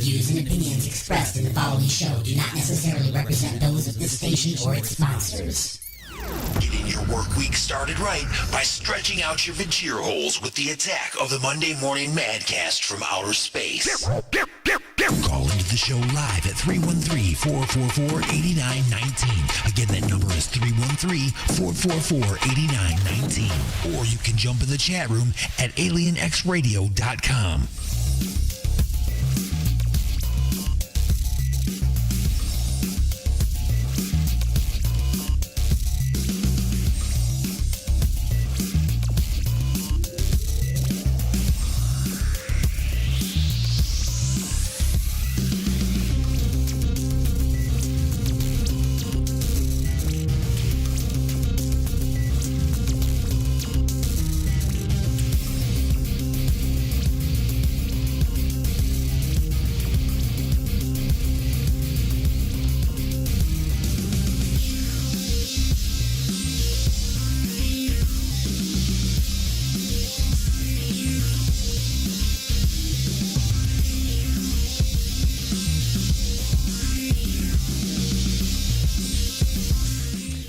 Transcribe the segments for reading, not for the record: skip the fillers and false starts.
views and opinions expressed in the following show do not necessarily represent those of this station or its sponsors. Getting your work week started right by stretching out your vagina holes with the attack of the Monday Morning Madcast from outer space. Call into the show live at 313-444-8919. Again, that number is 313-444-8919. Or you can jump in the chat room at alienxradio.com.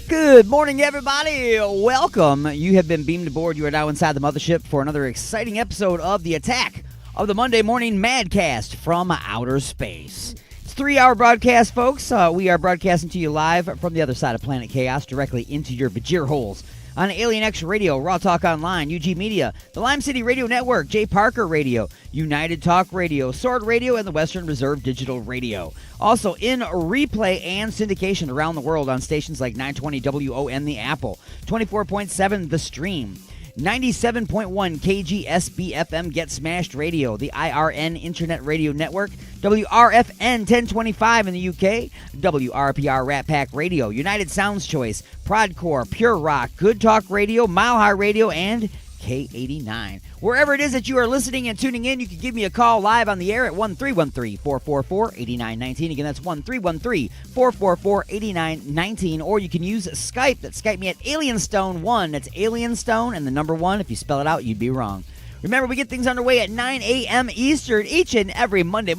Good morning, everybody. Welcome. You have been beamed aboard. You are now inside the mothership for another exciting episode of the attack of the Monday Morning Madcast from outer space. It's a 3-hour broadcast, folks. We are broadcasting to you live from the other side of Planet Chaos, directly into your vagina holes on Alien X Radio, Raw Talk Online, UG Media, the Lime City Radio Network, Jay Parker Radio, United Talk Radio, Sword Radio, and the Western Reserve Digital Radio. Also in replay and syndication around the world on stations like 920 WON The Apple, 24.7 The Stream, 97.1 KGSB FM Get Smashed Radio, the IRN Internet Radio Network, WRFN 1025 in the UK, WRPR Rat Pack Radio, United Sounds Choice, Prodcore, Pure Rock, Good Talk Radio, Mile High Radio, and K89. Wherever it is that you are listening and tuning in, you can give me a call live on the air at 1-313-444-8919. Again, that's 1-313-444-8919. Or you can use Skype. Skype me at Alienstone1. That's Alienstone and the number 1. If you spell it out, you'd be wrong. Remember, we get things underway at 9 a.m. Eastern each and every Monday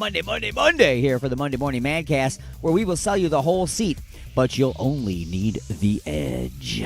here for the Monday Morning Madcast, where we will sell you the whole seat, but you'll only need the edge.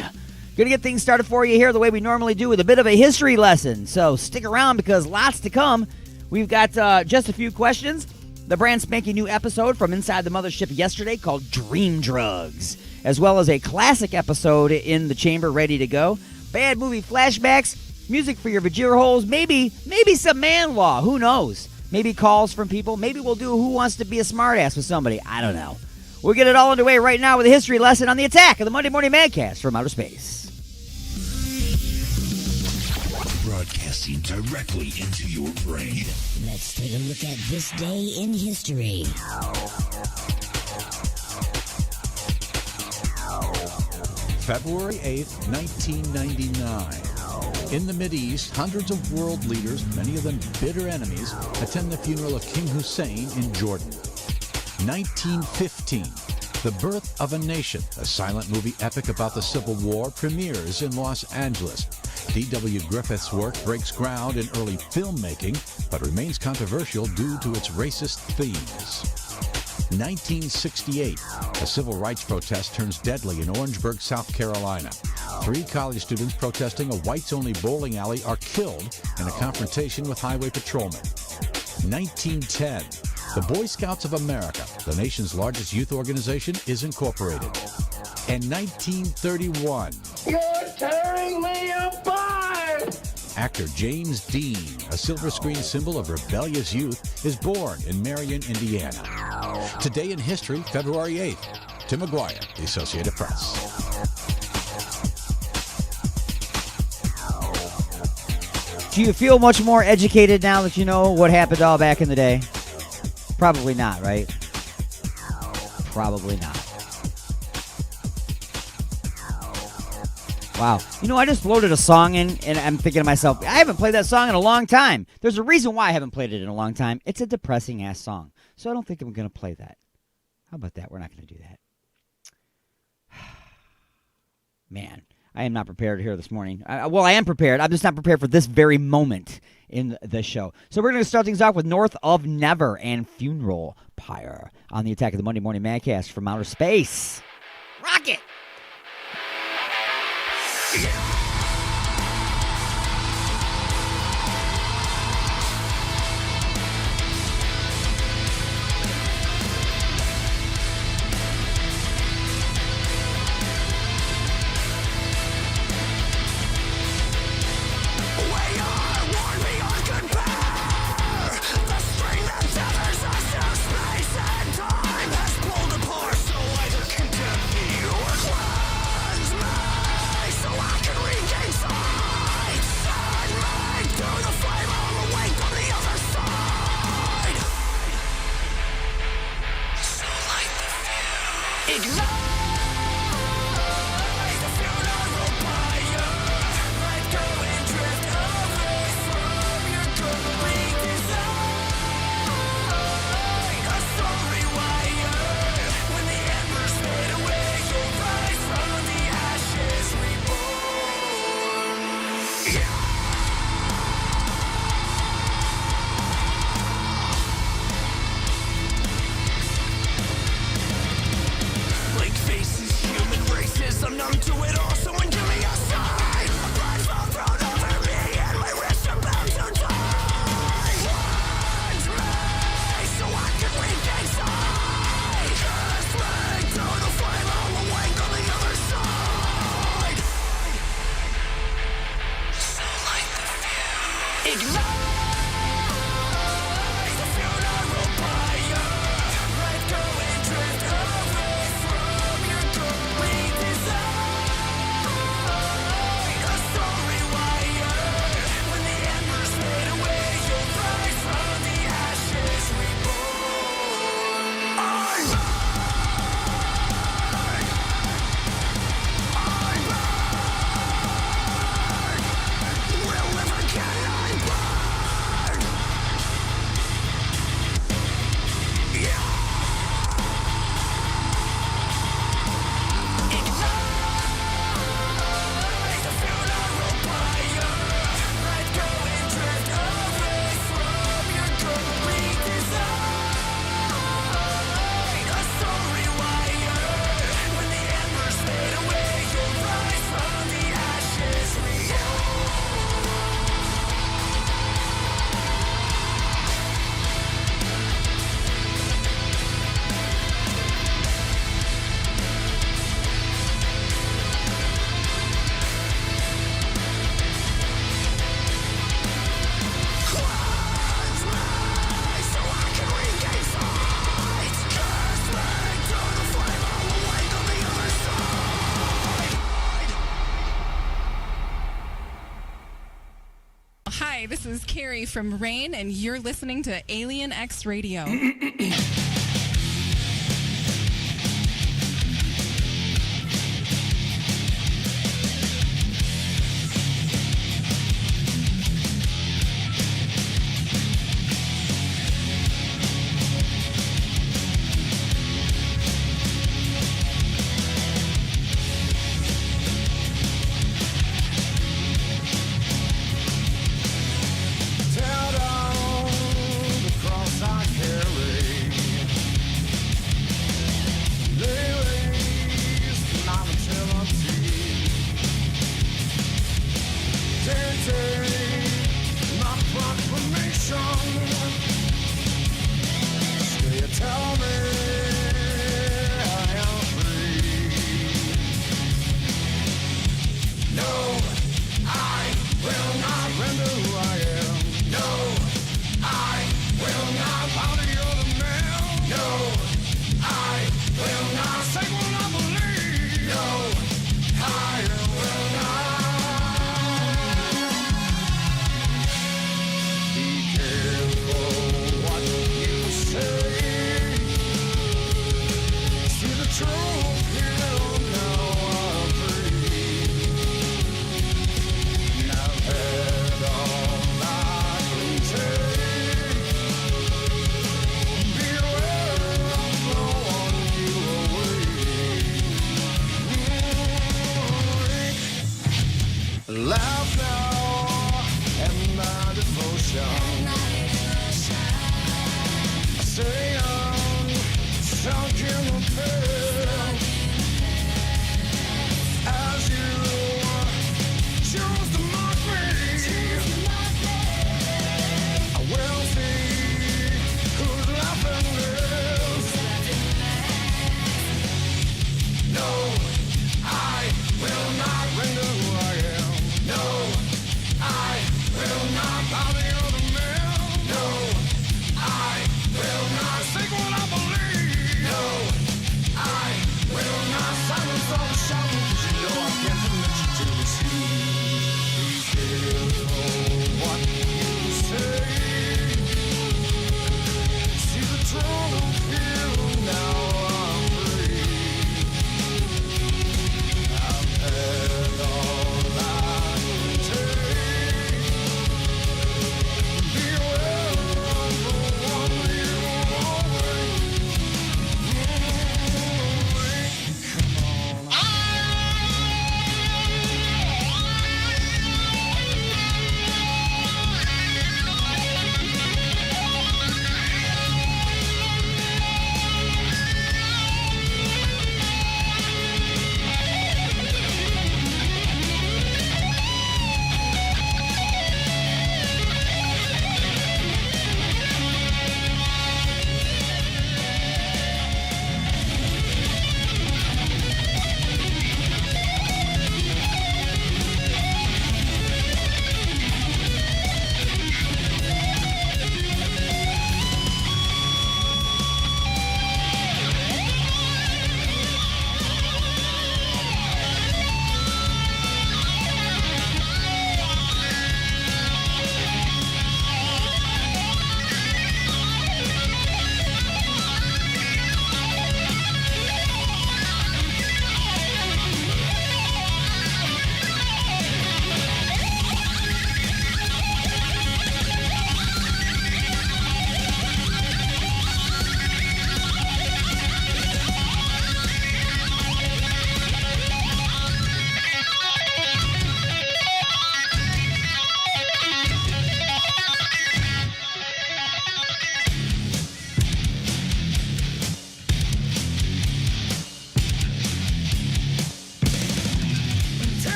Gonna get things started for you here the way we normally do with a bit of a history lesson. So stick around because lots to come. We've got just a few questions. The brand spanking new episode from Inside the Mothership yesterday called Dream Drugs, as well as a classic episode in the chamber ready to go. Bad movie flashbacks, music for your vagina holes, maybe some man law. Who knows? Maybe calls from people. Maybe we'll do Who Wants to Be a Smartass with somebody. I don't know. We'll get it all underway right now with a history lesson on the attack of the Monday Morning Madcast from outer space. Broadcasting directly into your brain. Let's take a look at this day in history. February 8th, 1999. In the Mideast, hundreds of world leaders, many of them bitter enemies, attend the funeral of King Hussein in Jordan. 1915. The Birth of a Nation, a silent movie epic about the Civil War, premieres in Los Angeles. D.W. Griffith's work breaks ground in early filmmaking, but remains controversial due to its racist themes. 1968, a civil rights protest turns deadly in Orangeburg, South Carolina. 3 college students protesting a whites-only bowling alley are killed in a confrontation with highway patrolmen. 1910, the Boy Scouts of America, the nation's largest youth organization, is incorporated. And 1931, you're tearing me apart! Actor James Dean, a silver screen symbol of rebellious youth, is born in Marion, Indiana. Today in history, February 8th. Tim McGuire, The Associated Press. Do you feel much more educated now that you know what happened all back in the day? Probably not, right? Probably not. Wow. You know, I just loaded a song in, and I'm thinking to myself, I haven't played that song in a long time. There's a reason why I haven't played it in a long time. It's a depressing-ass song. So I don't think I'm going to play that. How about that? We're not going to do that. Man, I am not prepared here this morning. Well, I am prepared. I'm just not prepared for this very moment in the show. So we're going to start things off with North of Never and Funeral Pyre on the Attack of the Monday Morning Madcast from outer space. Rock it! Hi, this is Carrie from Rain, and you're listening to Alien X Radio.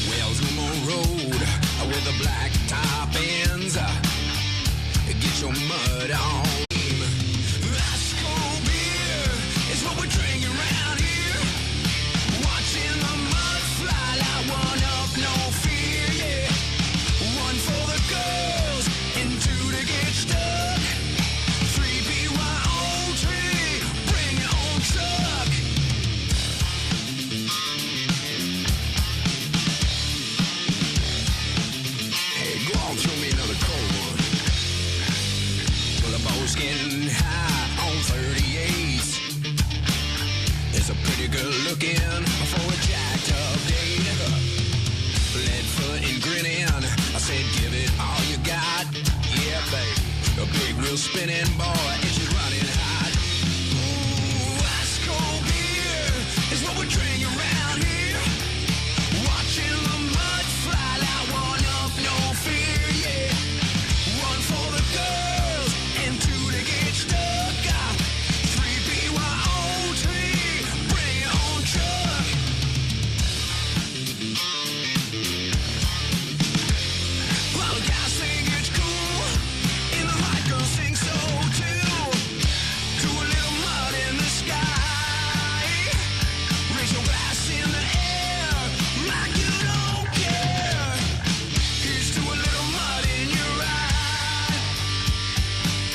Well, spinning, boy, it's just running hot. Ooh, ice cold beer is what we're drinking around here. Watching the mud fly like one up, no fear, yeah. One for the girls and two to get stuck. 3BYOT, bring your own truck. Well, the guys think it's cool, and the white girls think so too. Do a little mud in the sky. Raise your glass in the air like you don't care. Here's to a little mud in your eye.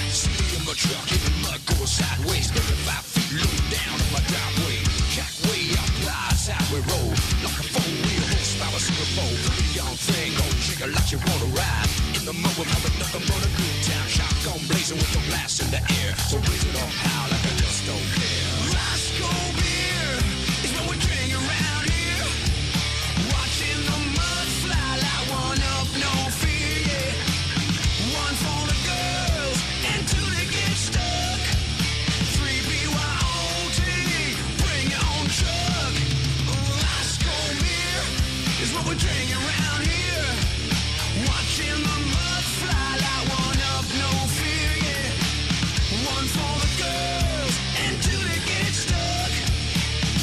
See me in my truck, and the mud goes sideways. 35 feet low down on my driveway. Jack way up, that's how we roll. Like a 4-wheel horsepower Super Bowl. Pretty young thing, go trigger like you wanna ride. In the mud, we're having nothing but a good time. Shotgun blazing with the blast in the air. So raise it up high like I just don't care. Ice cold beer is what we're drinking around here. Watching the mud fly like one up, no fear, yeah. One for the girls and two to get stuck. 3BYOT, bring your own truck. Ice cold beer is what we're drinking around here. Watching the mud fly like one up, no fear, yeah. One for the girls and two to get stuck.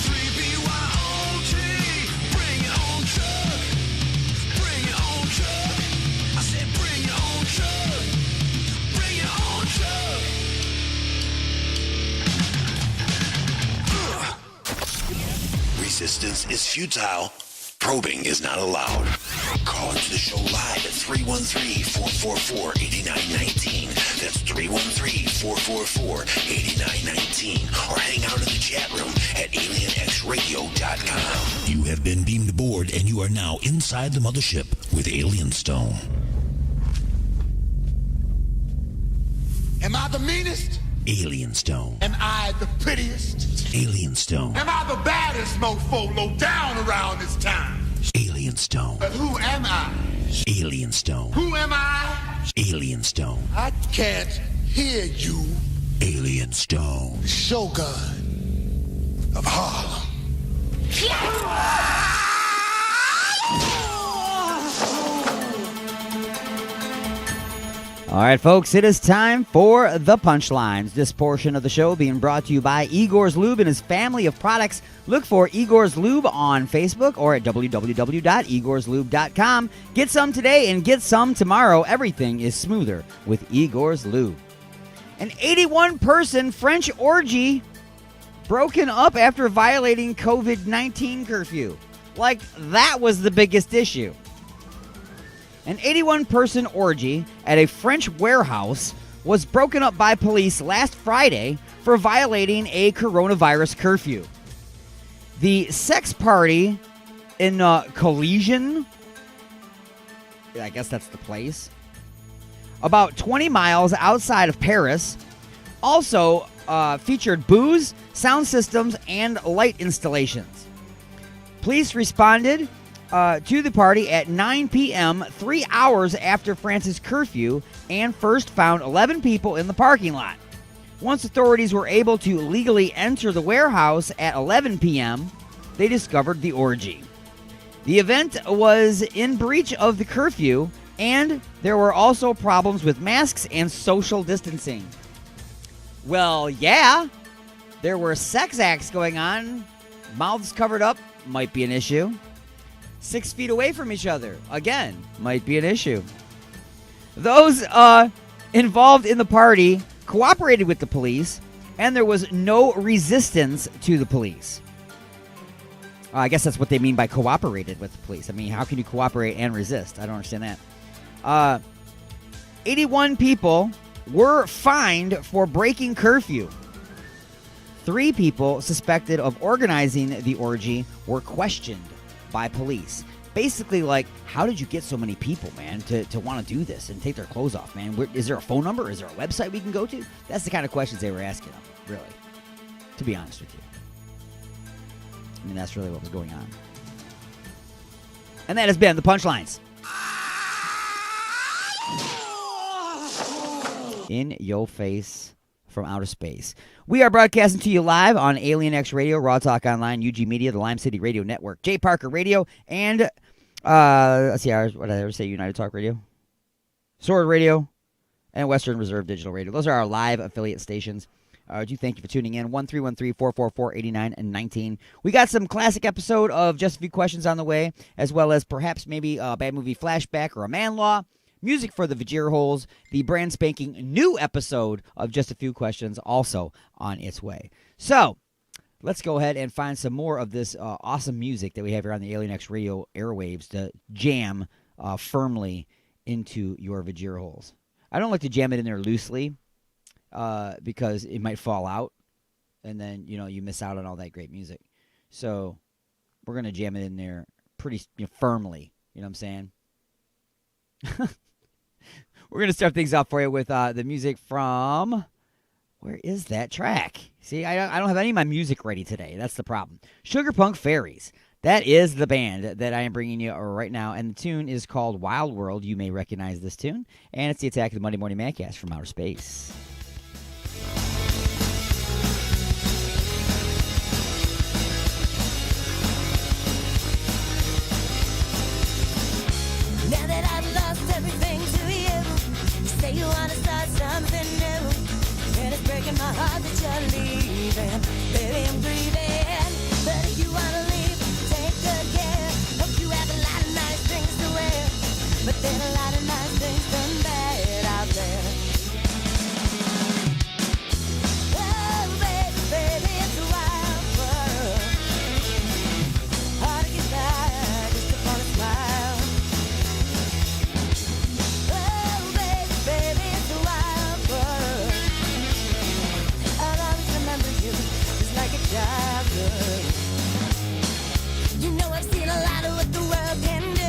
3BYOT, bring your own truck. Bring your own truck. I said bring your own truck. Bring your own truck. Resistance is futile. Probing is not allowed. Call into the show live at 313-444-8919. That's 313-444-8919. Or hang out in the chat room at alienxradio.com. You have been beamed aboard and you are now inside the mothership with Alien Stone. Am I the meanest? Alien Stone. Am I the prettiest? Alien Stone. Am I the baddest mofo low down around this town? Alien Stone. But who am I? Alien Stone. Who am I? Alien Stone. I can't hear you. Alien Stone. Shogun of Harlem. All right, folks, it is time for the punchlines. This portion of the show being brought to you by Igor's Lube and his family of products. Look for Igor's Lube on Facebook or at www.igorslube.com. Get some today and get some tomorrow. Everything is smoother with Igor's Lube. An 81-person French orgy broken up after violating COVID-19 curfew. Like, that was the biggest issue. An 81-person orgy at a French warehouse was broken up by police last Friday for violating a coronavirus curfew. The sex party in Collision, I guess that's the place, about 20 miles outside of Paris, also featured booze, sound systems, and light installations. Police responded to the party at 9 p.m., 3 hours after France's curfew, and first found 11 people in the parking lot. Once authorities were able to legally enter the warehouse at 11 p.m., they discovered the orgy. The event was in breach of the curfew, and there were also problems with masks and social distancing. Well, yeah, there were sex acts going on. Mouths covered up might be an issue. 6 feet away from each other, again, might be an issue. Those involved in the party cooperated with the police, and there was no resistance to the police. I guess that's what they mean by cooperated with the police. I mean, how can you cooperate and resist? I don't understand that. 81 people were fined for breaking curfew. 3 people suspected of organizing the orgy were questioned by police. Basically, like, how did you get so many people, man, to want to do this and take their clothes off, man? Is there a phone number? Is there a website we can go to? That's the kind of questions they were asking them, really, to be honest with you. I mean, that's really what was going on. And that has been the punchlines. in your face from outer space. We are broadcasting to you live on Alien X Radio, Raw Talk Online, UG Media, the Lime City Radio Network, J. Parker Radio, and let's see, what did I ever say? United Talk Radio, Sword Radio, and Western Reserve Digital Radio. Those are our live affiliate stations. I do thank you for tuning in. 1-313-444-8919. We got some classic episode of Just a Few Questions on the way, as well as perhaps maybe a bad movie flashback or a man law. Music for the Vajir Holes, the brand spanking new episode of Just a Few Questions also on its way. So, let's go ahead and find some more of this awesome music that we have here on the Alien X Radio airwaves to jam firmly into your Vajir Holes. I don't like to jam it in there loosely because it might fall out, and then, you miss out on all that great music. So, we're going to jam it in there pretty firmly, you know what I'm saying? We're going to start things off for you with the music from... Where is that track? See, I don't have any of my music ready today. That's the problem. Sugar Punk Fairies. That is the band that I am bringing you right now, and the tune is called Wild World. You may recognize this tune, and it's the Attack of the Monday Morning Madcast from outer space. Now that I've lost everything to you, you say you wanna start something new, and it's breaking my heart that you're leaving. Baby, I'm grieving, but if you wanna leave, take good care. Hope you have a lot of nice things to wear, but then a lot of nice things done bad out there. Oh, baby, baby, it's a wild world. Hard to get by just upon a smile. You know I've seen a lot of what the world can do,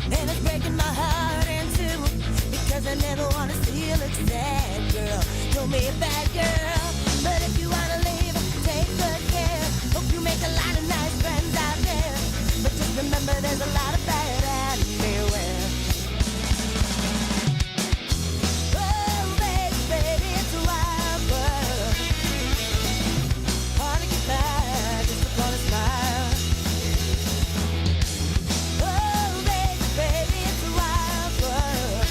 and it's breaking my heart in two, because I never want to see you look sad, girl. Don't be a bad girl, but if you want to leave, take good care. Hope you make a lot of nice friends out there, but just remember there's a lot of bad and beware. Oh, baby, baby, it's a wild world. Hard to get by just upon a smile. Oh, baby, baby, it's a wild world.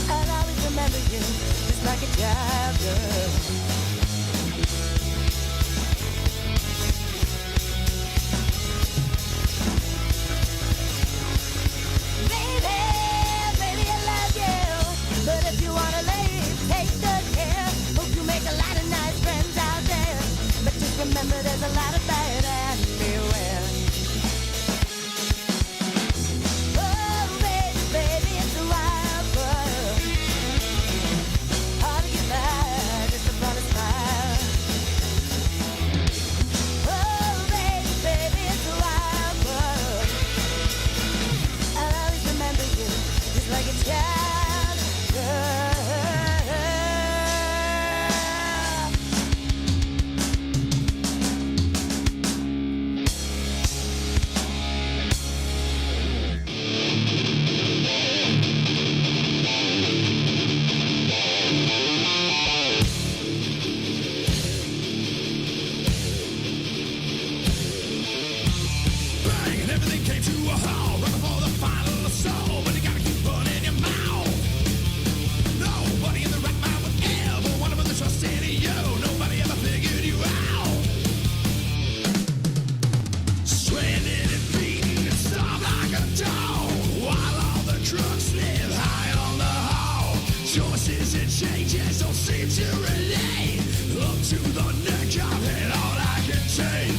I'll always remember you just like a child girl. Baby, baby, I love you, but if you wanna leave, take good care. Hope you make a lot of nice friends out there, but just remember there's a lot of bad and beware. Oh, baby, baby, it's a wild world. Hard to get by just upon a smile. Oh, baby, baby, it's a wild world. I'll always remember you just like a child girl. Bang, and everything came to a halt right before the final assault. But you gotta keep running your mouth. Nobody in the right mind would ever want to put the trust in you. Nobody ever figured you out. Stranded and beaten and starved like a dog, while all the crooks live high on the hog. Choices and changes don't seem to relate. Up to the neck, I've had all I can take.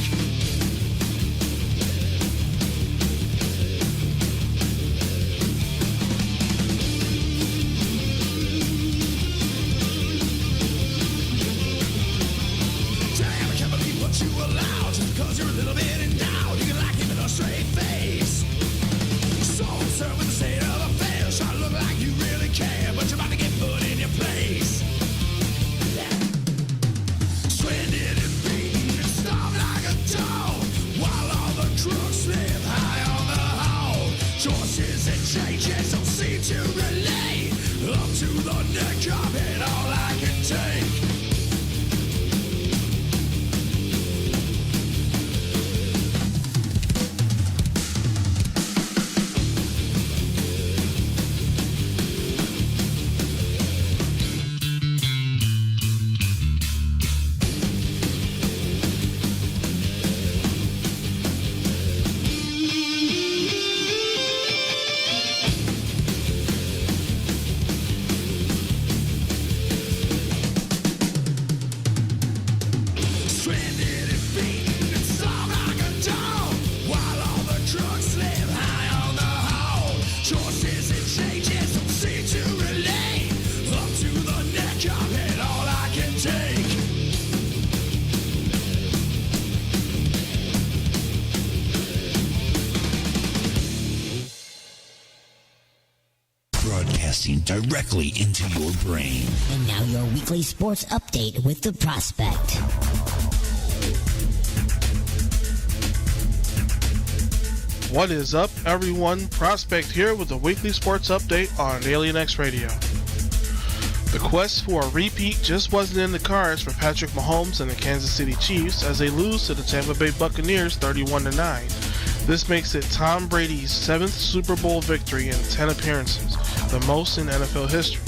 Damn, I can't believe what you allow. Just because you're a little bit in doubt, you can like him in a straight face. So concerned with the state of affairs, try to look like you really care, but you're about to get put in your place. Stranded and beaten and starved like a dog, while all the crooks live high on the hog. Choices and changes don't seem to relate. Up to the neck, I've had all I can take. Broadcasting directly into your brain. And now your weekly sports update with the Prospect. What is up, everyone? Prospect here with a weekly sports update on Alien X Radio. The quest for a repeat just wasn't in the cards for Patrick Mahomes and the Kansas City Chiefs as they lose to the Tampa Bay Buccaneers 31-9. This makes it Tom Brady's 7th Super Bowl victory in 10 appearances, the most in NFL history.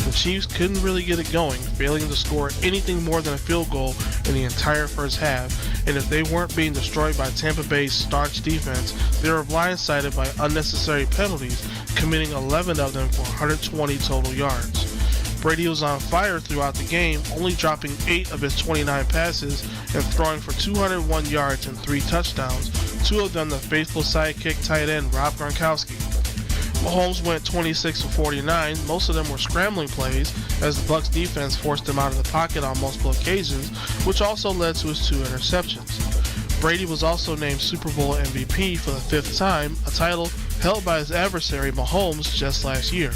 The Chiefs couldn't really get it going, failing to score anything more than a field goal in the entire first half, and if they weren't being destroyed by Tampa Bay's staunch defense, they were blindsided by unnecessary penalties, committing 11 of them for 120 total yards. Brady was on fire throughout the game, only dropping 8 of his 29 passes and throwing for 201 yards and 3 touchdowns, 2 of them the faithful sidekick tight end Rob Gronkowski. Mahomes went 26 for 49, most of them were scrambling plays as the Bucs defense forced him out of the pocket on multiple occasions, which also led to his 2 interceptions. Brady was also named Super Bowl MVP for the 5th time, a title held by his adversary Mahomes just last year.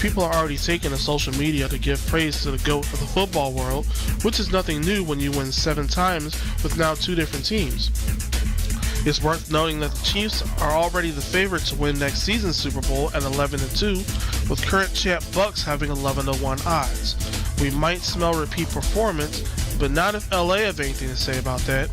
People are already taking to social media to give praise to the GOAT of the football world, which is nothing new when you win 7 times with now 2 different teams. It's worth noting that the Chiefs are already the favorite to win next season's Super Bowl at 11-2, with current champ Bucs having 11-1 odds. We might smell repeat performance, but not if LA have anything to say about that.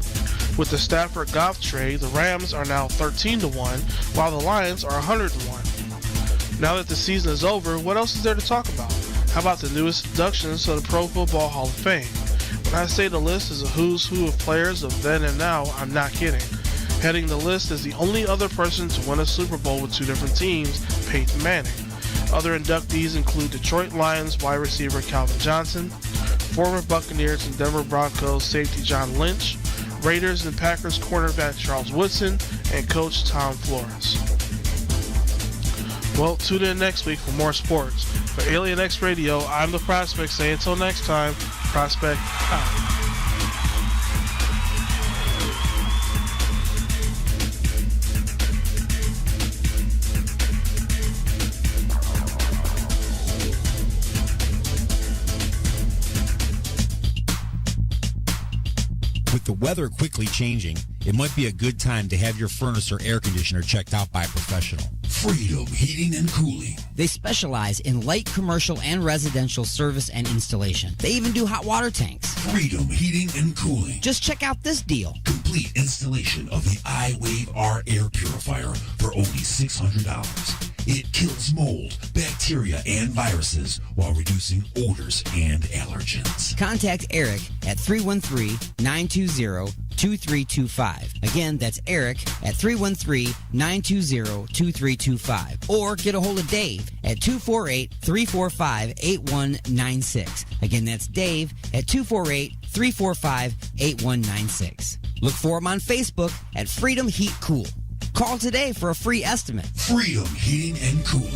With the Stafford Goff trade, the Rams are now 13-1, while the Lions are 100-1. Now that the season is over, what else is there to talk about? How about the newest inductions to the Pro Football Hall of Fame? When I say the list is a who's who of players of then and now, I'm not kidding. Heading the list is the only other person to win a Super Bowl with 2 different teams, Peyton Manning. Other inductees include Detroit Lions wide receiver Calvin Johnson, former Buccaneers and Denver Broncos safety John Lynch, Raiders and Packers cornerback Charles Woodson, and coach Tom Flores. Well, tune in next week for more sports. For Alien X Radio, I'm the Prospect. Say until next time, Prospect out. With the weather quickly changing, it might be a good time to have your furnace or air conditioner checked out by a professional. Freedom Heating and Cooling. They specialize in light commercial and residential service and installation. They even do hot water tanks. Freedom Heating and Cooling. Just check out this deal. Complete installation of the iWave R air purifier for only $600. It kills mold, bacteria, and viruses while reducing odors and allergens. Contact Eric at 313-920-2325. Again, that's Eric at 313-920-2325. Or get a hold of Dave at 248-345-8196. Again, that's Dave at 248-345-8196. Look for him on Facebook at Freedom Heat Cool. Call today for a free estimate. Freedom Heating and Cooling.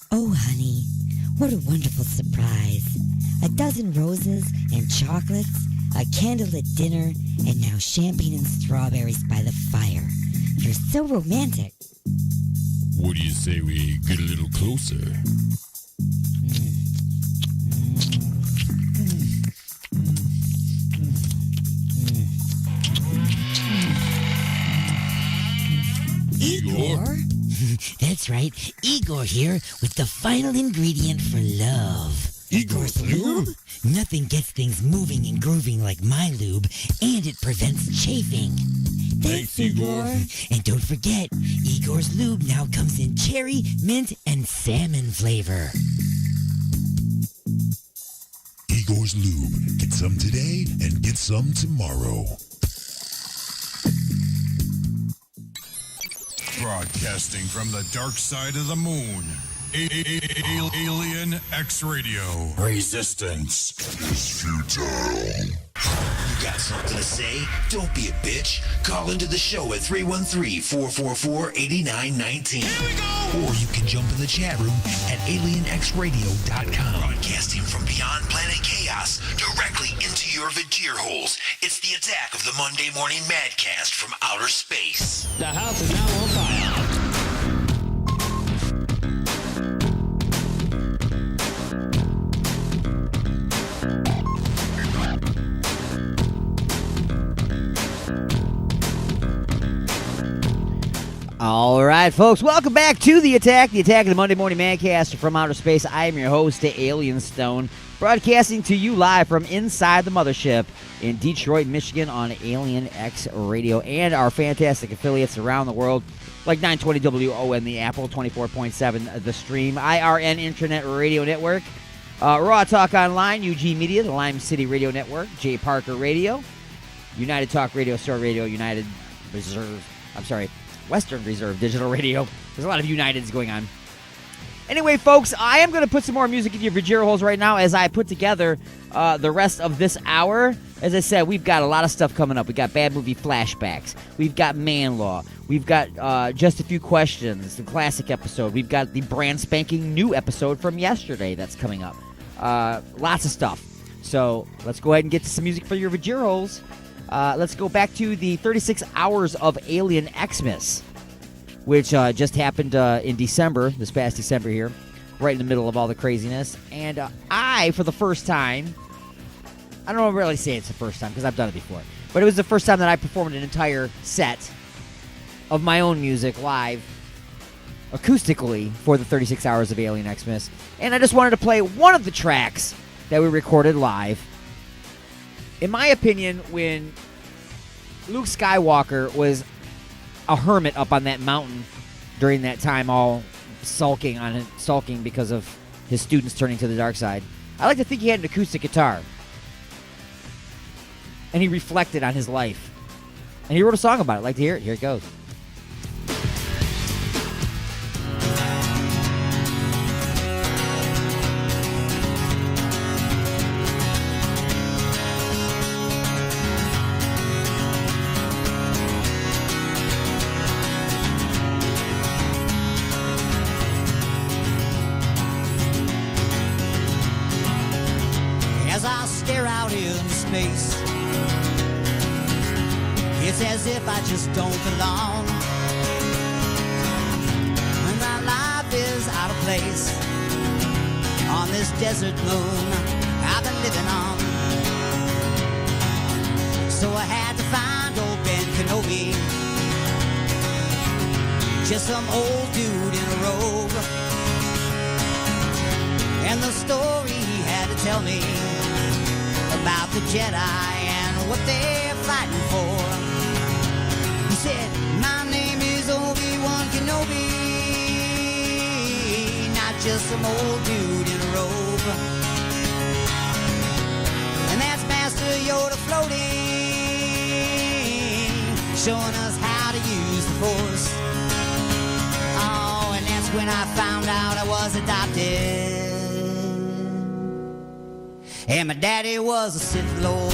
Oh, honey, what a wonderful surprise. A dozen roses and chocolates, a candlelit dinner, and now champagne and strawberries by the fire. You're so romantic. What do you say we get a little closer? That's right. Igor here with the final ingredient for love. Igor's lube? Nothing gets things moving and grooving like my lube, and it prevents chafing. Thanks, Igor. And don't forget, Igor's lube now comes in cherry, mint, and salmon flavor. Igor's Lube. Get some today and get some tomorrow. Broadcasting from the dark side of the moon. Alien X Radio. Resistance is futile. You got something to say? Don't be a bitch. Call into the show at 313-444-8919. Here we go! Or you can jump in the chat room at alienxradio.com. Broadcasting from beyond planet chaos directly into your Vajir holes. It's the attack of the Monday Morning Madcast from outer space. The house is now on fire. All right, folks, welcome back to The Attack of the Monday Morning Madcast from outer space. I am your host, Alien Stone, broadcasting to you live from inside the mothership in Detroit, Michigan on Alien X Radio and our fantastic affiliates around the world, like 920 WON, the Apple, 24.7 The Stream, IRN Internet Radio Network, Raw Talk Online, UG Media, the Lime City Radio Network, J. Parker Radio, United Talk Radio, Store Radio, Western Reserve Digital Radio. There's a lot of Uniteds going on. Anyway, folks, I am going to put some more music in your Vajira holes right now as I put together the rest of this hour. As I said, we've got a lot of stuff coming up. We've got bad movie flashbacks. We've got Man Law. We've got Just a Few Questions, the classic episode. We've got the brand spanking new episode from yesterday that's coming up. Lots of stuff. So let's go ahead and get to some music for your Vajira holes. Let's go back to the 36 hours of Alien Xmas, which just happened in December, this past December here, right in the middle of all the craziness. And I, for the first time, I don't really say it's the first time because I've done it before, but it was the first time that I performed an entire set of my own music live, acoustically, for the 36 hours of Alien Xmas. And I just wanted to play one of the tracks that we recorded live. In my opinion, when Luke Skywalker was a hermit up on that mountain during that time, all sulking because of his students turning to the dark side, I like to think he had an acoustic guitar. And he reflected on his life. And he wrote a song about it. I'd like to hear it. Here it goes. It's as if I just don't belong, and my life is out of place on this desert moon I've been living on. So I had to find old Ben Kenobi, just some old dude in a robe, and the story he had to tell me about the Jedi and what they're fighting for. He said, my name is Obi-Wan Kenobi, not just some old dude in a robe. And that's Master Yoda floating, showing us how to use the Force. Oh, and that's when I found out I was adopted, and my daddy was a Sith Lord.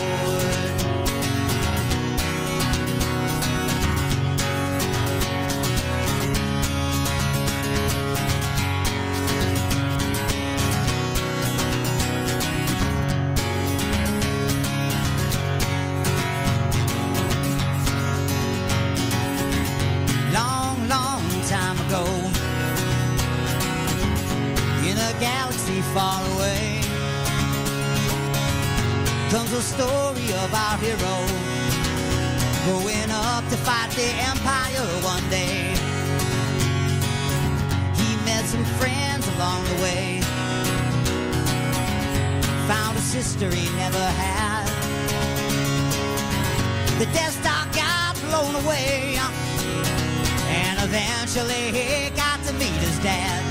Long, long time ago, in a galaxy far away, comes the story of our hero growing up to fight the Empire one day. some friends along the way. Found a sister he never had. The Death Star got blown away, and eventually he got to meet his dad,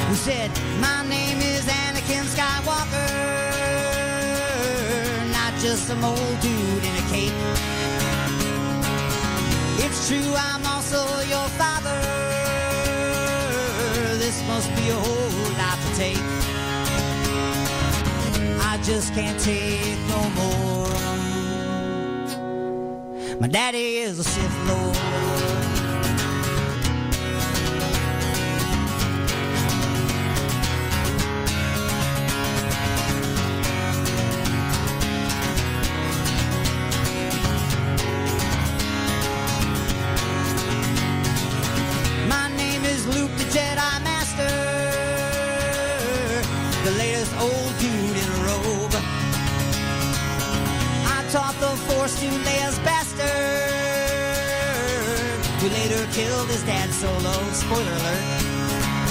who said, my name is Anakin Skywalker, not just some old dude in a cape. It's true, I'm also your father. This must be a whole lot to take. I just can't take no more. My daddy is a Sith Lord. My name is Luke the Jedi Master, the latest old dude in a robe. I taught the Force to Leia's bastard, who later killed his dad Solo. Spoiler alert.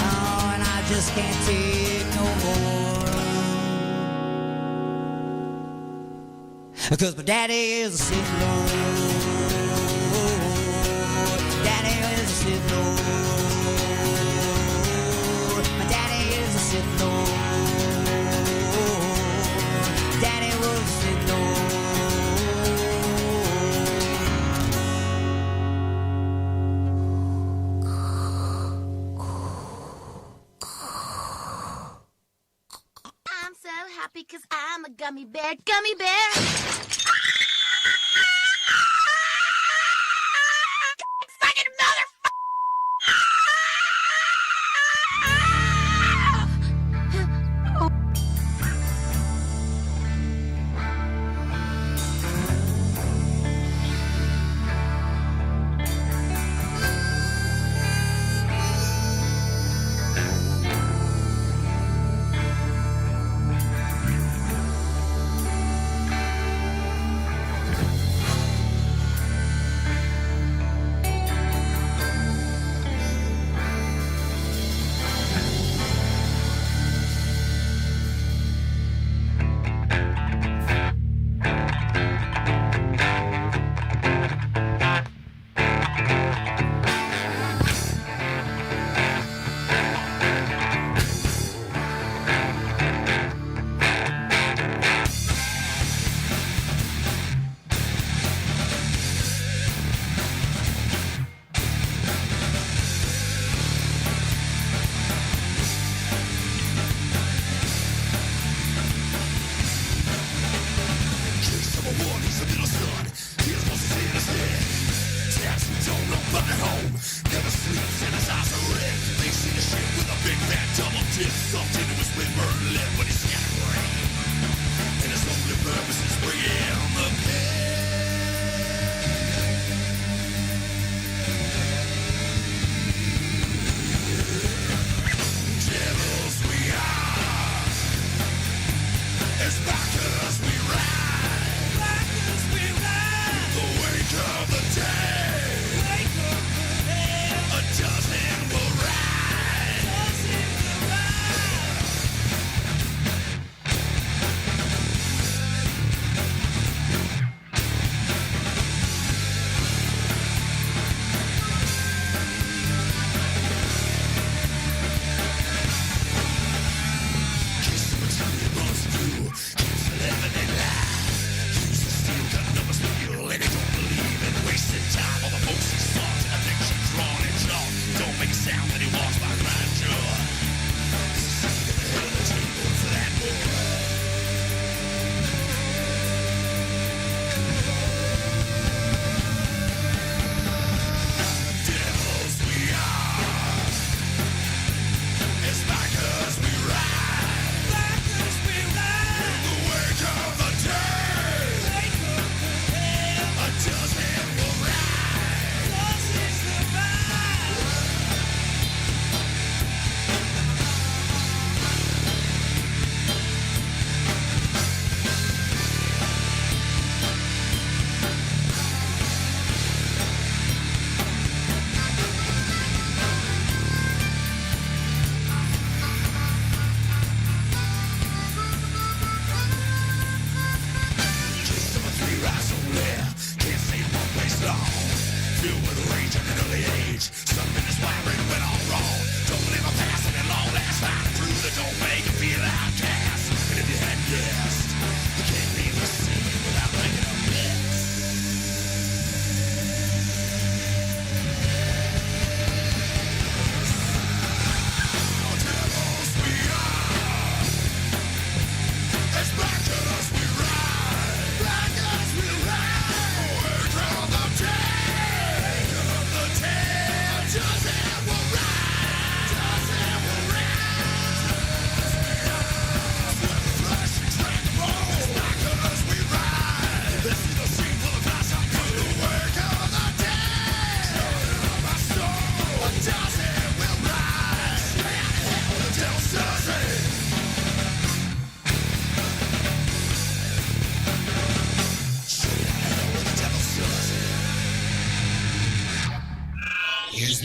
Oh, and I just can't take no more. 'Cause my daddy is a Sith Lord. Daddy is a Sith Lord. My daddy is a Sith Lord. Daddy was a Sith Lord. I'm so happy 'cause I'm a gummy bear. Gummy bear! Fucking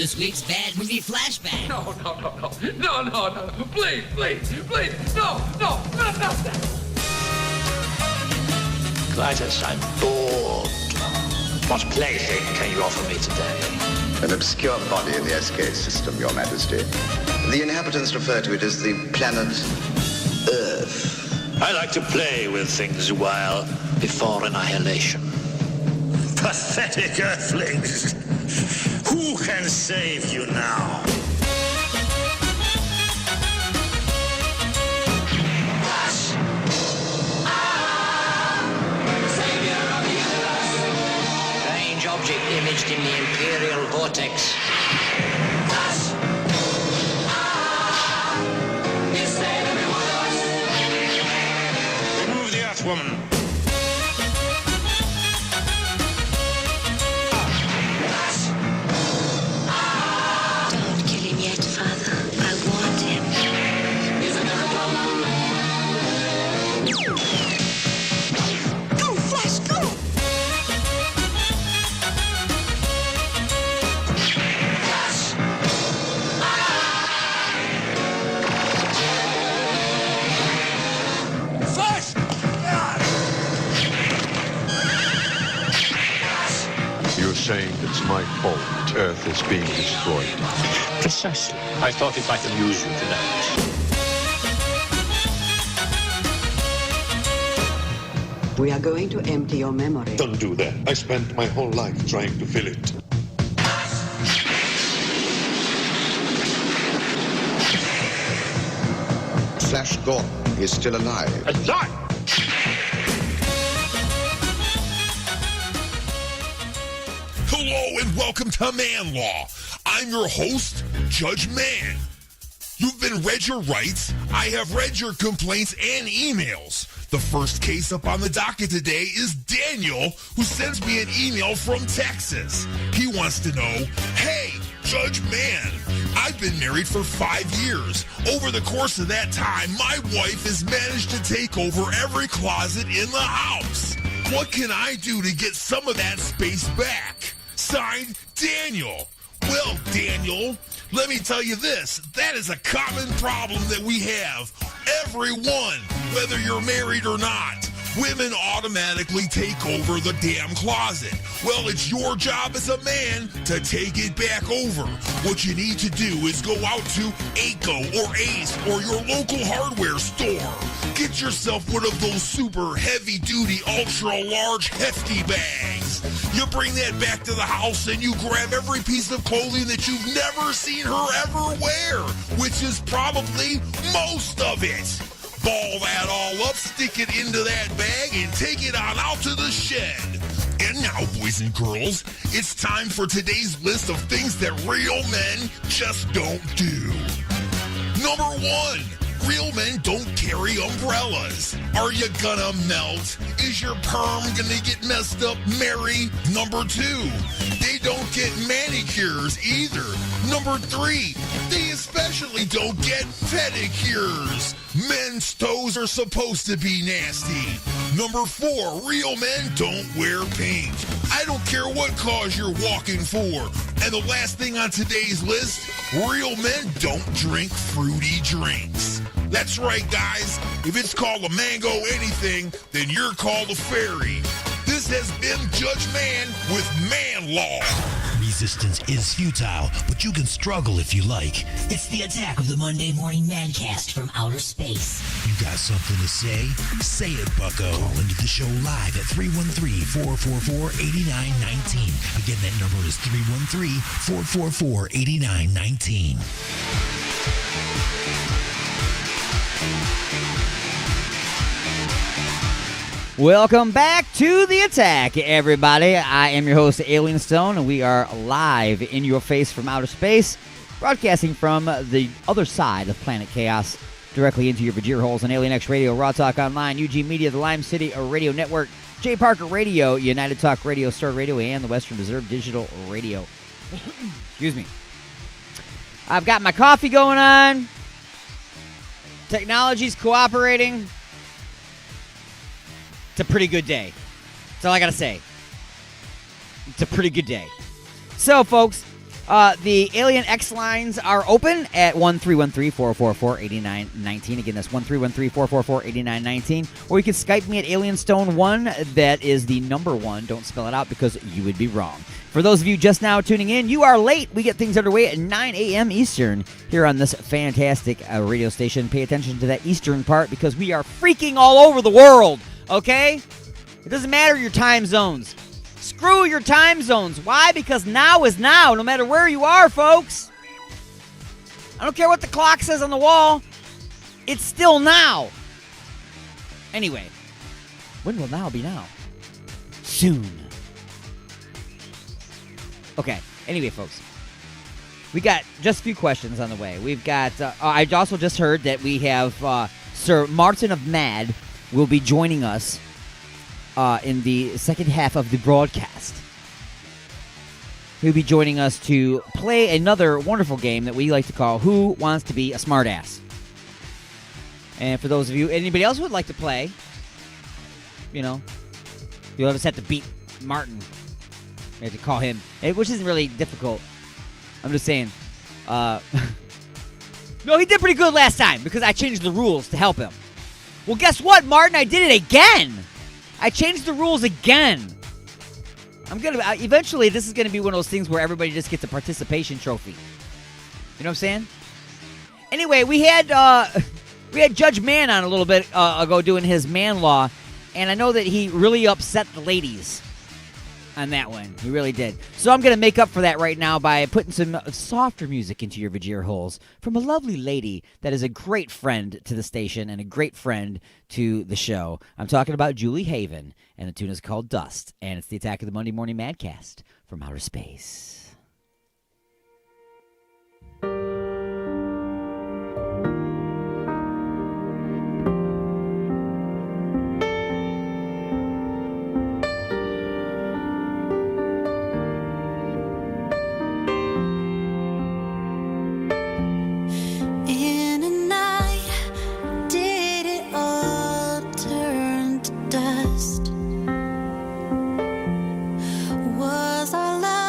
this week's Bad Movie Flashback. No. Please. No. Clytus, I'm bored. What plaything can you offer me today? An obscure body in the SK system, Your Majesty. The inhabitants refer to it as the planet Earth. I like to play with things a while before annihilation. Pathetic Earthlings! Who can save you now? Strange object imaged in the Imperial Vortex. Remove the Earthwoman. Don't kill him yet, Father. I want him. Go, Flash, go! Flash! You're saying it's my fault Earth is being destroyed. Precisely. I thought it might amuse you tonight. We are going to empty your memory. Don't do that. I spent my whole life trying to fill it. Flash Gordon is still alive. Alive! Hello and welcome to Man Law. I'm your host, Judge Man. You've been read your rights. I have read your complaints and emails. The first case up on the docket today is Daniel, who sends me an email from Texas. He wants to know, hey, Judge Man, I've been married for 5 years. Over the course of that time, my wife has managed to take over every closet in the house. What can I do to get some of that space back? Signed, Daniel. Well, Daniel, let me tell you this. That is a common problem that we have. Everyone, whether you're married or not, women automatically take over the damn closet. Well, it's your job as a man to take it back over. What you need to do is go out to ACO or Ace or your local hardware store. Get yourself one of those super heavy-duty, ultra-large, hefty bags. You bring that back to the house and you grab every piece of clothing that you've never seen her ever wear, which is probably most of it. Ball that all up, stick it into that bag, and take it on out to the shed. And now, boys and girls, it's time for today's list of things that real men just don't do. Number 1. Real men don't carry umbrellas. Are you gonna melt? Is your perm gonna get messed up, Mary? Number 2, they don't get manicures either. Number 3, they especially don't get pedicures. Men's toes are supposed to be nasty. Number 4, real men don't wear paint. I don't care what cause you're walking for. And the last thing on today's list, real men don't drink fruity drinks. That's right, guys. If it's called a mango anything, then you're called a fairy. This has been Judge Man with Man Law. Resistance is futile, but you can struggle if you like. It's the attack of the Monday Morning Madcast from outer space. You got something to say? Say it, bucko. Call into the show live at 313-444-8919. Again, that number is 313-444-8919. Welcome back to The Attack, everybody. I am your host, Alien Stone, and we are live in your face from outer space, broadcasting from the other side of Planet Chaos, directly into your Vajir holes on Alien X Radio, Raw Talk Online, UG Media, the Lime City Radio Network, J. Parker Radio, United Talk Radio, Star Radio, and the Western Reserve Digital Radio. Excuse me. I've got my coffee going on. Technology's cooperating. It's a pretty good day. That's all I got to say. It's a pretty good day. So, folks, The Alien X lines are open at 1-313-444-8919. Again, that's 1-313-444-8919. Or you can Skype me at AlienStone1. That is the number 1. Don't spell it out because you would be wrong. For those of you just now tuning in, you are late. We get things underway at 9 a.m. Eastern here on this fantastic radio station. Pay attention to that Eastern part because we are freaking all over the world, okay? It doesn't matter your time zones. Screw your time zones. Why? Because now is now, no matter where you are, folks. I don't care what the clock says on the wall. It's still now. Anyway, when will now be now? Soon. Okay, anyway, folks. We got just a few questions on the way. We've got, I also just heard that we have Sir Martin of Mad will be joining us in the second half of the broadcast. He'll be joining us to play another wonderful game that we like to call Who Wants to Be a Smartass? And for those of you, anybody else who would like to play, you know, you'll just have to beat Martin. You have to call him, which isn't really difficult. I'm just saying. No, he did pretty good last time because I changed the rules to help him. Well, guess what, Martin? I did it again. I changed the rules again. Eventually, this is gonna be one of those things where everybody just gets a participation trophy. You know what I'm saying? Anyway, we had Judge Mann on a little bit ago doing his man law, and I know that he really upset the ladies on that one. He really did. So I'm going to make up for that right now by putting some softer music into your Vajir holes from a lovely lady that is a great friend to the station and a great friend to the show. I'm talking about Julie Haven, and the tune is called Dust, and it's the Attack of the Monday Morning Madcast from outer space. Was our love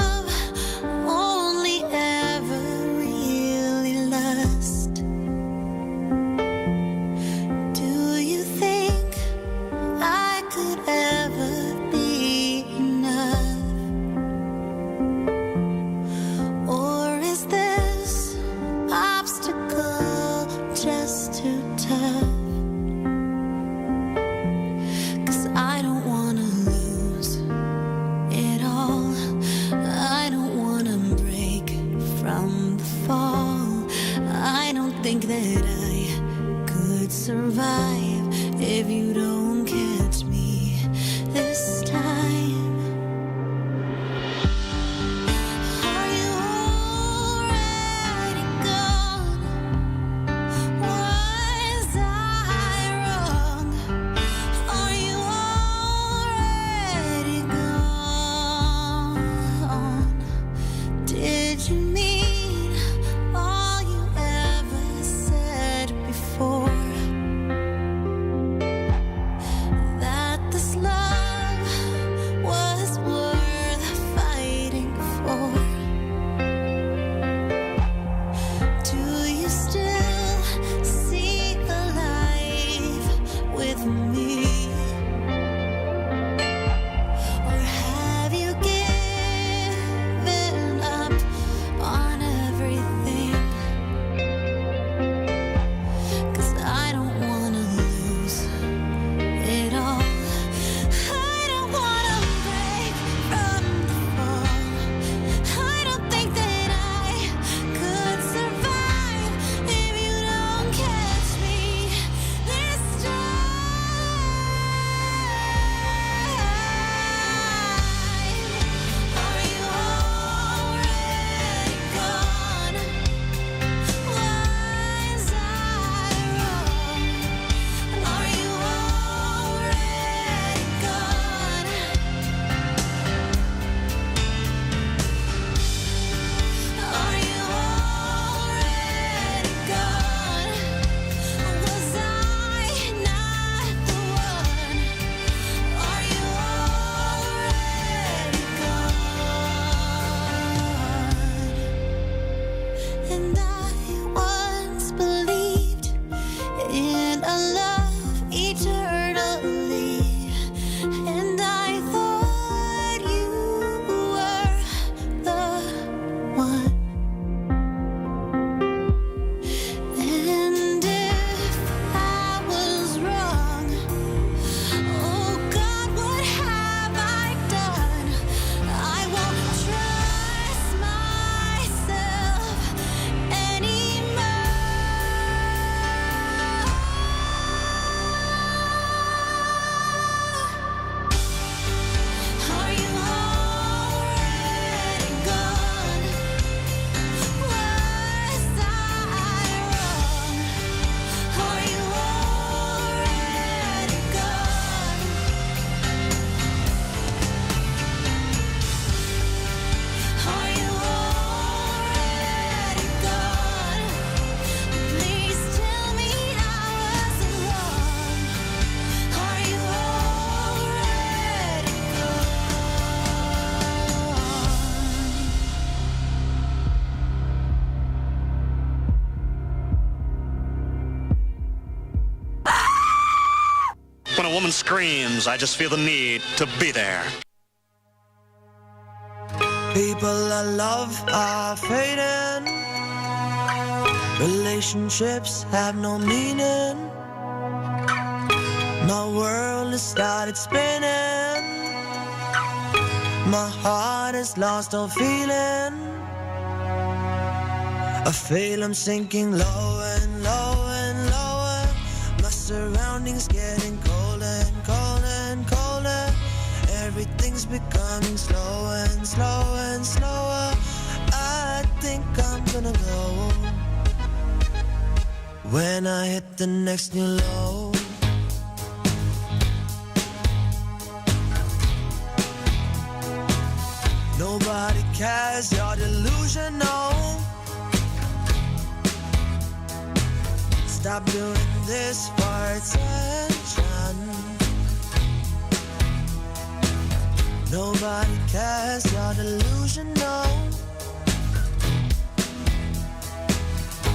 When a woman screams, I just feel the need to be there. People I love are fading. Relationships have no meaning. My world has started spinning. My heart has lost all feeling. I feel I'm sinking lower and lower and lower. My surroundings getting colder and colder and colder. Everything's becoming slower and slower and slower. I think I'm gonna go when I hit the next new low. Nobody cares, you're delusional. Stop doing this for attention. Nobody cares, you're delusional.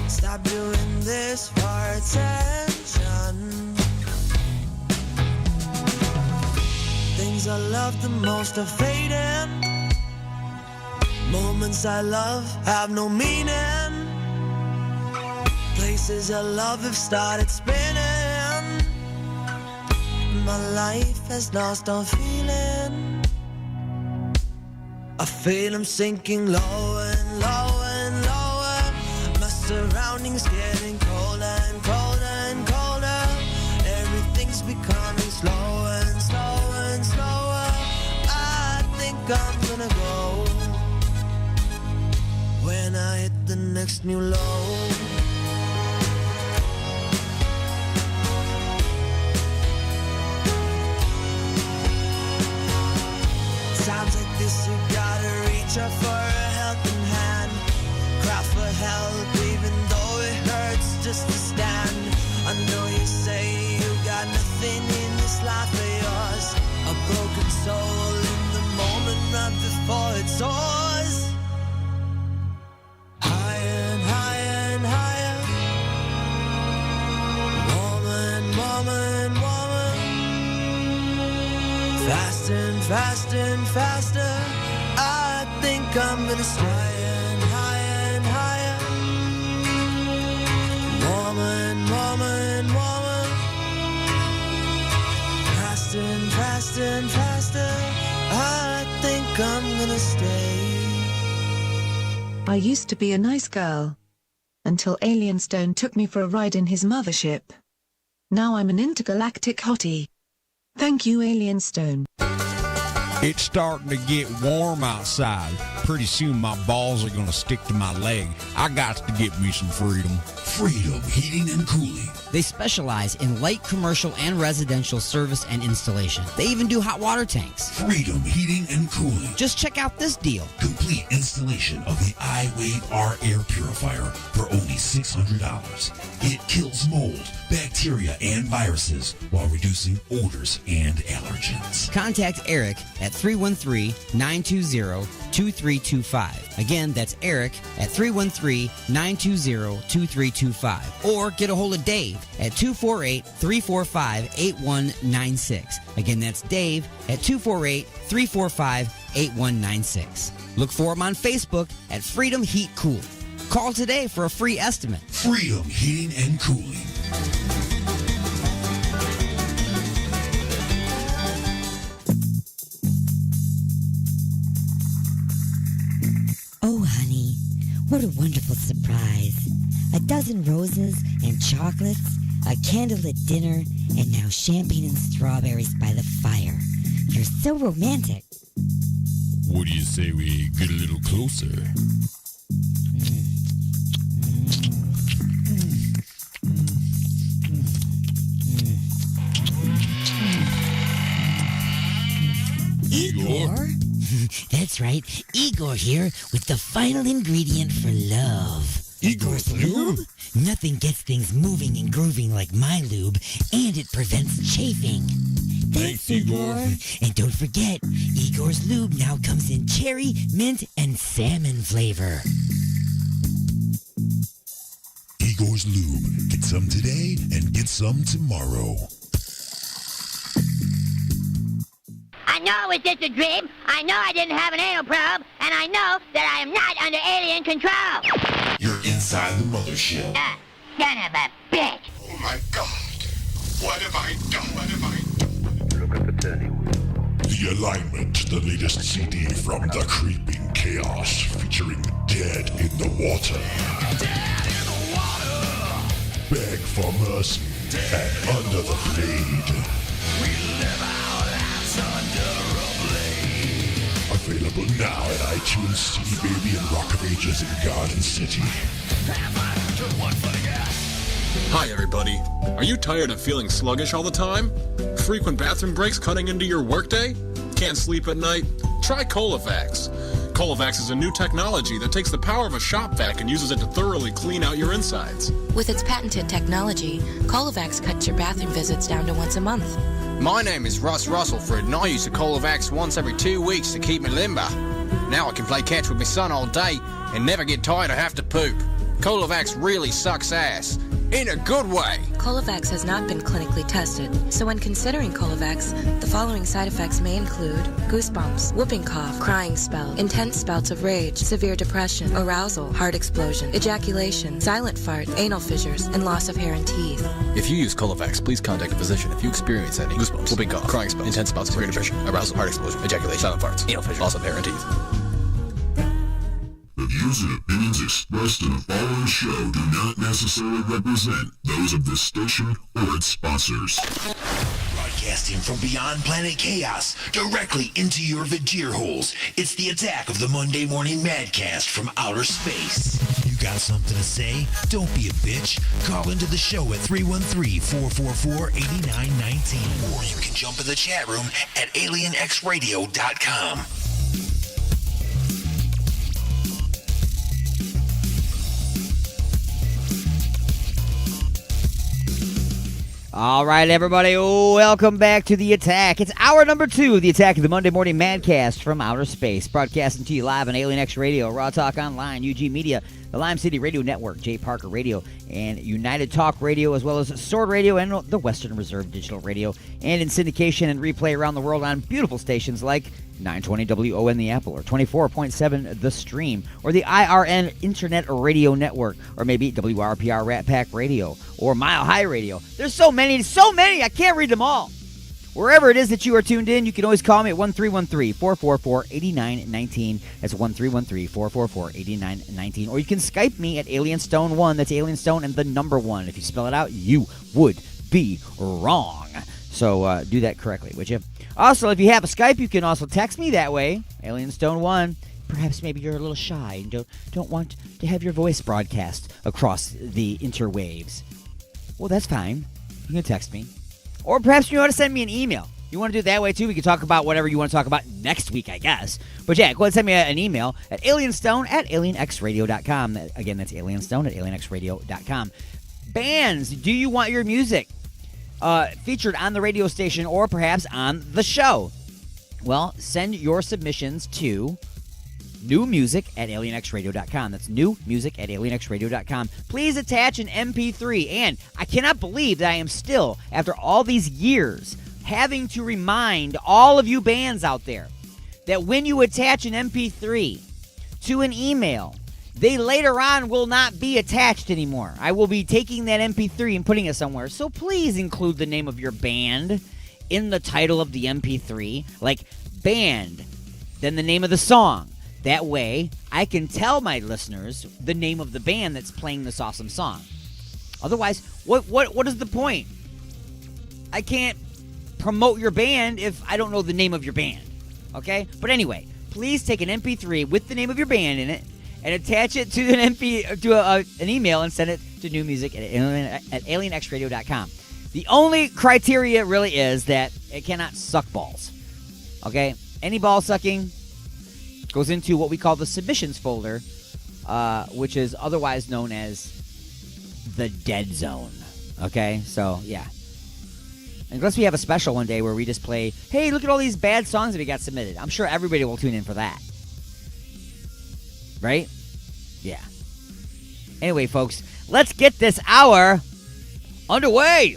Stop doing this for attention. Things I love the most are fading. Moments I love have no meaning. Places I love have started spinning. My life has lost all feeling. I feel I'm sinking lower and lower and lower. My surroundings getting colder and colder and colder. Everything's becoming slower and slower and slower. I think I'm gonna go when I hit the next new low. Times like this, you gotta reach out for a helping hand. Cry for help, even though it hurts just to stand. I know you say you got nothing in this life of yours. A broken soul in the moment right before it soars. Higher and higher and higher. Warmer and warmer and warmer. Faster and faster and faster. I think I'm gonna stay higher and higher and higher. Warmer and warmer and warmer. Faster and faster and faster. I think I'm gonna stay. I used to be a nice girl. Until Alien Stone took me for a ride in his mothership. Now I'm an intergalactic hottie. Thank you, Alien Stone. It's starting to get warm outside. Pretty soon my balls are going to stick to my leg. I got to get me some Freedom. Freedom Heating and Cooling. They specialize in light commercial and residential service and installation. They even do hot water tanks. Freedom Heating and Cooling. Just check out this deal. Complete installation of the iWave R air purifier for only $600. It kills mold, bacteria, and viruses while reducing odors and allergens. Contact Eric at 313-920-2325. Again, that's Eric at 313-920-2325. Or get a hold of Dave at 248-345-8196. Again, that's Dave at 248-345-8196. Look for him on Facebook at Freedom Heat Cool. Call today for a free estimate. Freedom Heating and Cooling. Oh, honey, what a wonderful surprise. A dozen roses and chocolates, a candlelit dinner, and now champagne and strawberries by the fire. You're so romantic. What do you say we get a little closer? Igor? That's right, Igor here with the final ingredient for love. Igor's lube? Nothing gets things moving and grooving like my lube, and it prevents chafing. Thanks, Igor. And don't forget, Igor's lube now comes in cherry, mint, and salmon flavor. Igor's Lube. Get some today and get some tomorrow. know it was just a dream. I know I didn't have an anal probe. And I know that I am not under alien control. You're inside the mothership. Son of a bitch. Oh my God. What have I done? What have I done? Look at the turning. The Alignment, the latest CD from The Creeping Chaos, featuring Dead in the Water. Dead in the water. Beg for mercy and Under the Blade. We live our lives under a blade. Available now at iTunes, CD Baby, and Rock of Ages in Garden City. Hi everybody. Are you tired of feeling sluggish all the time? Frequent bathroom breaks cutting into your workday? Can't sleep at night? Try Colovax. Colovax is a new technology that takes the power of a shop vac and uses it to thoroughly clean out your insides. With its patented technology, Colovax cuts your bathroom visits down to once a month. My name is Russ Russellford, and I use a Colovax once every 2 weeks to keep me limber. Now I can play catch with my son all day and never get tired or have to poop. Colovax really sucks ass. In a good way. Colovax has not been clinically tested, so when considering Colovax, the following side effects may include goosebumps, whooping cough, crying spell, intense spouts of rage, severe depression, arousal, heart explosion, ejaculation, silent fart, anal fissures, and loss of hair and teeth. If you use Colovax, please contact a physician if you experience any goosebumps, whooping cough, crying spells, intense spouts, severe depression, arousal, heart explosion, ejaculation, silent farts, anal fissures, loss of hair and teeth. The views and opinions expressed in the following show do not necessarily represent those of this station or its sponsors. Broadcasting from beyond planet chaos, directly into your vagir holes, it's the attack of the Monday Morning Madcast from outer space. You got something to say? Don't be a bitch. Call into the show at 313-444-8919. Or you can jump in the chat room at alienxradio.com. All right, everybody, welcome back to The Attack. It's hour number 2 of The Attack of the Monday Morning Madcast from outer space, broadcasting to you live on Alien X Radio, Raw Talk Online, UG Media, the Lime City Radio Network, J. Parker Radio, and United Talk Radio, as well as Sword Radio and the Western Reserve Digital Radio, and in syndication and replay around the world on beautiful stations like 920 WON The Apple, or 24.7 The Stream, or the IRN Internet Radio Network, or maybe WRPR Rat Pack Radio, or Mile High Radio. There's so many, I can't read them all. Wherever it is that you are tuned in, you can always call me at 1313-444-8919. That's 1313-444-8919. Or you can Skype me at AlienStone1. That's AlienStone and the number 1. If you spell it out, you would be wrong. So do that correctly, would you? Also, if you have a Skype, you can also text me that way, AlienStone1. Perhaps maybe you're a little shy and don't want to have your voice broadcast across the interwaves. Well, that's fine. You can text me. Or perhaps you want to send me an email. You want to do it that way, too? We can talk about whatever you want to talk about next week, I guess. But yeah, go ahead and send me an email at alienstone@alienxradio.com. Again, that's alienstone@alienxradio.com. Bands, do you want your music featured on the radio station or perhaps on the show? Well, send your submissions to newmusic@alienxradio.com. That's newmusic@alienxradio.com. Please attach an MP3. And I cannot believe that I am still, after all these years, having to remind all of you bands out there that when you attach an MP3 to an email, they later on will not be attached anymore. I will be taking that MP3 and putting it somewhere. So please include the name of your band in the title of the MP3, like band, then the name of the song. That way, I can tell my listeners the name of the band that's playing this awesome song. Otherwise, what is the point? I can't promote your band if I don't know the name of your band. Okay? But anyway, please take an MP3 with the name of your band in it and attach it to an an email and send it to newmusic@alienxradio.com. The only criteria really is that it cannot suck balls. Okay? Any ball sucking goes into what we call the submissions folder, which is otherwise known as the dead zone. Okay? So, yeah. Unless we have a special one day where we just play, hey, look at all these bad songs that we got submitted. I'm sure everybody will tune in for that. Right? Yeah. Anyway, folks, let's get this hour underway.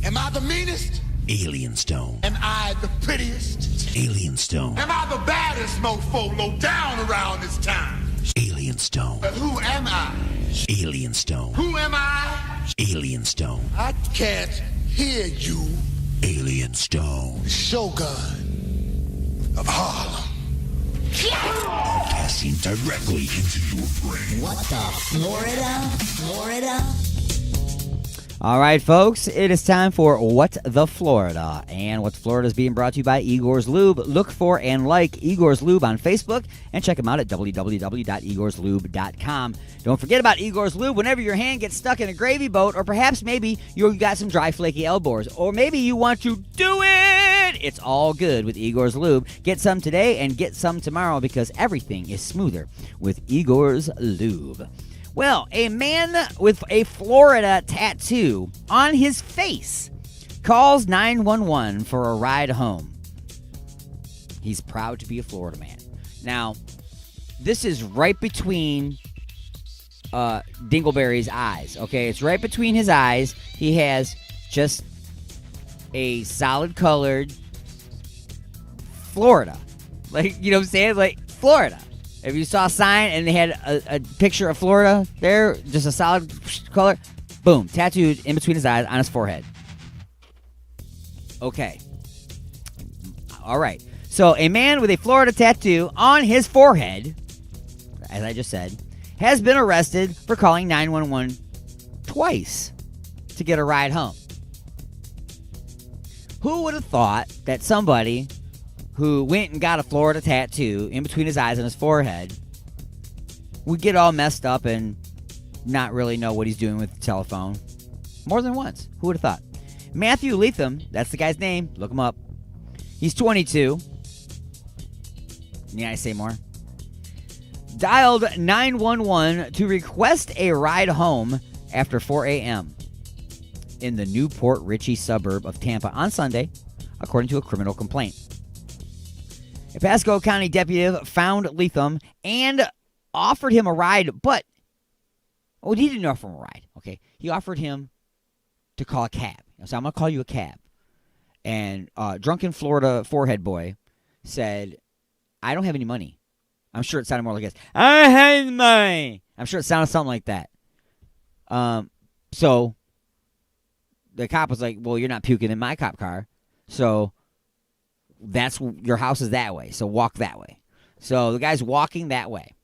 Am I the meanest? Alien Stone. Am I the prettiest? Alien Stone. Am I the baddest mofo low down around this time? Alien Stone. But who am I? Alien Stone. Who am I? Alien Stone. I can't hear you. Alien Stone. The Shogun of Harlem. Broadcasting directly into your brain. What the Florida? All right, folks, it is time for What the Florida. And What the Florida is being brought to you by Igor's Lube. Look for and like Igor's Lube on Facebook and check them out at www.igorslube.com. Don't forget about Igor's Lube whenever your hand gets stuck in a gravy boat, or perhaps maybe you got some dry, flaky elbows, or maybe you want to do it. It's all good with Igor's Lube. Get some today and get some tomorrow because everything is smoother with Igor's Lube. Well, a man with a Florida tattoo on his face calls 911 for a ride home. He's proud to be a Florida man. Now, this is right between Dingleberry's eyes, okay? It's right between his eyes. He has just a solid-colored Florida. Like, you know what I'm saying? Like, Florida. If you saw a sign and they had a picture of Florida there, just a solid color, boom, tattooed in between his eyes on his forehead. Okay. All right. So a man with a Florida tattoo on his forehead, as I just said, has been arrested for calling 911 twice to get a ride home. Who would have thought that somebody who went and got a Florida tattoo in between his eyes and his forehead would get all messed up and not really know what he's doing with the telephone more than once? Who would have thought? Matthew Leatham, that's the guy's name. Look him up. He's 22. Yeah, I say more. Dialed 911 to request a ride home after 4 a.m. in the New Port Richey suburb of Tampa on Sunday, according to a criminal complaint. A Pasco County deputy found Leatham and offered him a ride, but he didn't offer him a ride. Okay, he offered him to call a cab. So I'm gonna call you a cab. And drunken Florida forehead boy said, "I don't have any money." I'm sure it sounded more like this. "I have money." I'm sure it sounded something like that. So the cop was like, "Well, you're not puking in my cop car, so." Your house is that way, so walk that way. So the guy's walking that way.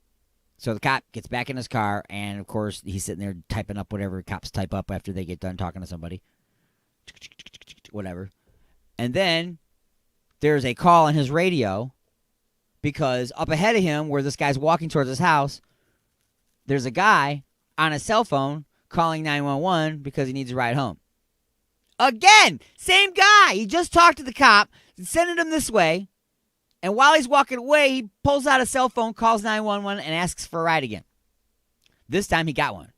So the cop gets back in his car, and of course he's sitting there typing up whatever cops type up after they get done talking to somebody. Whatever. And then there's a call on his radio because up ahead of him, where this guy's walking towards his house, there's a guy on a cell phone calling 911 because he needs a ride home. Again, same guy. He just talked to the cop, sending him this way, and while he's walking away, he pulls out a cell phone, calls 911, and asks for a ride again. This time he got one,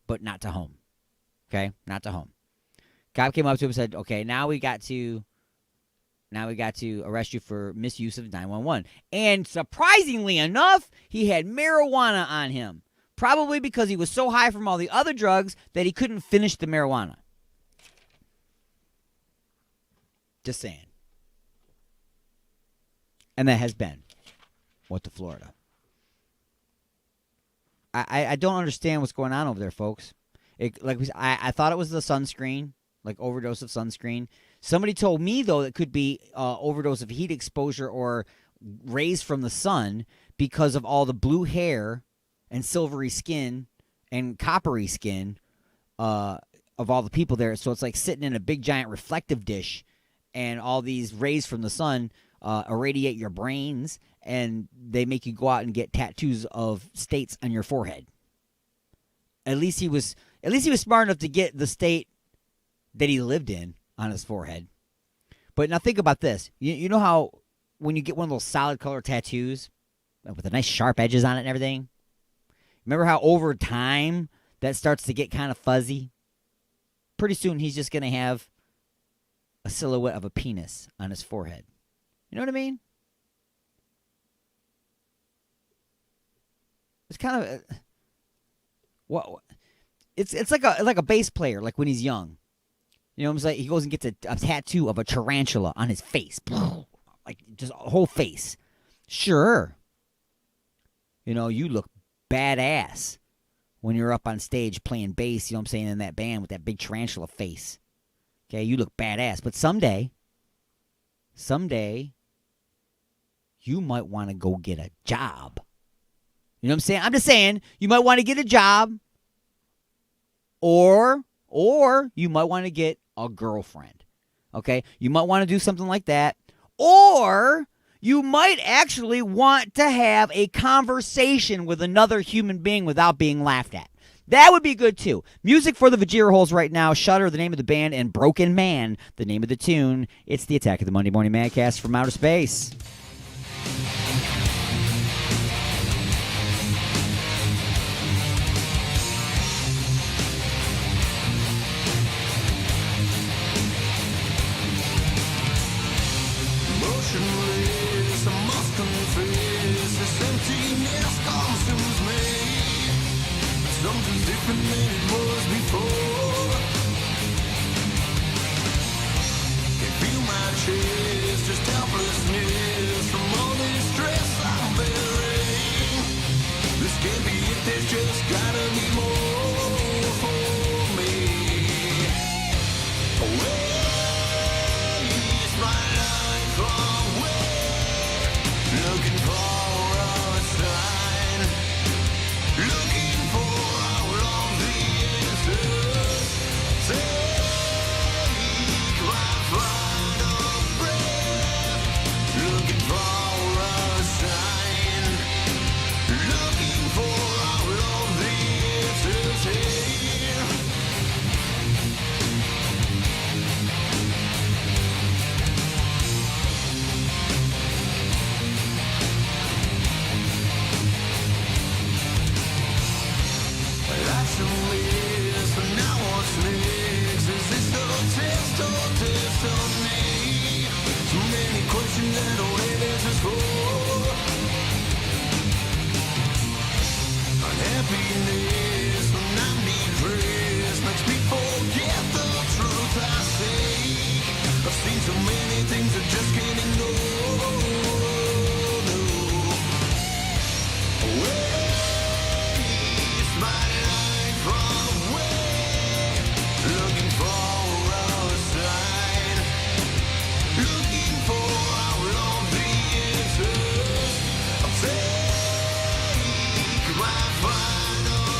but not to home. Okay, not to home. Cop came up to him and said, "Okay, now we got to arrest you for misuse of 911." And surprisingly enough, he had marijuana on him, probably because he was so high from all the other drugs that he couldn't finish the marijuana. Just saying. And that has been What the Florida. I don't understand what's going on over there, folks. I thought it was the sunscreen, like overdose of sunscreen. Somebody told me, though, it could be overdose of heat exposure or rays from the sun because of all the blue hair and silvery skin and coppery skin of all the people there. So it's like sitting in a big, giant reflective dish, and all these rays from the sun irradiate your brains, and they make you go out and get tattoos of states on your forehead. At least he was smart enough to get the state that he lived in on his forehead. But now think about this. You know how when you get one of those solid color tattoos with the nice sharp edges on it and everything, remember how over time that starts to get kind of fuzzy? Pretty soon he's just going to have a silhouette of a penis on his forehead. You know what I mean? It's kind of it's like a bass player, like when he's young. You know what I'm saying? He goes and gets a tattoo of a tarantula on his face. Like, just a whole face. Sure. You know, you look badass when you're up on stage playing bass, you know what I'm saying, in that band with that big tarantula face. Okay, you look badass. But someday, you might want to go get a job. You know what I'm saying? I'm just saying, you might want to get a job, or you might want to get a girlfriend. Okay? You might want to do something like that. Or you might actually want to have a conversation with another human being without being laughed at. That would be good, too. Music for the Vajira Holes right now. Shudder, the name of the band, and Broken Man, the name of the tune. It's the Attack of the Monday Morning Madcast from outer space. Motionless, I must confess, this emptiness consumes me. Something's different than it was before. Can feel my chest, just helplessness from all this stress I'm bearing. This can't be it, there's just gotta be more for me. Waste my life away, looking for a sign, looking for all of the answers. Take my final breath, looking for a sign, looking for all of the answers here. That's a miss, and now what's next? Is this the test or destiny? Too many questions I don't have answers for. Unhappiness, when I'm depressed, makes me forget the truth I seek. I've seen so many things I just can't ignore. Waste my life away, looking for a sign, looking for all of the answers. I'll take my final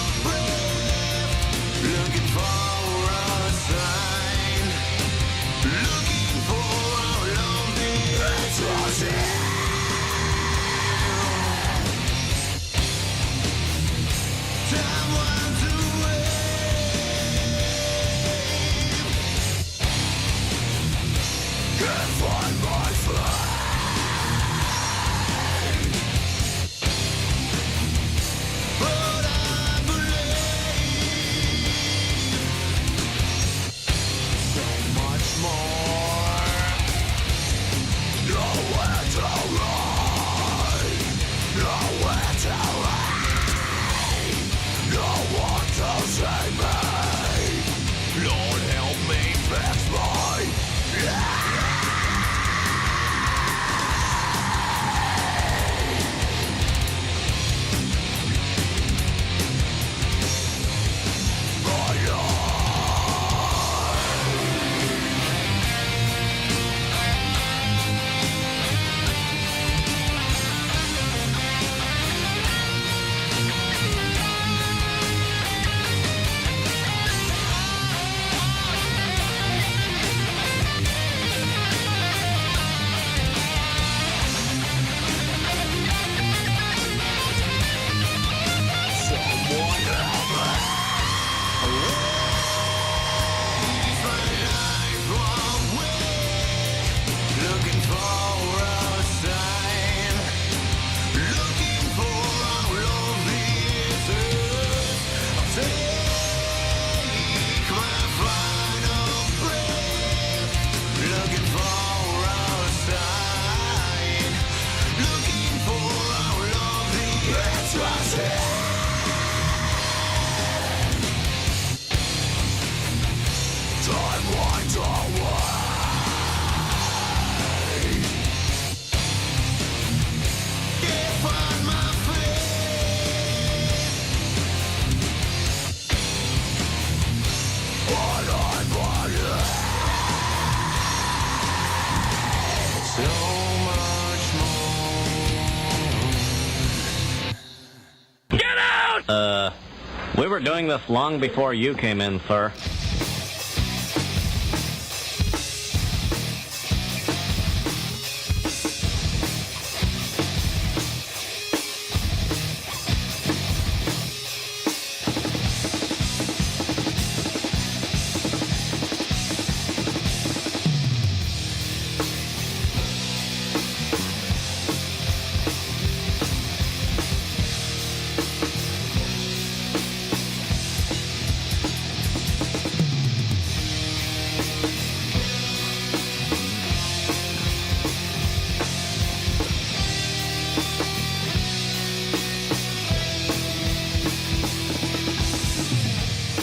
We were doing this long before you came in, sir.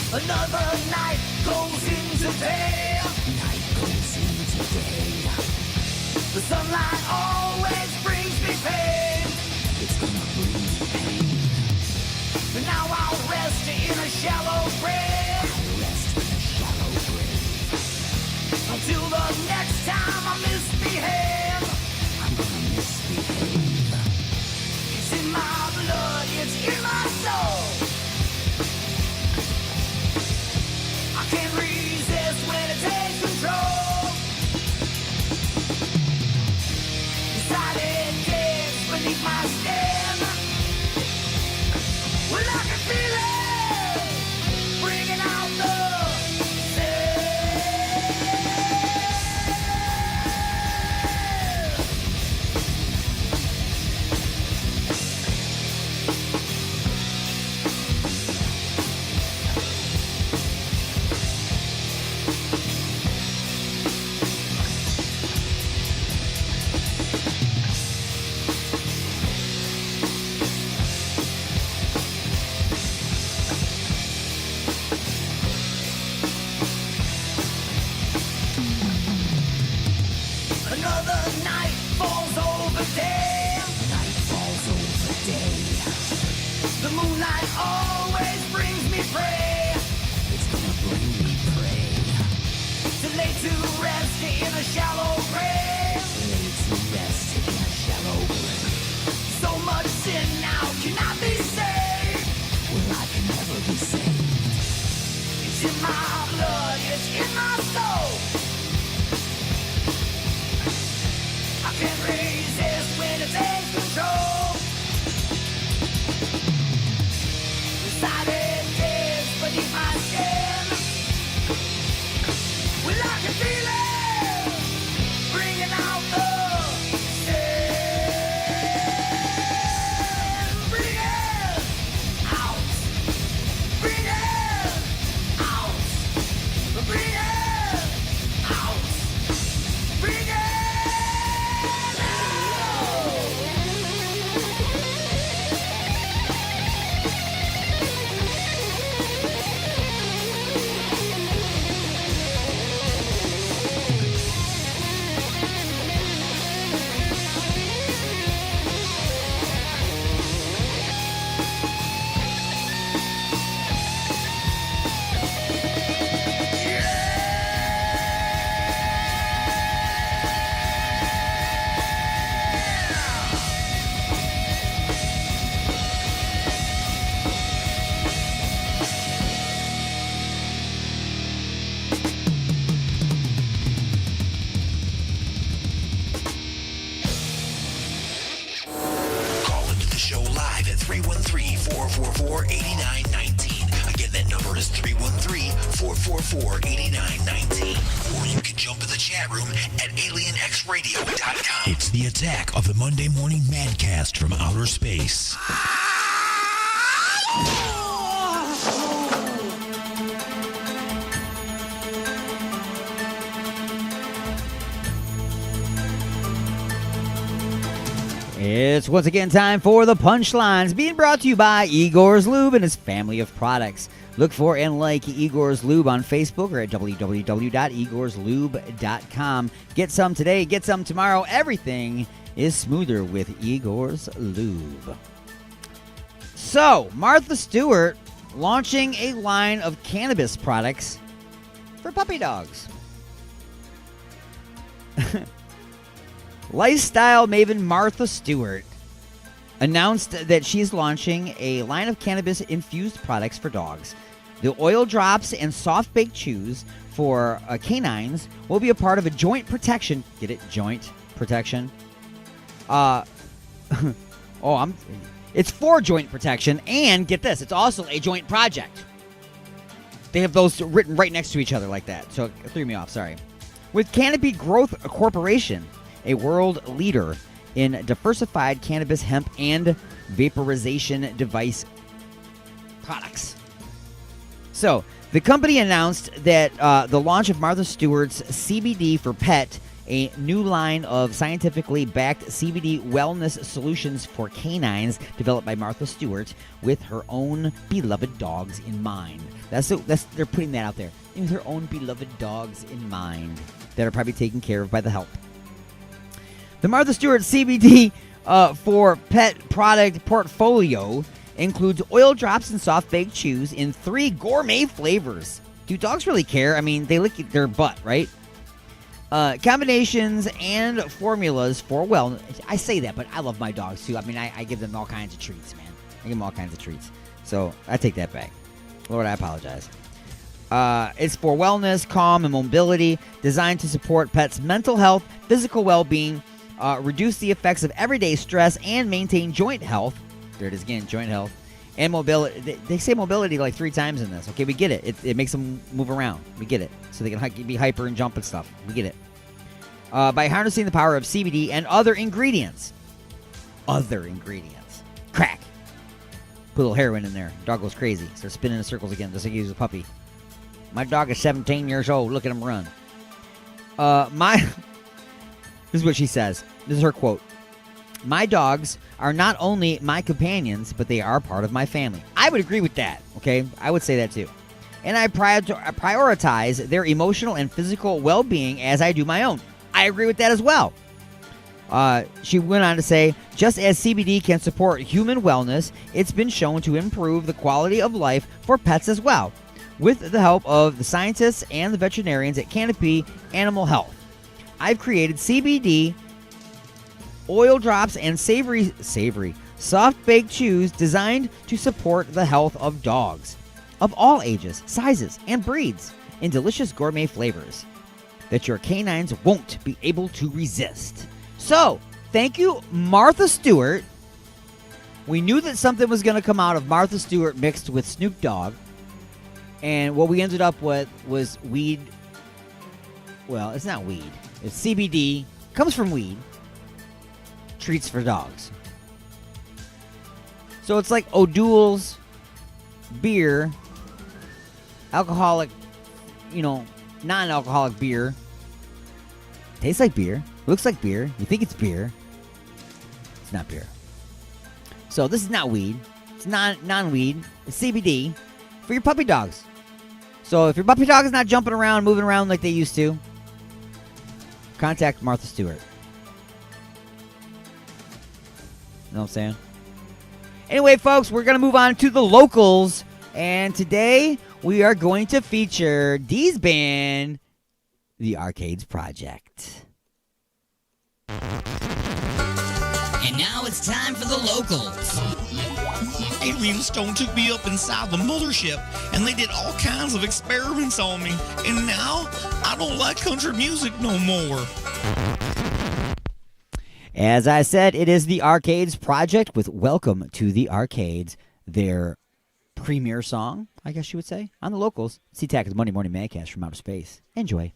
Another night goes into day. Night goes into day. The sunlight always brings me pain. It's gonna bring me pain. But now I'll rest in a shallow grave. I'll rest in a shallow grave. Until the next time I misbehave. I'm gonna misbehave. It's in my blood, it's in my soul. Can't resist when it takes control. Decided kids beneath my skin. Well, I can feel it bringing out the sin. Another night falls over day. Night falls over day. The moonlight always brings me prey. It's gonna bring me prey. To lay to rest in a shallow grave. Lay to rest in a shallow grave. So much sin now cannot be saved. Well, I can never be saved. It's in my blood, it's in my soul. I can't resist when it takes control. Decided kids beneath my skin. Well, I can feel it bringing out the sin. Bring it out. Bring it out. Bring it out. Bring it. Call into the show live at 313-444-8919. Again, that number is 313-444-8919. Or you can jump in the chat room at alienxradio.com. It's the attack of the Monday Morning Madcast from outer space. It's once again time for the Punchlines, being brought to you by Igor's Lube and his family of products. Look for and like Igor's Lube on Facebook or at www.igorslube.com. Get some today, get some tomorrow. Everything is smoother with Igor's Lube. So, Martha Stewart launching a line of cannabis products for puppy dogs. Lifestyle maven Martha Stewart announced that she's launching a line of cannabis-infused products for dogs. The oil drops and soft-baked chews for canines will be a part of a joint protection. Get it? Joint protection. It's for joint protection, and get this, it's also a joint project. They have those written right next to each other like that, so it threw me off, sorry. With Canopy Growth Corporation, a world leader in diversified cannabis, hemp, and vaporization device products. So, the company announced that the launch of Martha Stewart's CBD for Pet, a new line of scientifically backed CBD wellness solutions for canines developed by Martha Stewart with her own beloved dogs in mind. They're putting that out there. With her own beloved dogs in mind that are probably taken care of by the help. The Martha Stewart CBD for Pet product portfolio includes oil drops and soft-baked chews in 3 gourmet flavors. Do dogs really care? I mean, they lick their butt, right? Combinations and formulas for wellness. I say that, but I love my dogs, too. I mean, I give them all kinds of treats, man. I give them all kinds of treats. So, I take that back. Lord, I apologize. It's for wellness, calm, and mobility, designed to support pets' mental health, physical well-being, reduce the effects of everyday stress, and maintain joint health. There it is again, joint health. And mobility. They say mobility like 3 times in this. Okay, we get it. It makes them move around. We get it. So they can be hyper and jump and stuff. We get it. By harnessing the power of CBD and other ingredients. Crack. Put a little heroin in there. Dog goes crazy. Starts spinning in circles again, just like he was a puppy. My dog is 17 years old. Look at him run. This is what she says. This is her quote. My dogs are not only my companions, but they are part of my family. I would agree with that, okay? I would say that too. And I prioritize their emotional and physical well-being as I do my own. I agree with that as well. She went on to say, just as CBD can support human wellness, it's been shown to improve the quality of life for pets as well, with the help of the scientists and the veterinarians at Canopy Animal Health. I've created CBD oil drops and savory soft-baked chews designed to support the health of dogs of all ages, sizes, and breeds in delicious gourmet flavors that your canines won't be able to resist. So, thank you, Martha Stewart. We knew that something was going to come out of Martha Stewart mixed with Snoop Dogg, and what we ended up with was weed. Well, it's not weed. It's CBD. Comes from weed. Treats for dogs. So it's like O'Doul's beer, alcoholic, non-alcoholic beer. Tastes like beer. Looks like beer. You think it's beer. It's not beer. So this is not weed. It's non-weed. It's CBD for your puppy dogs. So if your puppy dog is not jumping around, moving around like they used to, contact Martha Stewart. You know what I'm saying? Anyway, folks, we're going to move on to the locals. And today, we are going to feature Dee's band, The Arcades Project. And now it's time for the locals. Alien Stone took me up inside the mothership, and they did all kinds of experiments on me. And now, I don't like country music no more. As I said, it is the Arcades Project with Welcome to the Arcades, their premiere song, I guess you would say, on the locals. SeaTac is Monday Morning Madcast from Outer Space. Enjoy.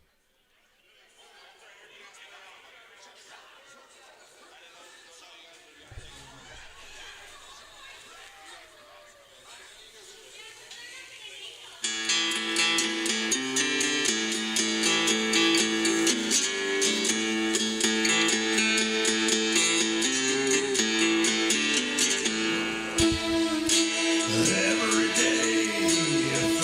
Every day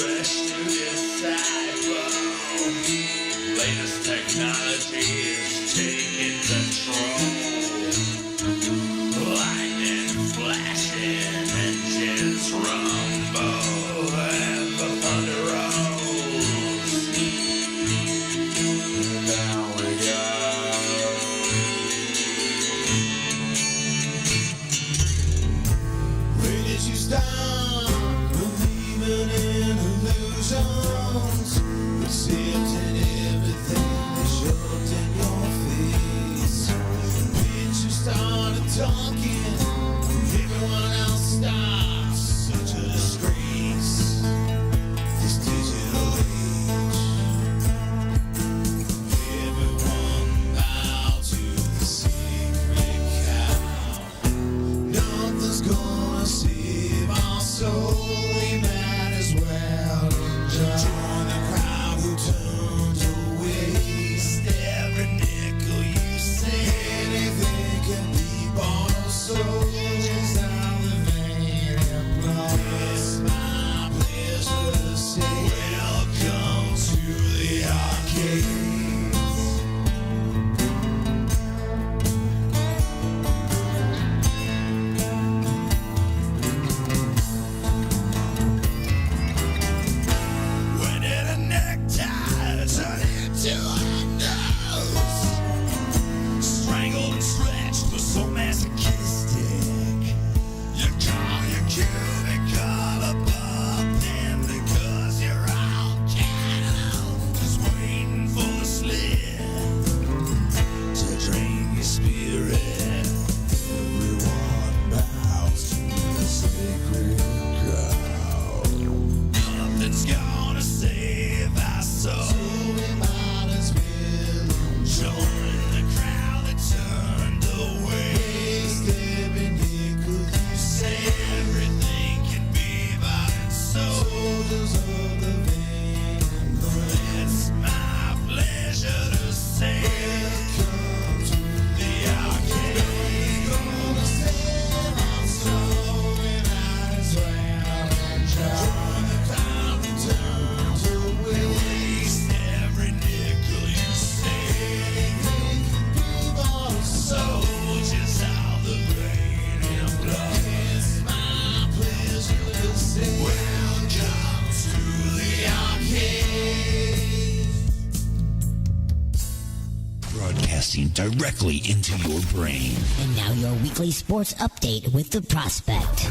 broadcasting directly into your brain. And now your weekly sports update with the Prospect.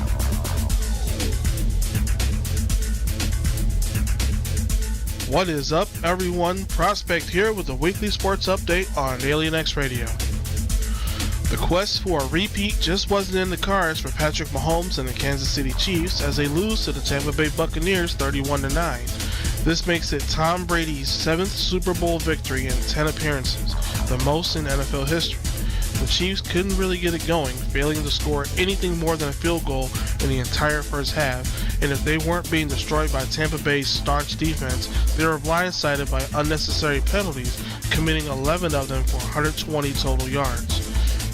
What is up, everyone? Prospect here with a weekly sports update on Alien X Radio. The quest for a repeat just wasn't in the cards for Patrick Mahomes and the Kansas City Chiefs as they lose to the Tampa Bay Buccaneers 31-9. This makes it Tom Brady's 7th Super Bowl victory in 10 appearances, the most in NFL history. The Chiefs couldn't really get it going, failing to score anything more than a field goal in the entire first half, and if they weren't being destroyed by Tampa Bay's staunch defense, they were blindsided by unnecessary penalties, committing 11 of them for 120 total yards.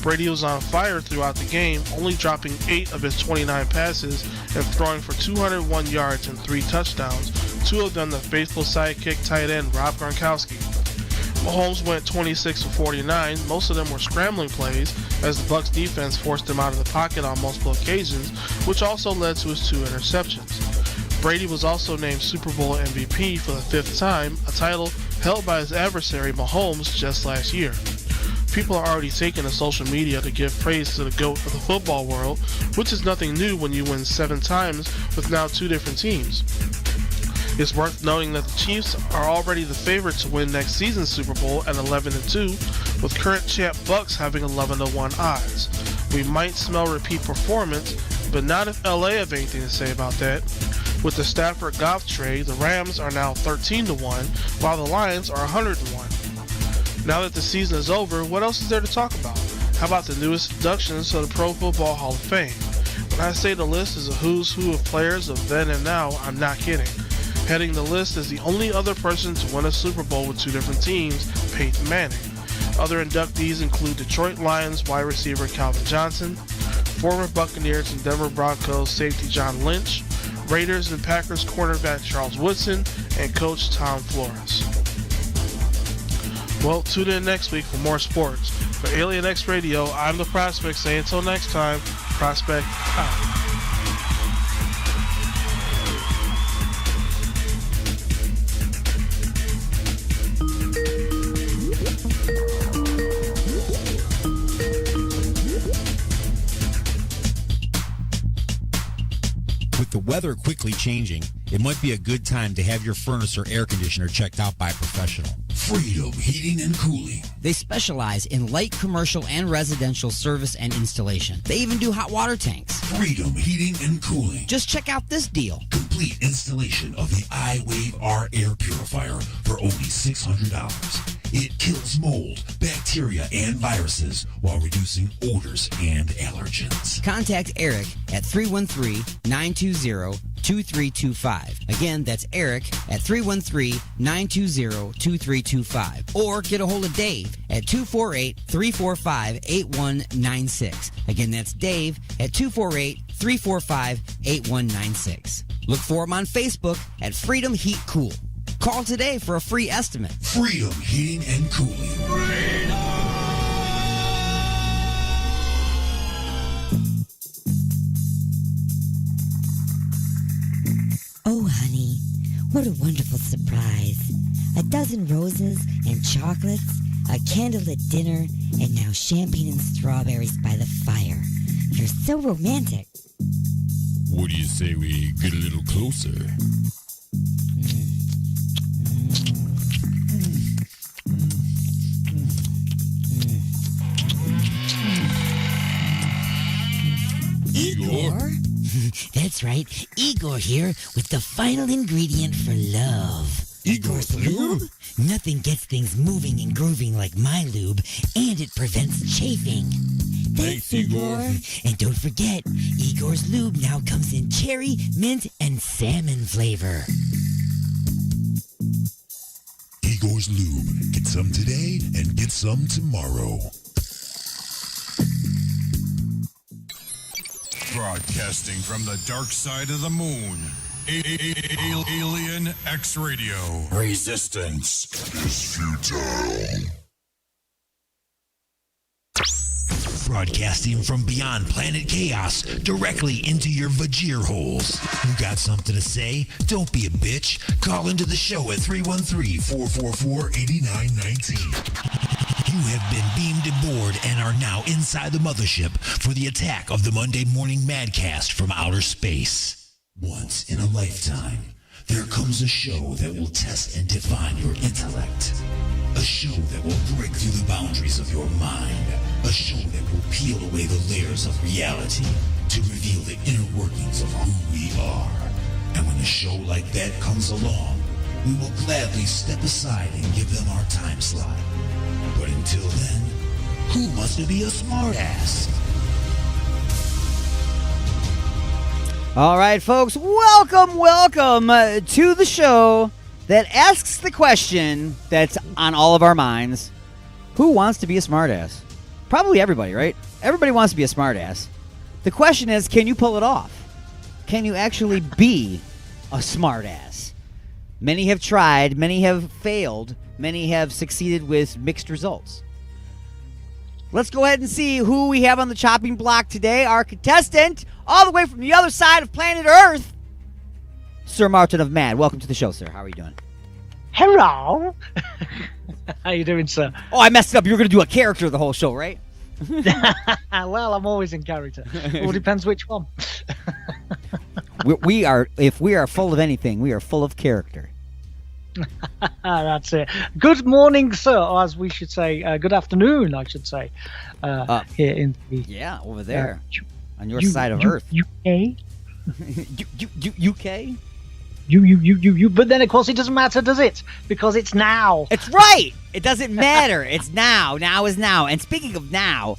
Brady was on fire throughout the game, only dropping 8 of his 29 passes and throwing for 201 yards and 3 touchdowns, 2 of them the faithful sidekick tight end Rob Gronkowski. Mahomes went 26 for 49, most of them were scrambling plays as the Bucs defense forced him out of the pocket on multiple occasions, which also led to his 2 interceptions. Brady was also named Super Bowl MVP for the 5th time, a title held by his adversary Mahomes just last year. People are already taking to social media to give praise to the GOAT of the football world, which is nothing new when you win 7 times with now 2 different teams. It's worth noting that the Chiefs are already the favorite to win next season's Super Bowl at 11-2, with current champ Bucs having 11-1 odds. We might smell repeat performance, but not if LA have anything to say about that. With the Stafford Goff trade, the Rams are now 13-1, while the Lions are 100-1. Now that the season is over, what else is there to talk about? How about the newest inductions to the Pro Football Hall of Fame? When I say the list is a who's who of players of then and now, I'm not kidding. Heading the list is the only other person to win a Super Bowl with 2 different teams, Peyton Manning. Other inductees include Detroit Lions wide receiver Calvin Johnson, former Buccaneers and Denver Broncos safety John Lynch, Raiders and Packers cornerback Charles Woodson, and coach Tom Flores. Well, tune in next week for more sports. For Alien X Radio, I'm the Prospect saying until next time, Prospect out. With the weather quickly changing, it might be a good time to have your furnace or air conditioner checked out by a professional. Freedom Heating and Cooling. They specialize in light commercial and residential service and installation. They even do hot water tanks. Freedom Heating and Cooling. Just check out this deal. Complete installation of the iWave R air purifier for only $600. It kills mold, bacteria, and viruses while reducing odors and allergens. Contact Eric at 313-920-2325. Again, that's Eric at 313-920-2325. Or get a hold of Dave at 248-345-8196. Again, that's Dave at 248-345-8196. Look for him on Facebook at Freedom Heat Cool. Call today for a free estimate. Freedom Heating and Cooling. Oh, honey, what a wonderful surprise. A dozen roses and chocolates, a candlelit dinner, and now champagne and strawberries by the fire. You're so romantic. What do you say we get a little closer? Igor? That's right, Igor here with the final ingredient for love. Igor's lube? Nothing gets things moving and grooving like my lube, and it prevents chafing. Thanks, Igor. And don't forget, Igor's lube now comes in cherry, mint, and salmon flavor. Igor's Lube. Get some today and get some tomorrow. Broadcasting from the dark side of the moon. Alien X Radio. Resistance is futile. Broadcasting from beyond planet chaos directly into your vajir holes. You got something to say? Don't be a bitch. Call into the show at 313-444-8919. You have been beamed aboard and are now inside the mothership for the attack of the Monday Morning Madcast from outer space. Once in a lifetime, there comes a show that will test and define your intellect. A show that will break through the boundaries of your mind. A show that will peel away the layers of reality to reveal the inner workings of who we are. And when a show like that comes along, we will gladly step aside and give them our time slot. But until then, who wants to be a smartass? All right, folks, welcome to the show that asks the question that's on all of our minds. Who wants to be a smartass? Probably everybody, right? Everybody wants to be a smartass. The question is, can you pull it off? Can you actually be a smartass? Many have tried, many have failed, many have succeeded with mixed results. Let's go ahead and see who we have on the chopping block today. Our contestant, all the way from the other side of planet Earth, Sir Martin of Mad. Welcome to the show, sir. How are you doing? Hello. How you doing, sir? Oh, I messed up. You were going to do a character the whole show, right? Well, I'm always in character. It all depends which one. we are, if we are full of anything, we are full of character. That's it. Good morning, sir, or as we should say, good afternoon, I should say. Here in the over there on your side of Earth. UK. UK. You. But then, of course, it doesn't matter, does it? Because it's now. It's right. It doesn't matter. It's now. Now is now. And speaking of now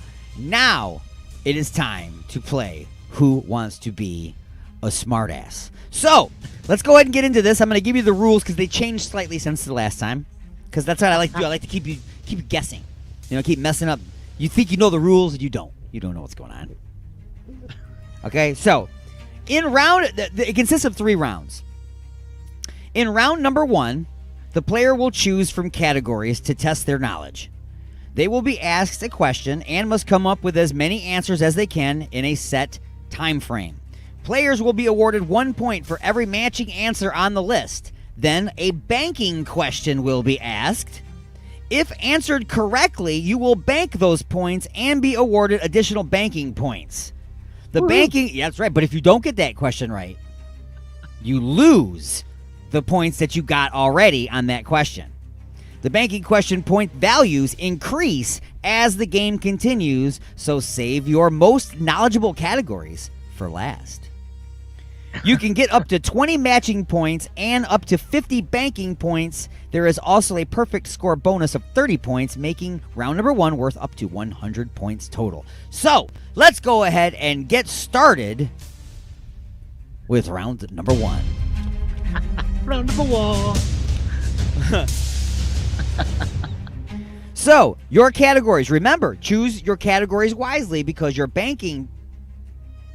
it is time to play Who Wants to Be a Smartass. So let's go ahead and get into this. I'm going to give you the rules because they changed slightly since the last time. Because that's what I like to do. I like to keep you guessing. Keep messing up. You think you know the rules, and you don't. You don't know what's going on. Okay, so in round, it consists of 3 rounds. In round number 1, the player will choose from categories to test their knowledge. They will be asked a question and must come up with as many answers as they can in a set time frame. Players will be awarded 1 point for every matching answer on the list. Then a banking question will be asked. If answered correctly, you will bank those points and be awarded additional banking points. That's right, but if you don't get that question right, you lose the points that you got already on that question. The banking question point values increase as the game continues, so save your most knowledgeable categories for last. You can get up to 20 matching points and up to 50 banking points. There is also a perfect score bonus of 30 points, making round number 1 worth up to 100 points total. So, let's go ahead and get started with round number 1. Round number 1. So, your categories. Remember, choose your categories wisely because your banking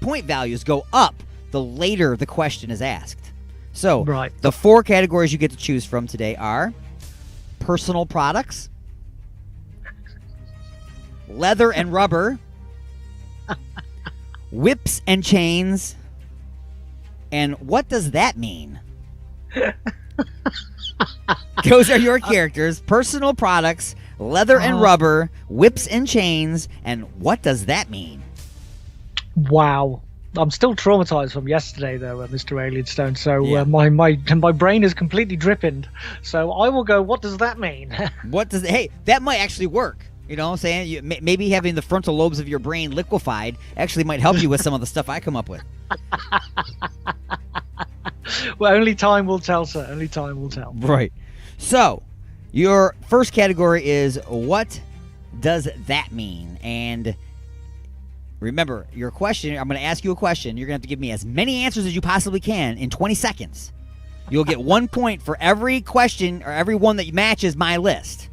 point values go up the later the question is asked. So, the 4 categories you get to choose from today are personal products, leather and rubber, whips and chains, and what does that mean? Those are your characters. Personal products, leather and rubber, whips and chains, and what does that mean? Wow. I'm still traumatized from yesterday, though, Mr. Alien Stone. So my brain is completely dripping. So I will go, what does that mean? Hey, that might actually work. You know what I'm saying? Maybe having the frontal lobes of your brain liquefied actually might help you with some of the stuff I come up with. Well, only time will tell, sir. Only time will tell. Right. So, your first category is what does that mean? And remember, your question, I'm going to ask you a question. You're going to have to give me as many answers as you possibly can in 20 seconds. You'll get 1 point for every question or every one that matches my list.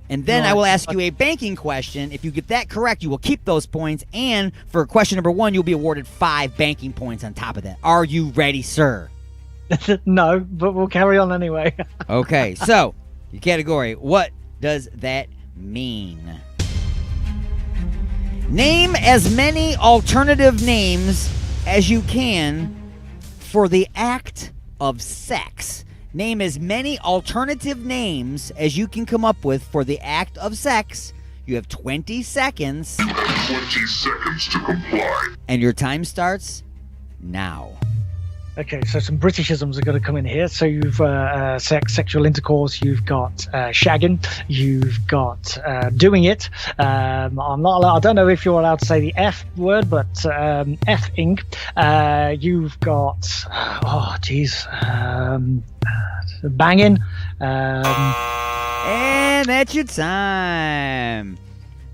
And then I will ask you a banking question. If you get that correct, you will keep those points. And for question number 1, you'll be awarded 5 banking points on top of that. Are you ready, sir? No, but we'll carry on anyway. Okay, so your category, what does that mean? Name as many alternative names as you can for the act of sex. Name as many alternative names as you can come up with for the act of sex. You have 20 seconds. 20 seconds to comply. And your time starts now. Okay, so some Britishisms are going to come in here. So you've sexual intercourse, you've got shagging, you've got doing it. I'm not allowed, I don't know if you're allowed to say the F word, but F-ing. You've got, banging. And that's your time.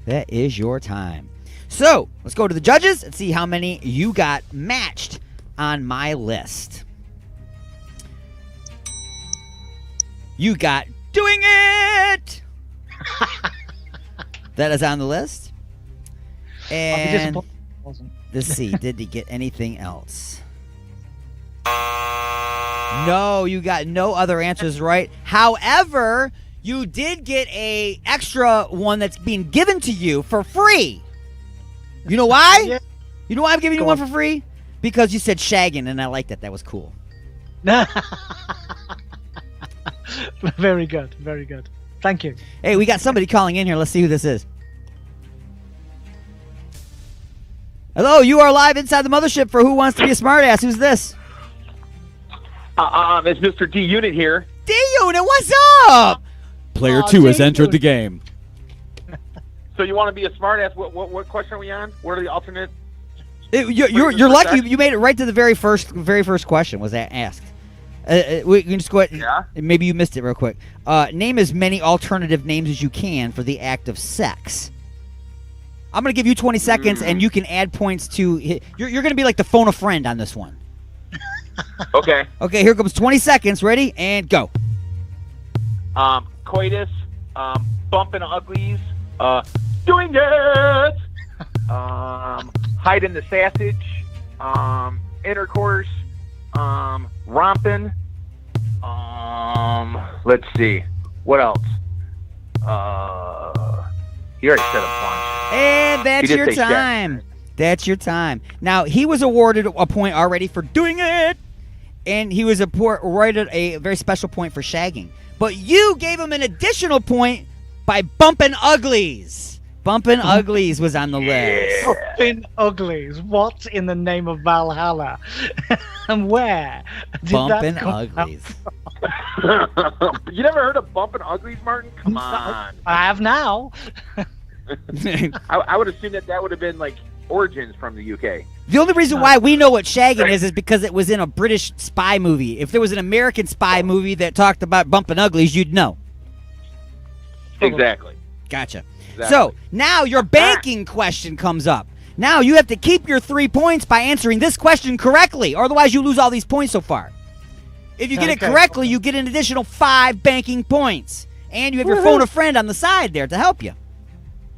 That is your time. So let's go to the judges and see how many you got matched on my list. You got doing it. That is on the list. And let's see, did he get anything else? No, you got no other answers right. However, you did get a extra one that's being given to you for free. You know why? You know why I'm giving you one for free? Because you said shagging, and I like that. That was cool. Very good. Very good. Thank you. Hey, we got somebody calling in here. Let's see who this is. Hello, you are live inside the mothership for Who Wants to Be a Smartass. Who's this? It's Mr. D-Unit here. D-Unit, what's up? Player 2 has entered the game. So you want to be a smartass? What question are we on? What are the alternate? You're lucky you made it right to the very first question was asked. We can just go ahead. Yeah. Maybe you missed it real quick. Name as many alternative names as you can for the act of sex. I'm going to give you 20 seconds, and you can add points to. You're going to be like the phone a friend on this one. Okay. Okay, here comes 20 seconds. Ready? And go. Coitus, bumping uglies, doing it, hide in the sausage, intercourse, romping, let's see, what else? He already said a bunch. And that's your time. That's your time. Now, he was awarded a point already for doing it, and he was awarded a very special point for shagging. But you gave him an additional point by bumping uglies. Bumping uglies was on the list. Bumping uglies. What in the name of Valhalla? And where? Bumping uglies. You never heard of bumping uglies, Martin? Come on. I have now. I would assume that would have been like origins from the UK. The only reason why we know what shagging is because it was in a British spy movie. If there was an American spy movie that talked about bumping uglies, you'd know. Exactly. Gotcha. Exactly. So now your banking question comes up. Now you have to keep your 3 points by answering this question correctly, or otherwise you lose all these points so far. If you get it correctly, you get an additional 5 banking points. And you have your phone a friend on the side there to help you.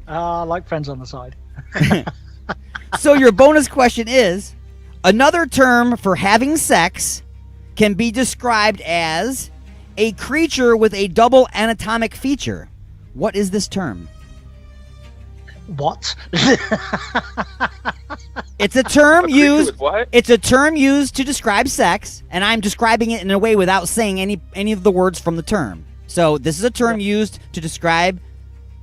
Like friends on the side. So your bonus question is, another term for having sex can be described as a creature with a double anatomic feature. What is this term? What? It's a term used. With what? It's a term used to describe sex, and I'm describing it in a way without saying any of the words from the term. So this is a term used to describe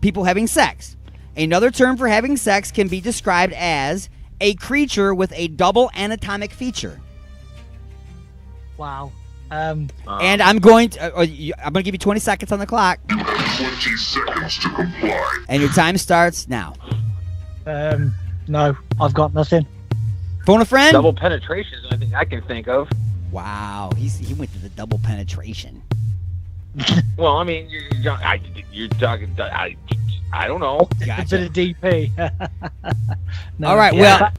people having sex. Another term for having sex can be described as a creature with a double anatomic feature. Wow. And I'm going to give you 20 seconds on the clock. 20 seconds to comply. And your time starts now. No, I've got nothing. Phone a friend? Double penetration is the only thing I can think of. Wow, he went to the double penetration. Well, I mean, you're talking. I don't know. Gotcha. A bit of DP. No, all right. yeah.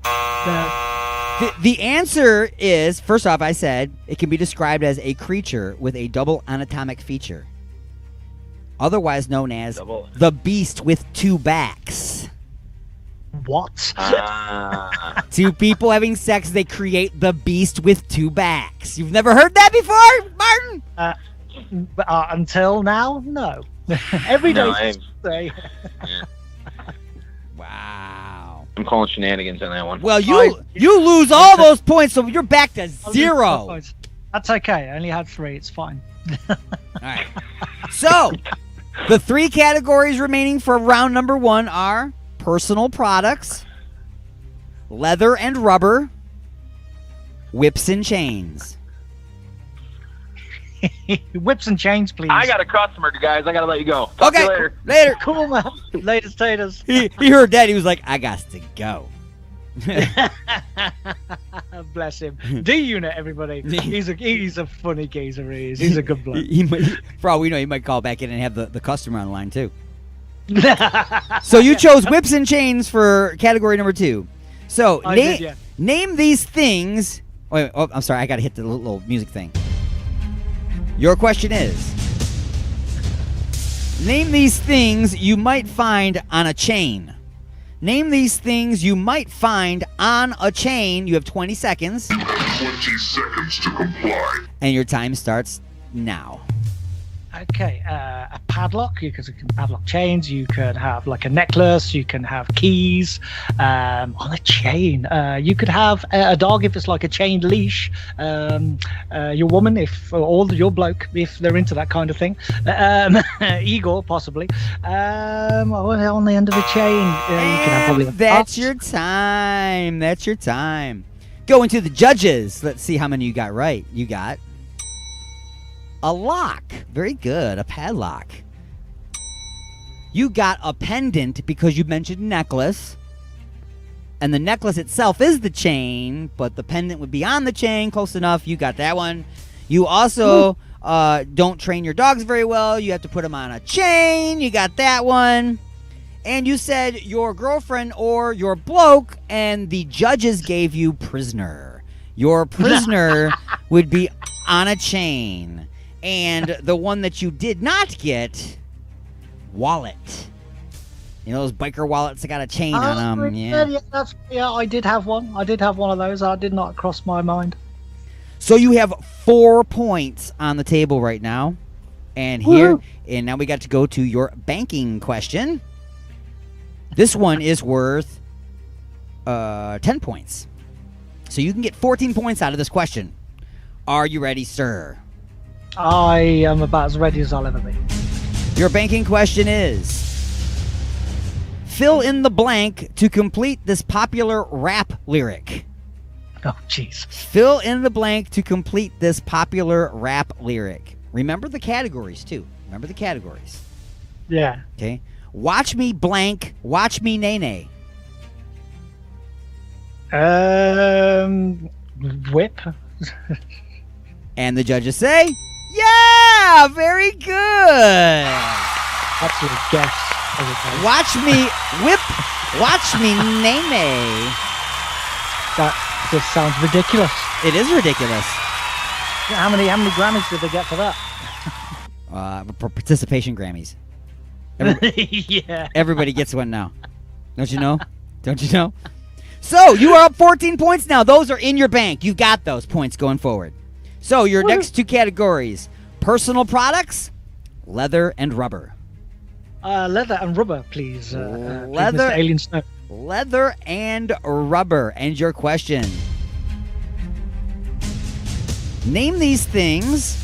Well, the answer is, first off, I said it can be described as a creature with a double anatomic feature, otherwise known as the beast with 2 backs. What? Two people having sex, they create the beast with 2 backs. You've never heard that before, Martin? Until now, no. Every day. Wow. I'm calling shenanigans on that one. Well, you lose all those points, so you're back to 0. That's okay. I only had 3. It's fine. All right. So, the 3 categories remaining for round number 1 are personal products, leather and rubber, whips and chains. Whips and chains, please. I got a customer, guys. I got to let you go. Talk to you later. Later. Cool, man. Later, taters. He heard that. He was like, I got to go. Bless him. D-Unit, everybody. He's a funny geezer. He is. He's a good bloke. For all we know, he might call back in and have the customer on the line, too. So you chose whips and chains for category number 2. So name these things. Wait, oh, I'm sorry. I got to hit the little music thing. Your question is, name these things you might find on a chain. Name these things you might find on a chain. You have 20 seconds. 20 seconds to comply. And your time starts now. Okay, a padlock. You can padlock chains. You could have like a necklace. You can have keys on a chain. You could have a dog if it's like a chained leash. Your woman, or your bloke, if they're into that kind of thing. Igor, possibly. On the end of the chain, you can have probably. That's your time. That's your time. Going to the judges. Let's see how many you got right. You got a lock. Very good. A padlock. You got a pendant because you mentioned necklace. And the necklace itself is the chain, but the pendant would be on the chain. Close enough. You got that one. You also don't train your dogs very well. You have to put them on a chain. You got that one. And you said your girlfriend or your bloke, and the judges gave you prisoner. Your prisoner would be on a chain. And the one that you did not get, wallet. You know those biker wallets that got a chain on them? Yeah, I did have one. I did have one of those. I did not cross my mind. So you have 4 points on the table right now. And now we got to go to your banking question. This one is worth 10 points. So you can get 14 points out of this question. Are you ready, sir? I am about as ready as I'll ever be. Your banking question is, fill in the blank to complete this popular rap lyric. Oh, jeez. Fill in the blank to complete this popular rap lyric. Remember the categories, too. Remember the categories. Yeah. Okay. Watch me blank, watch me nay-nay. Whip. And the judges say, yeah, very good. That's a guess. Watch me whip, watch me nay-nay. That just sounds ridiculous. It is ridiculous. How many Grammys did they get for that? For participation Grammys. Yeah. Everybody gets one now. Don't you know? Don't you know? So, you are up 14 points now. Those are in your bank. You got those points going forward. So, your next 2 categories, personal products, leather and rubber. Leather and rubber, please. Leather, Mr. Alien Snow. Leather and rubber. And your question. Name these things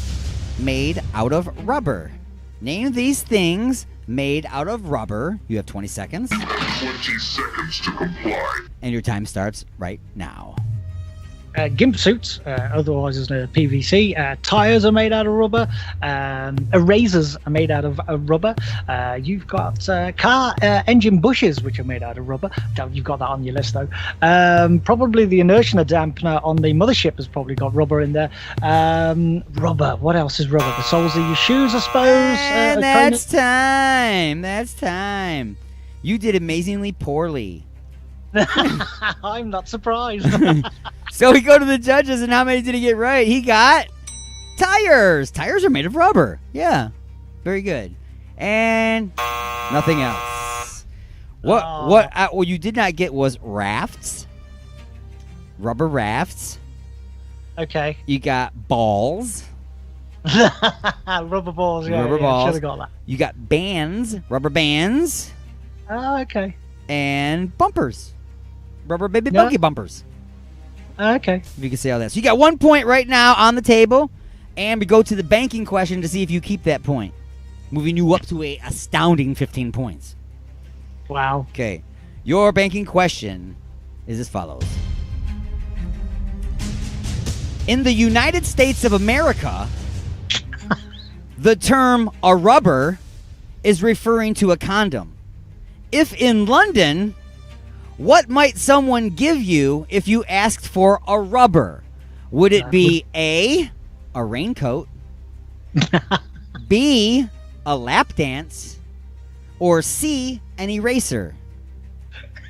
made out of rubber. Name these things made out of rubber. You have 20 seconds. 20 seconds to comply. And your time starts right now. Gimp suits, otherwise as PVC. Tires are made out of rubber. Erasers are made out of rubber. You've got car engine bushes, which are made out of rubber. You've got that on your list, though. Probably the inertia dampener on the mothership has probably got rubber in there. Rubber. What else is rubber? The soles of your shoes, I suppose. And that's time. That's time. You did amazingly poorly. I'm not surprised. So we go to the judges, and how many did he get right? He got tires. Tires are made of rubber. Yeah, very good. And nothing else. What you did not get was rafts. Rubber rafts. Okay. You got balls. Rubber balls. Yeah, rubber balls. Should have got that. You got bands. Rubber bands. Oh, okay. And bumpers. Rubber baby buggy bumpers. Okay. If you can say all that. So you got 1 point right now on the table, and we go to the banking question to see if you keep that point, moving you up to a astounding 15 points. Wow. Okay. Your banking question is as follows. In the United States of America, the term a rubber is referring to a condom. If in London, what might someone give you if you asked for a rubber? Would it be A, a raincoat, B, a lap dance, or C, an eraser?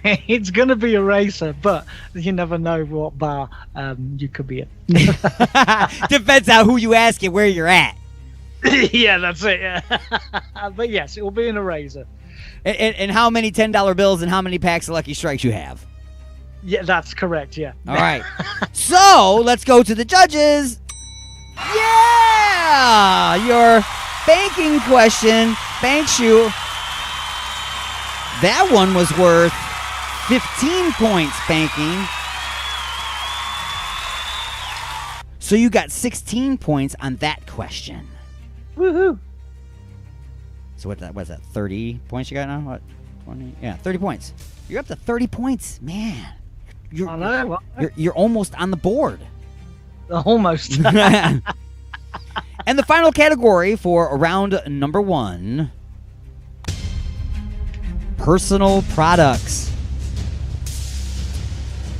It's going to be a racer, but you never know what bar you could be at. Depends on who you ask and where you're at. Yeah, that's it. Yeah. But yes, it will be an eraser. And how many $10 bills and how many packs of Lucky Strikes you have? Yeah, that's correct, yeah. All right. So, let's go to the judges. Yeah! Your banking question thanks you. That one was worth 15 points banking. So you got 16 points on that question. Woohoo! So what's that? 30 points you got now? What? 20? Yeah, 30 points. You're up to 30 points, man. You're almost on the board. Almost. And the final category for round number 1: personal products.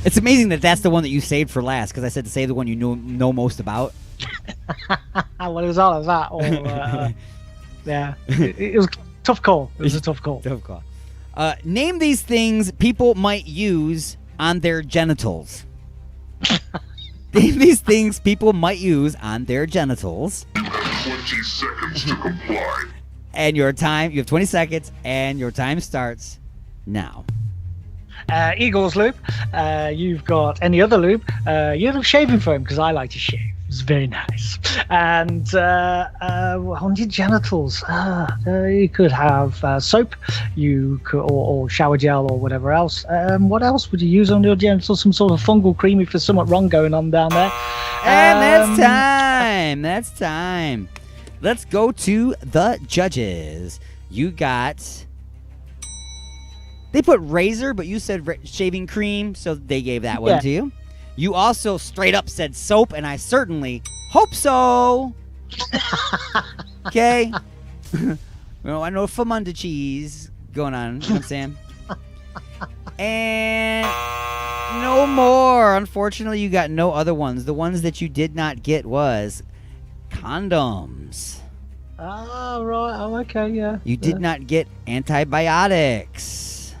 It's amazing that that's the one that you saved for last, because I said to save the one you know most about. Well, it was all of that. Or, yeah, it was a tough call. It was a tough call. Tough call. Name these things people might use on their genitals. Name these things people might use on their genitals. 20 seconds to comply. And your time, you have 20 seconds, and your time starts now. Eagles lube. You've got any other lube. You have shaving foam, because I like to shave. It's very nice. And on your genitals, you could have soap, you could, or shower gel, or whatever else. What else would you use on your genitals? Some sort of fungal cream if there's something wrong going on down there. And that's time. That's time. Let's go to the judges. You got... They put razor, but you said shaving cream, so they gave that one to you. You also straight up said soap, and I certainly hope so. Okay? Well, I know Famunda cheese going on. You know what I'm saying? And no more. Unfortunately, you got no other ones. The ones that you did not get was condoms. Oh, right. Oh, okay, yeah. You did not get antibiotics.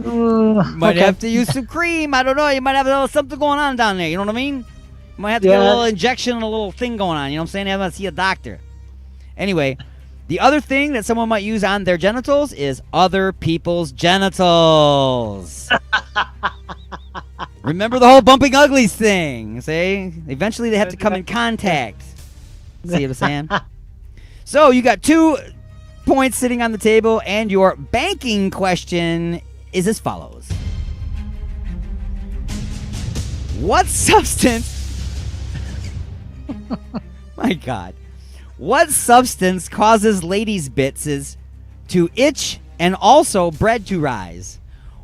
Might have to use some cream. I don't know. You might have a little something going on down there. You know what I mean? You might have to get a little injection and a little thing going on. You know what I'm saying? You have to see a doctor. Anyway, the other thing that someone might use on their genitals is other people's genitals. Remember the whole bumping uglies thing. See? Eventually they have to come in contact. See what I'm saying? So you got 2 points sitting on the table, and your banking question is as follows. What substance... My God. What substance causes ladies' bits to itch and also bread to rise?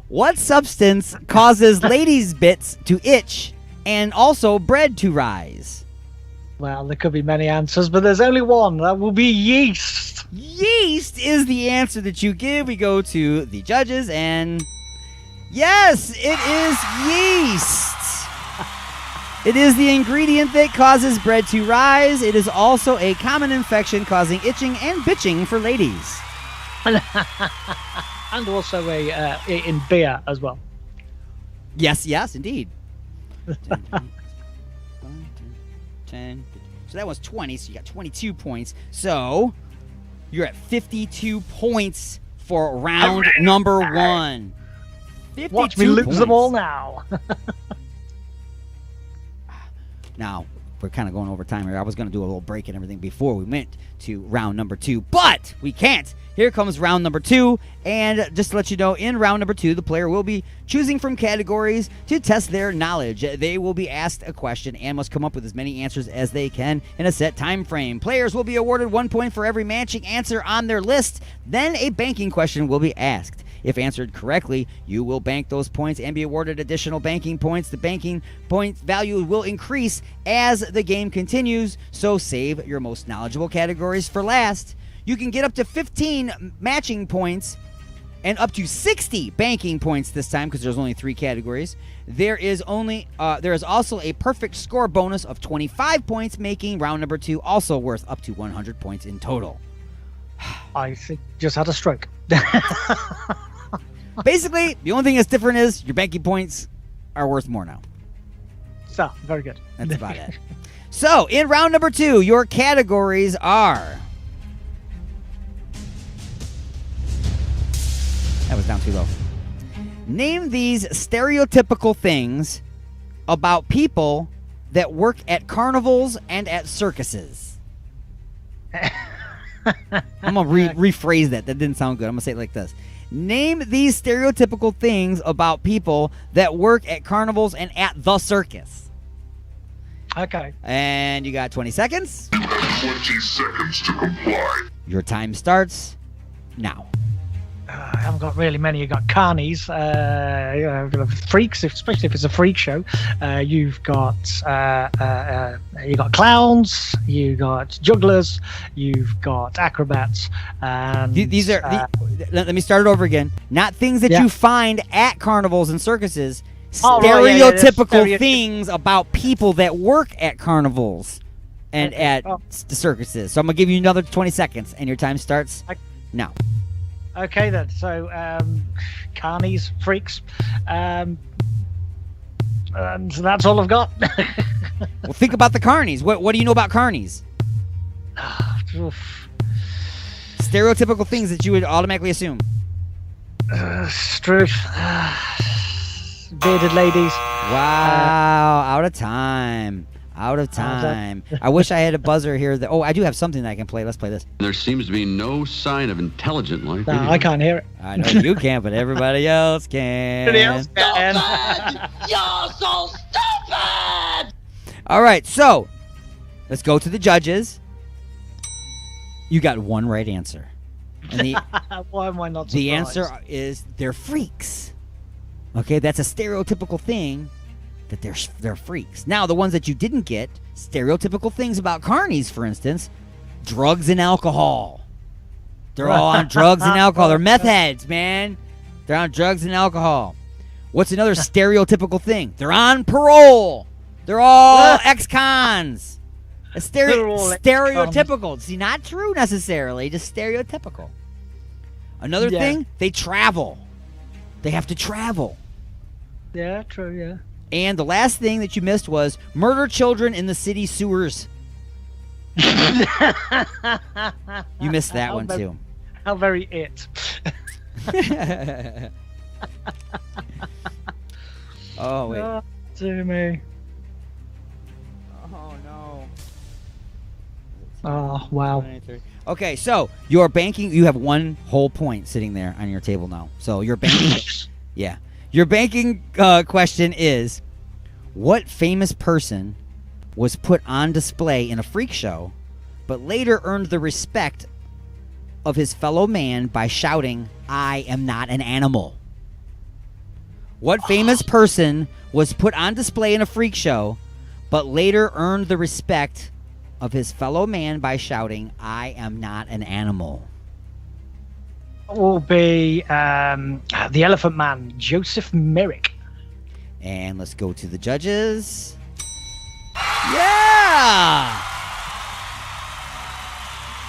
What substance causes ladies' bits to itch and also bread to rise? Well, there could be many answers, but there's only one. That will be yeast. Yeast is the answer that you give. We go to the judges, and yes, it is yeast. It is the ingredient that causes bread to rise. It is also a common infection causing itching and bitching for ladies. And also in beer as well. Yes, indeed. 10. So that was 20, so you got 22 points. So you're at 52 points for round number 1. Watch me lose them all now. Now, we're kind of going over time here. I was going to do a little break and everything before we went to round number 2, but we can't. Here comes round number 2, and just to let you know, in round number 2, the player will be choosing from categories to test their knowledge. They will be asked a question and must come up with as many answers as they can in a set time frame. Players will be awarded 1 point for every matching answer on their list. Then a banking question will be asked. If answered correctly, you will bank those points and be awarded additional banking points. The banking point value will increase as the game continues, so save your most knowledgeable categories for last. You can get up to 15 matching points and up to 60 banking points this time because there's only 3 categories. There is also a perfect score bonus of 25 points, making round number 2 also worth up to 100 points in total. I think just had a stroke. Basically, the only thing that's different is your banking points are worth more now. So, very good. That's about it. So, in round number 2, your categories are... That was down too low. Name these stereotypical things about people that work at carnivals and at circuses. I'm going to rephrase that. That didn't sound good. I'm going to say it like this. Name these stereotypical things about people that work at carnivals and at the circus. Okay. And you got 20 seconds. 20 seconds to comply. Your time starts now. I haven't got really many. You've got carnies, freaks, especially if it's a freak show. You've got clowns. You've got jugglers. You've got acrobats. And these are. Let me start it over again. Not things that you find at carnivals and circuses. Stereotypical things about people that work at carnivals and at the circuses. So I'm gonna give you another 20 seconds, and your time starts now. Okay then, so carnies, freaks, and that's all I've got. Well, think about the carnies. What do you know about carnies? Stereotypical things that you would automatically assume. Struth, bearded ladies. Wow, out of time. Out of time. I wish I had a buzzer here. I do have something that I can play. Let's play this. There seems to be no sign of intelligent life. No, I can't hear it. I know you can't, but everybody else can. Everybody else can. You're so stupid! All right, so let's go to the judges. You got one right answer. And why am I not surprised? The answer is they're freaks. Okay, that's a stereotypical thing. That they're freaks. Now, the ones that you didn't get, stereotypical things about carnies, for instance, drugs and alcohol. They're all on drugs and alcohol. They're meth heads, man. They're on drugs and alcohol. What's another stereotypical thing? They're on parole. They're all ex-cons. Stereotypical. See, not true necessarily, just stereotypical. Another thing, they travel. They have to travel. Yeah, true, yeah. And the last thing that you missed was murder children in the city sewers. You missed that one too. How very it. Oh, wait. Oh, dear me. Oh, no. Oh, wow. Okay, so your banking, you have 1 whole point sitting there on your table now. So your banking, yeah. Your banking question is, what famous person was put on display in a freak show, but later earned the respect of his fellow man by shouting, "I am not an animal"? What famous person was put on display in a freak show, but later earned the respect of his fellow man by shouting, "I am not an animal"? Will be the Elephant Man, Joseph Merrick. And let's go to the judges. Yeah!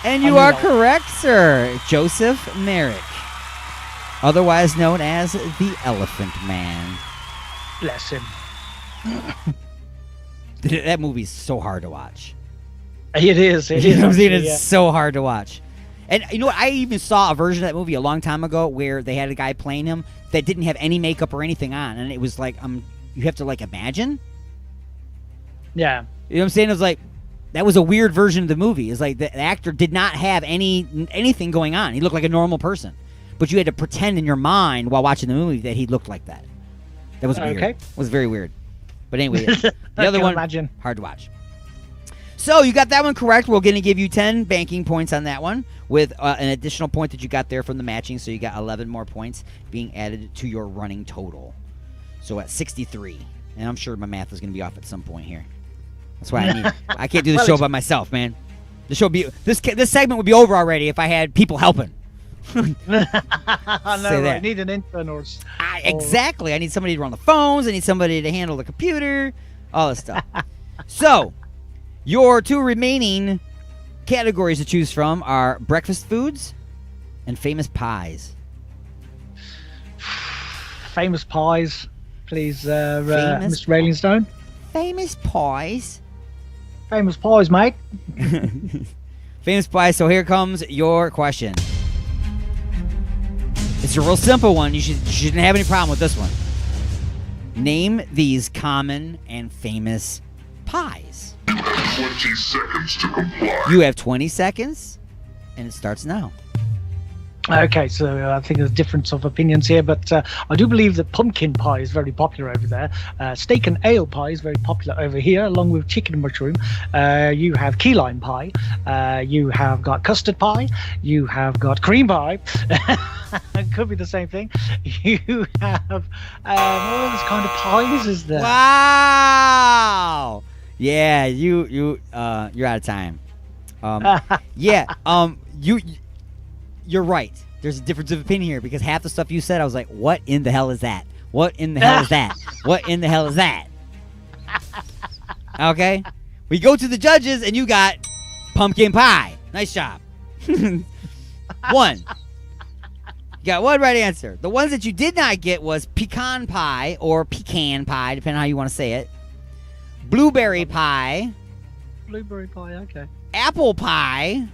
And you are correct, sir. Joseph Merrick, otherwise known as the Elephant Man. Bless him. That movie's so hard to watch. It is. It You know what I'm saying? actually, It's so hard to watch. And you know what? I even saw a version of that movie a long time ago where they had a guy playing him that didn't have any makeup or anything on, and it was like, you have to like imagine. Yeah. You know what I'm saying? It was like, that was a weird version of the movie. It's like the actor did not have anything going on. He looked like a normal person. But you had to pretend in your mind while watching the movie that he looked like that. That was weird. Okay. It was very weird. But anyway, the other one, imagine. hard to watch. So you got that one correct. We're going to give you 10 banking points on that one with an additional point that you got there from the matching. So you got 11 more points being added to your running total. So at 63. And I'm sure my math is going to be off at some point here. That's why I can't do the show by myself, man. The show this segment would be over already if I had people helping. I know, Say that. I need an intern or exactly. I need somebody to run the phones. I need somebody to handle the computer. All this stuff. So, your 2 remaining categories to choose from are breakfast foods and famous pies. Famous pies, please, Mr. Railing Stone. Famous pies. Famous pies, mate. Famous pies. So here comes your question. It's a real simple one. You shouldn't have any problem with this one. Name these common and famous pies. 20 seconds to comply. You have 20 seconds, and it starts now. Okay, so I think there's a difference of opinions here, but I do believe that pumpkin pie is very popular over there. Steak and ale pie is very popular over here, along with chicken and mushroom. You have key lime pie. You have got custard pie. You have got cream pie. It could be the same thing. You have what other kind of pies is there? Wow! Yeah, you're out of time. You're right. There's a difference of opinion here because half the stuff you said, I was like, what in the hell is that? What in the hell is that? What in the hell is that? Okay? We go to the judges, and you got pumpkin pie. Nice job. 1. You got 1 right answer. The ones that you did not get was pecan pie or pecan pie, depending on how you want to say it. Blueberry pie. Blueberry pie, okay. Apple pie.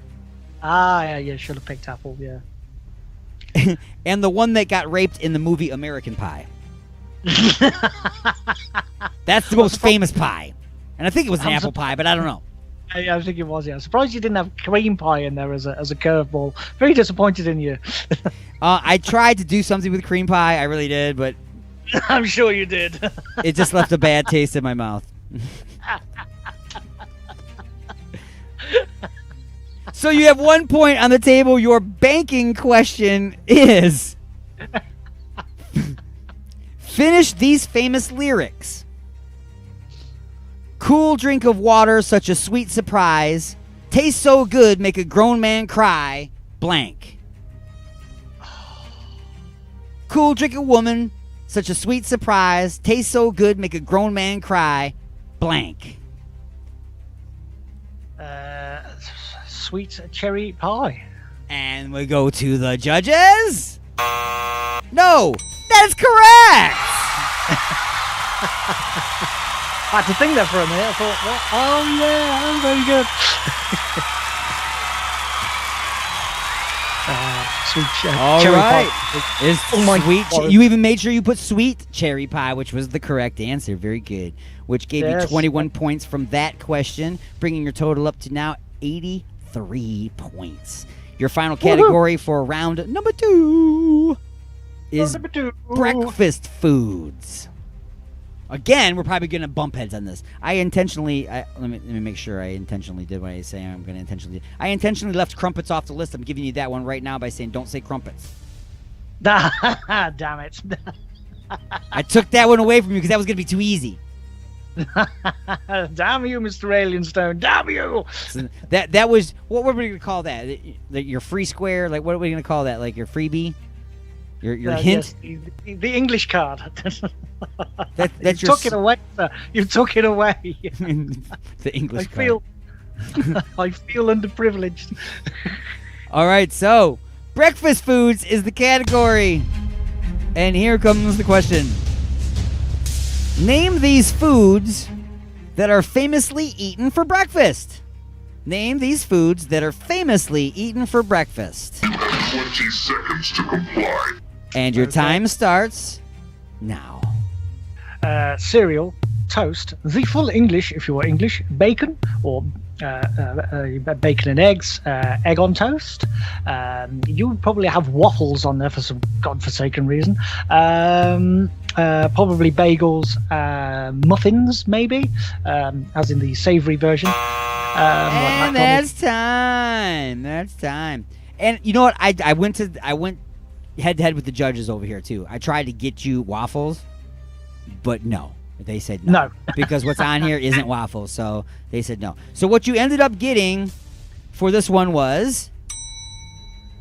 Yeah, should have picked apple, yeah. And the one that got raped in the movie American Pie. That's the most famous pie. And I think it was an apple pie, but I don't know. I think it was, yeah. I'm surprised you didn't have cream pie in there as a curveball. Very disappointed in you. I tried to do something with cream pie. I really did, but... I'm sure you did. It just left a bad taste in my mouth. So you have 1 point on the table. Your banking question is... Finish these famous lyrics. Cool drink of water, such a sweet surprise. Tastes so good, make a grown man cry. Blank. Cool drink of woman, such a sweet surprise. Tastes so good, make a grown man cry. Blank. Sweet cherry pie. And we go to the judges. No, that is correct. I had to think that for a minute. I thought, what? Oh yeah, very good. Sweet cherry right. pie. It's sweet. God. You even made sure you put sweet cherry pie, which was the correct answer. Very good. Which gave you 21 points from that question, bringing your total up to now 83 points. Your final category for round number 2 is breakfast foods. Again, we're probably going to bump heads on this. Let me make sure I intentionally did what I say I'm going to intentionally do. I intentionally left crumpets off the list. I'm giving you that one right now by saying don't say crumpets. Damn it. I took that one away from you because that was going to be too easy. Damn you, Mr. Alien Stone. Damn you. So that was, what were we going to call that? Your free square? Like, what are we going to call that? Like your freebie? Your hint? Yes, the English card. That's you took it away, sir. You took it away. The English card. I feel underprivileged. All right, so breakfast foods is the category. And here comes the question. Name these foods that are famously eaten for breakfast. Name these foods that are famously eaten for breakfast. 20 seconds to comply. And your time starts now. Cereal, toast. The full English, if you're English, bacon or bacon and eggs, egg on toast. You would probably have waffles on there for some godforsaken reason. Probably bagels, muffins, maybe, as in the savory version. And that's time. That's time. And you know what? I went head to head with the judges over here too. I tried to get you waffles, but no. They said no. Because what's on here isn't waffles, so they said no. So what you ended up getting for this one was,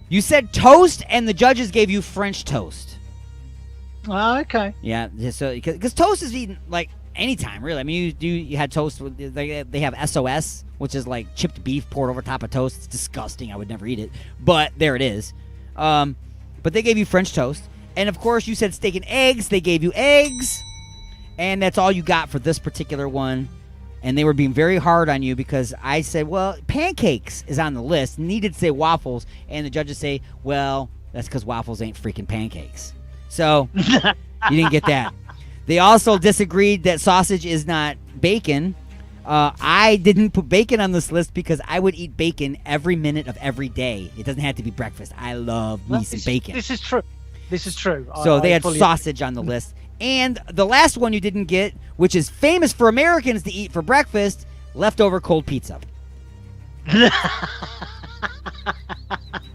you said toast, and the judges gave you French toast. Oh, okay. Yeah, so because toast is eaten like anytime, really. I mean, you had toast with, they have SOS, which is like chipped beef poured over top of toast. It's disgusting. I would never eat it, but there it is. But they gave you French toast, and of course you said steak and eggs. They gave you eggs. And that's all you got for this particular one. And they were being very hard on you because I said, well, pancakes is on the list. Needed to say waffles. And the judges say, well, that's because waffles ain't freaking pancakes. So you didn't get that. They also disagreed that sausage is not bacon. I didn't put bacon on this list because I would eat bacon every minute of every day. It doesn't have to be breakfast. I love me some bacon. This is true. This is true. So they had sausage on the list. And the last one you didn't get, which is famous for Americans to eat for breakfast, leftover cold pizza.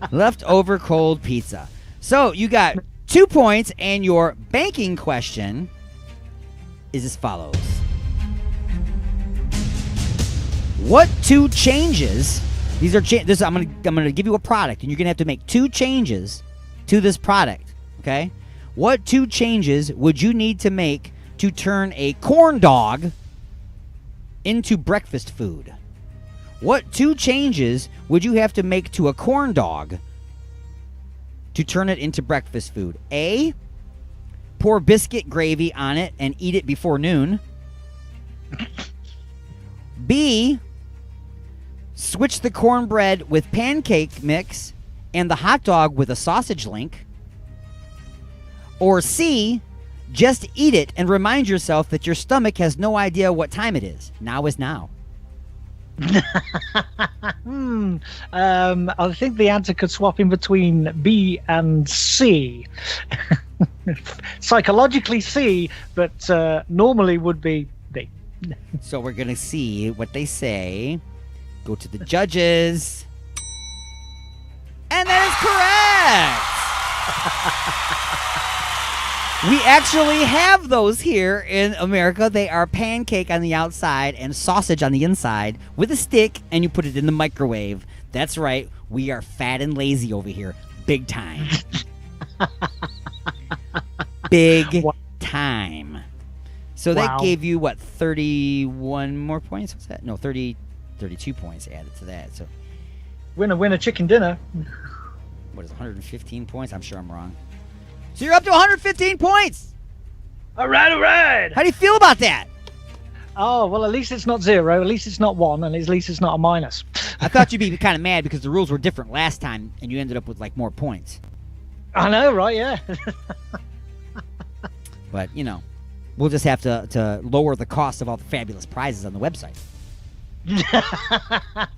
Leftover cold pizza. So you got 2 points, and your banking question is as follows. What 2 changes? These are I'm gonna give you a product, and you're gonna have to make 2 changes to this product. Okay. What 2 changes would you need to make to turn a corn dog into breakfast food? What 2 changes would you have to make to a corn dog to turn it into breakfast food? A, pour biscuit gravy on it and eat it before noon. B, switch the cornbread with pancake mix and the hot dog with a sausage link. Or C, just eat it and remind yourself that your stomach has no idea what time it is. Now is now. I think the answer could swap in between B and C. Psychologically C, but normally would be B. So we're going to see what they say. Go to the judges. And that is correct! We actually have those here in America. They are pancake on the outside and sausage on the inside with a stick, and you put it in the microwave. That's right. We are fat and lazy over here. Big time. Big time. So that gave you, what, 31 more points? What's that? No, 32 points added to that. So Winner, chicken dinner. What is 115 points? I'm sure I'm wrong. So you're up to 115 points. All right. How do you feel about that? Oh, well, at least it's not 0. At least it's not 1. And at least it's not a minus. I thought you'd be kind of mad because the rules were different last time and you ended up with, like, more points. I know, right? Yeah. But, you know, we'll just have to lower the cost of all the fabulous prizes on the website.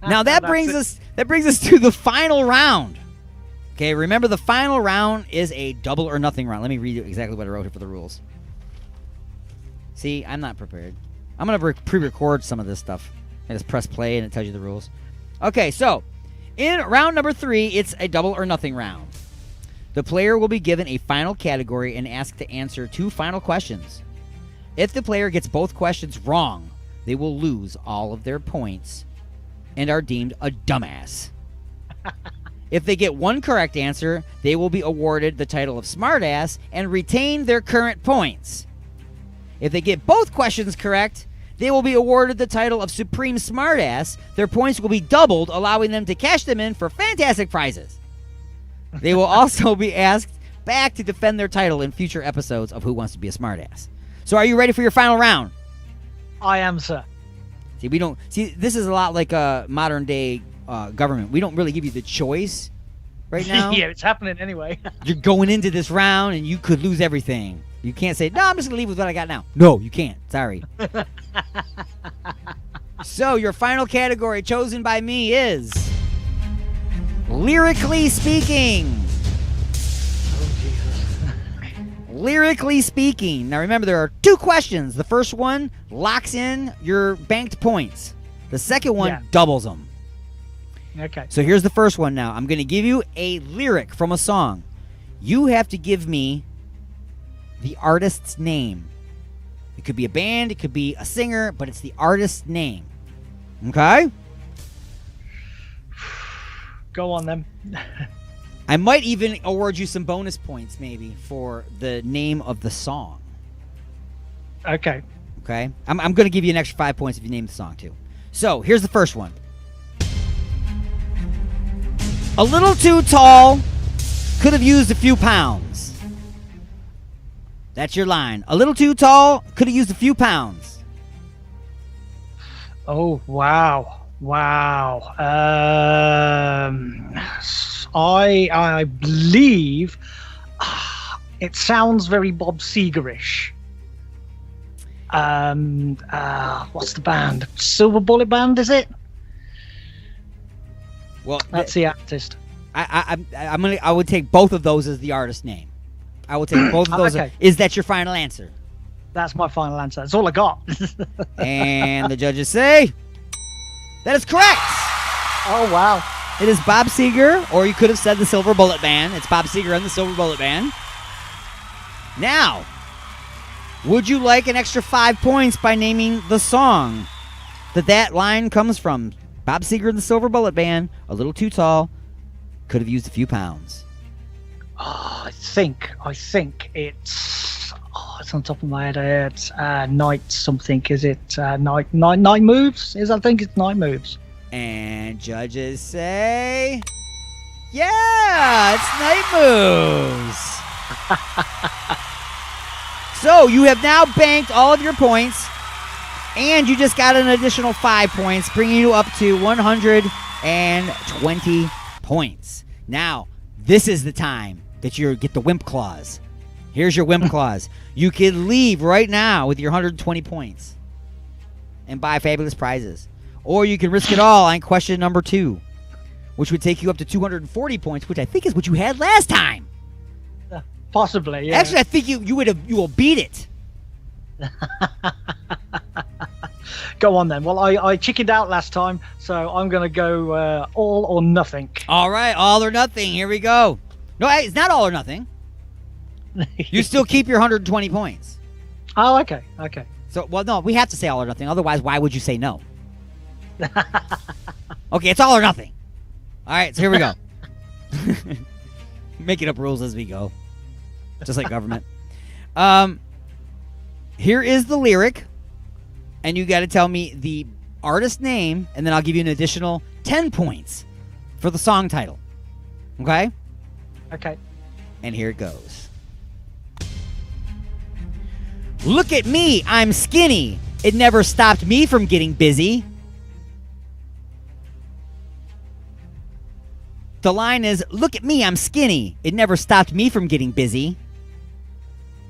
Now, that brings us to the final round. Okay, remember the final round is a double or nothing round. Let me read you exactly what I wrote here for the rules. See, I'm not prepared. I'm going to pre-record some of this stuff. I just press play and it tells you the rules. Okay, so in round number 3, it's a double or nothing round. The player will be given a final category and asked to answer 2 final questions. If the player gets both questions wrong, they will lose all of their points and are deemed a dumbass. If they get 1 correct answer, they will be awarded the title of smartass and retain their current points. If they get both questions correct, they will be awarded the title of supreme smartass. Their points will be doubled, allowing them to cash them in for fantastic prizes. They will also be asked back to defend their title in future episodes of Who Wants to Be a Smartass. So are you ready for your final round? I am, sir. See, this is a lot like a modern day government. We don't really give you the choice right now. Yeah, it's happening anyway. You're going into this round and you could lose everything. You can't say, no, I'm just going to leave with what I got now. No, you can't. Sorry. So, your final category chosen by me is lyrically speaking. Lyrically speaking. Now, remember, there are 2 questions. The first one locks in your banked points. The second one doubles them. Okay. So, here's the first one now. I'm going to give you a lyric from a song. You have to give me the artist's name. It could be a band, it could be a singer, but it's the artist's name. Okay? Go on then. I might even award you some bonus points maybe for the name of the song. Okay. Okay? I'm going to give you an extra 5 points if you name the song too. So, here's the first one. A little too tall, could have used a few pounds. That's your line. A little too tall, could have used a few pounds. Oh, wow. Wow. I believe it sounds very Bob Seger-ish. What's the band? Silver Bullet Band, is it? Well, that's the artist. I would take both of those as the artist name. I will take both of those. Okay. Is that your final answer? That's my final answer. That's all I got. And the judges say that is correct. Oh, wow. It is Bob Seger, or you could have said the Silver Bullet Band. It's Bob Seger and the Silver Bullet Band. Now, would you like an extra 5 points by naming the song that line comes from? Bob Seger and the Silver Bullet Band, a little too tall, could have used a few pounds. Oh, I think it's on top of my head. It's Night something. Is it Night Moves? I think it's Night Moves. And judges say, yeah, it's Night Moves. So you have now banked all of your points, and you just got an additional 5 points, bringing you up to 120 points. Now, this is the time that you get the wimp clause. Here's your wimp clause. You can leave right now with your 120 points and buy fabulous prizes. Or you can risk it all on question number 2, which would take you up to 240 points, which I think is what you had last time. Possibly, yeah. Actually, I think you will beat it. Go on then. Well, I chickened out last time, so I'm going to go all or nothing. All right, all or nothing. Here we go. No, it's not all or nothing. You still keep your 120 points. Oh, okay. So, well, no, we have to say all or nothing. Otherwise, why would you say no? Okay, it's all or nothing. All right, so here we go. Making up rules as we go. Just like government. Here is the lyric, and you got to tell me the artist name, and then I'll give you an additional 10 points for the song title. Okay? Okay. And here it goes. Look at me, I'm skinny. It never stopped me from getting busy. The line is, look at me, I'm skinny. It never stopped me from getting busy.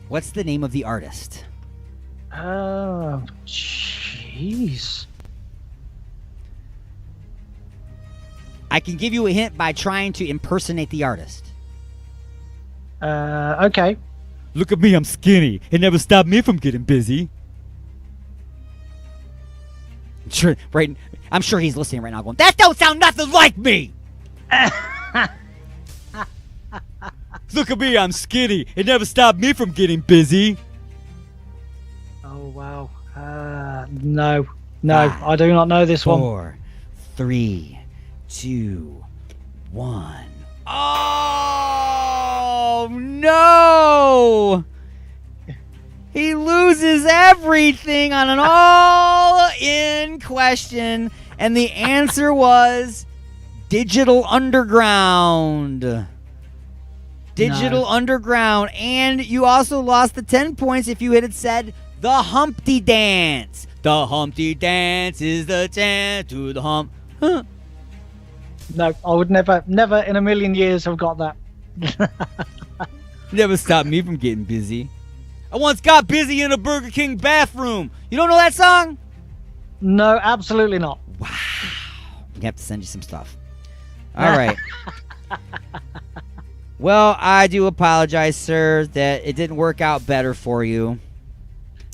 What's the name of the artist? Oh, jeez. I can give you a hint by trying to impersonate the artist. Okay. Look at me, I'm skinny. It never stopped me from getting busy. Sure, right. I'm sure he's listening right now going, that don't sound nothing like me! Look at me, I'm skinny. It never stopped me from getting busy. Oh, wow. No, I do not know this one. 4, 3, 2, 1. Oh, no! He loses everything on an all-in question, and the answer was Digital Underground. Digital Underground. And you also lost the 10 points if you had said the Humpty Dance. The Humpty Dance is the dance to the hump. Huh. No, I would never in a million years have got that. Never stopped me from getting busy. I once got busy in a Burger King bathroom. You don't know that song? No, absolutely not. We have to send you some stuff. All right. Well, I do apologize, sir, that it didn't work out better for you.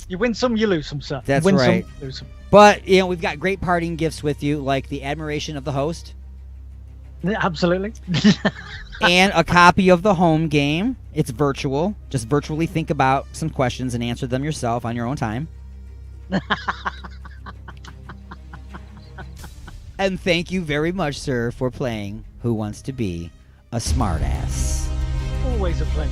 You win some, you lose some, sir. That's win right. Some, lose some. But, you know, we've got great parting gifts with you, like the admiration of the host. Yeah, absolutely. And a copy of the home game. It's virtual. Just virtually think about some questions and answer them yourself on your own time. And thank you very much, sir, for playing Who Wants to Be a Smartass. Always a pleasure.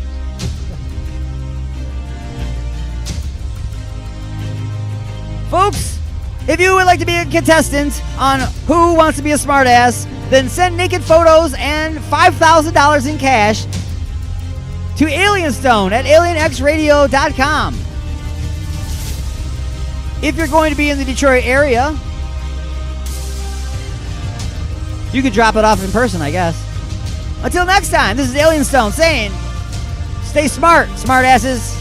Folks, if you would like to be a contestant on Who Wants to Be a Smartass, then send naked photos and $5,000 in cash to Alienstone at alienxradio.com. If you're going to be in the Detroit area, you could drop it off in person, I guess. Until next time, this is Alienstone saying, stay smart, smartasses.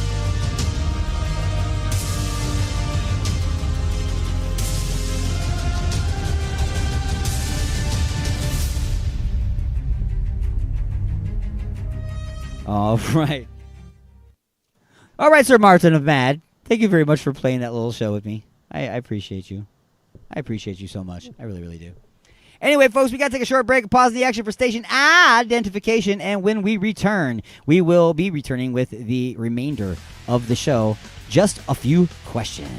All right. All right, Sir Martin of Mad. Thank you very much for playing that little show with me. I appreciate you. I appreciate you so much. I really, really do. Anyway, folks, we got to take a short break, pause in the action for station identification, and when we return, we will be returning with the remainder of the show. Just a few questions.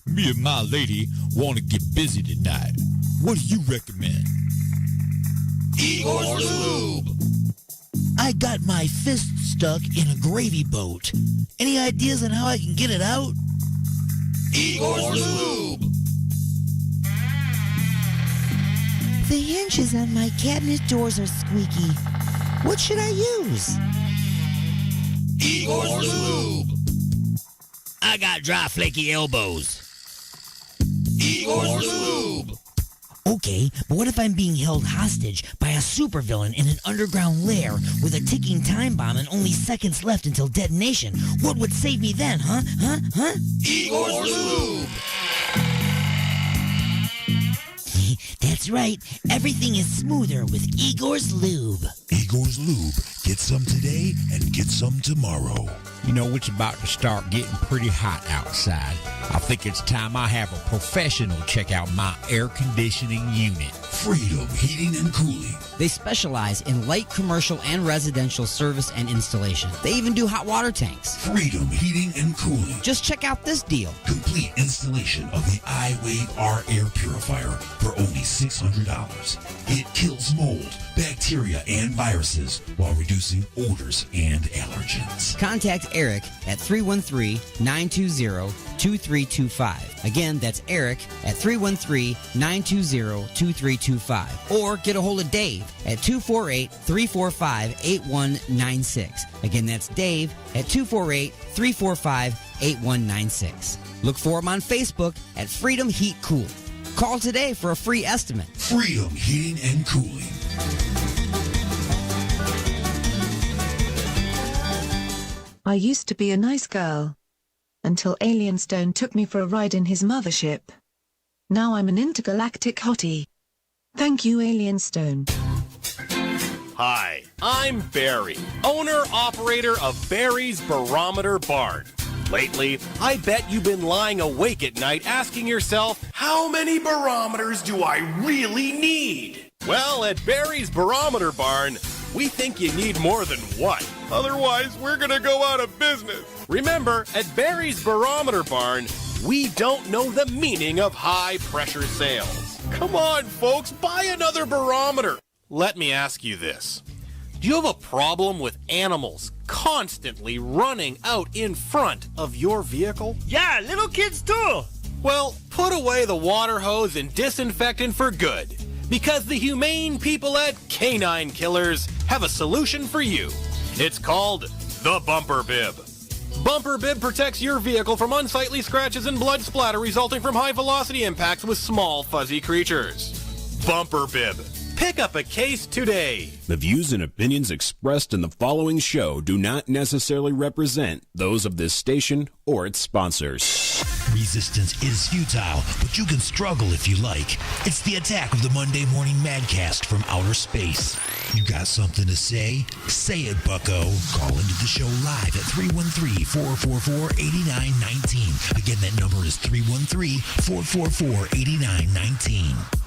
Me and my lady want to get busy tonight. What do you recommend? Igor's Lube. I got my fist stuck in a gravy boat. Any ideas on how I can get it out? Igor's Lube. The hinges on my cabinet doors are squeaky. What should I use? Igor's Lube. I got dry, flaky elbows. Igor's Lube. Okay, but what if I'm being held hostage by a supervillain in an underground lair with a ticking time bomb and only seconds left until detonation? What would save me then, huh? Igor's Lube. That's right. Everything is smoother with Igor's Lube. Igor's Lube. Get some today and get some tomorrow. You know, it's about to start getting pretty hot outside. I think it's time I have a professional check out my air conditioning unit. Freedom Heating and Cooling. They specialize in light commercial and residential service and installation. They even do hot water tanks. Freedom Heating and Cooling. Just check out this deal. Complete installation of the iWave R air purifier for only $600. It kills mold, bacteria, and viruses while reducing odors and allergens. Contact Eric at 313-920-2325. Again, that's Eric at 313-920-2325. Or get a hold of Dave at 248-345-8196. Again, that's Dave at 248-345-8196. Look for him on Facebook at Freedom Heat Cool. Call today for a free estimate. Freedom Heating and Cooling. I used to be a nice girl. Until Alienstone took me for a ride in his mothership. Now I'm an intergalactic hottie. Thank you, Alienstone. Hi, I'm Barry, owner-operator of Barry's Barometer Barn. Lately, I bet you've been lying awake at night asking yourself, how many barometers do I really need? Well, at Barry's Barometer Barn, we think you need more than one. Otherwise, we're gonna go out of business. Remember, at Barry's Barometer Barn, we don't know the meaning of high-pressure sales. Come on, folks, buy another barometer. Let me ask you this. Do you have a problem with animals constantly running out in front of your vehicle? Yeah, little kids too. Well, put away the water hose and disinfectant for good, because the humane people at Canine Killers have a solution for you. It's called the Bumper Bib. Bumper Bib protects your vehicle from unsightly scratches and blood splatter resulting from high-velocity impacts with small, fuzzy creatures. Bumper Bib. Pick up a case today. The views and opinions expressed in the following show do not necessarily represent those of this station or its sponsors. Resistance is futile, but you can struggle if you like. It's the attack of the Monday Morning Madcast from outer space. You got something to say? Say it, bucko. Call into the show live at 313-444-8919. Again, that number is 313-444-8919.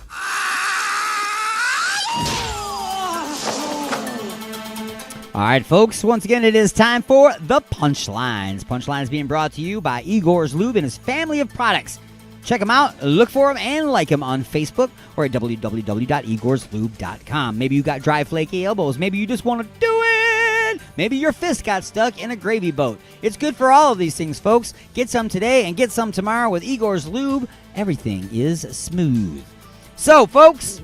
All right, folks, once again, it is time for the Punchlines. Punchlines being brought to you by Igor's Lube and his family of products. Check them out, look for them, and like them on Facebook or at www.igorslube.com. Maybe you got dry, flaky elbows. Maybe you just want to do it. Maybe your fist got stuck in a gravy boat. It's good for all of these things, folks. Get some today and get some tomorrow with Igor's Lube. Everything is smooth. So, folks,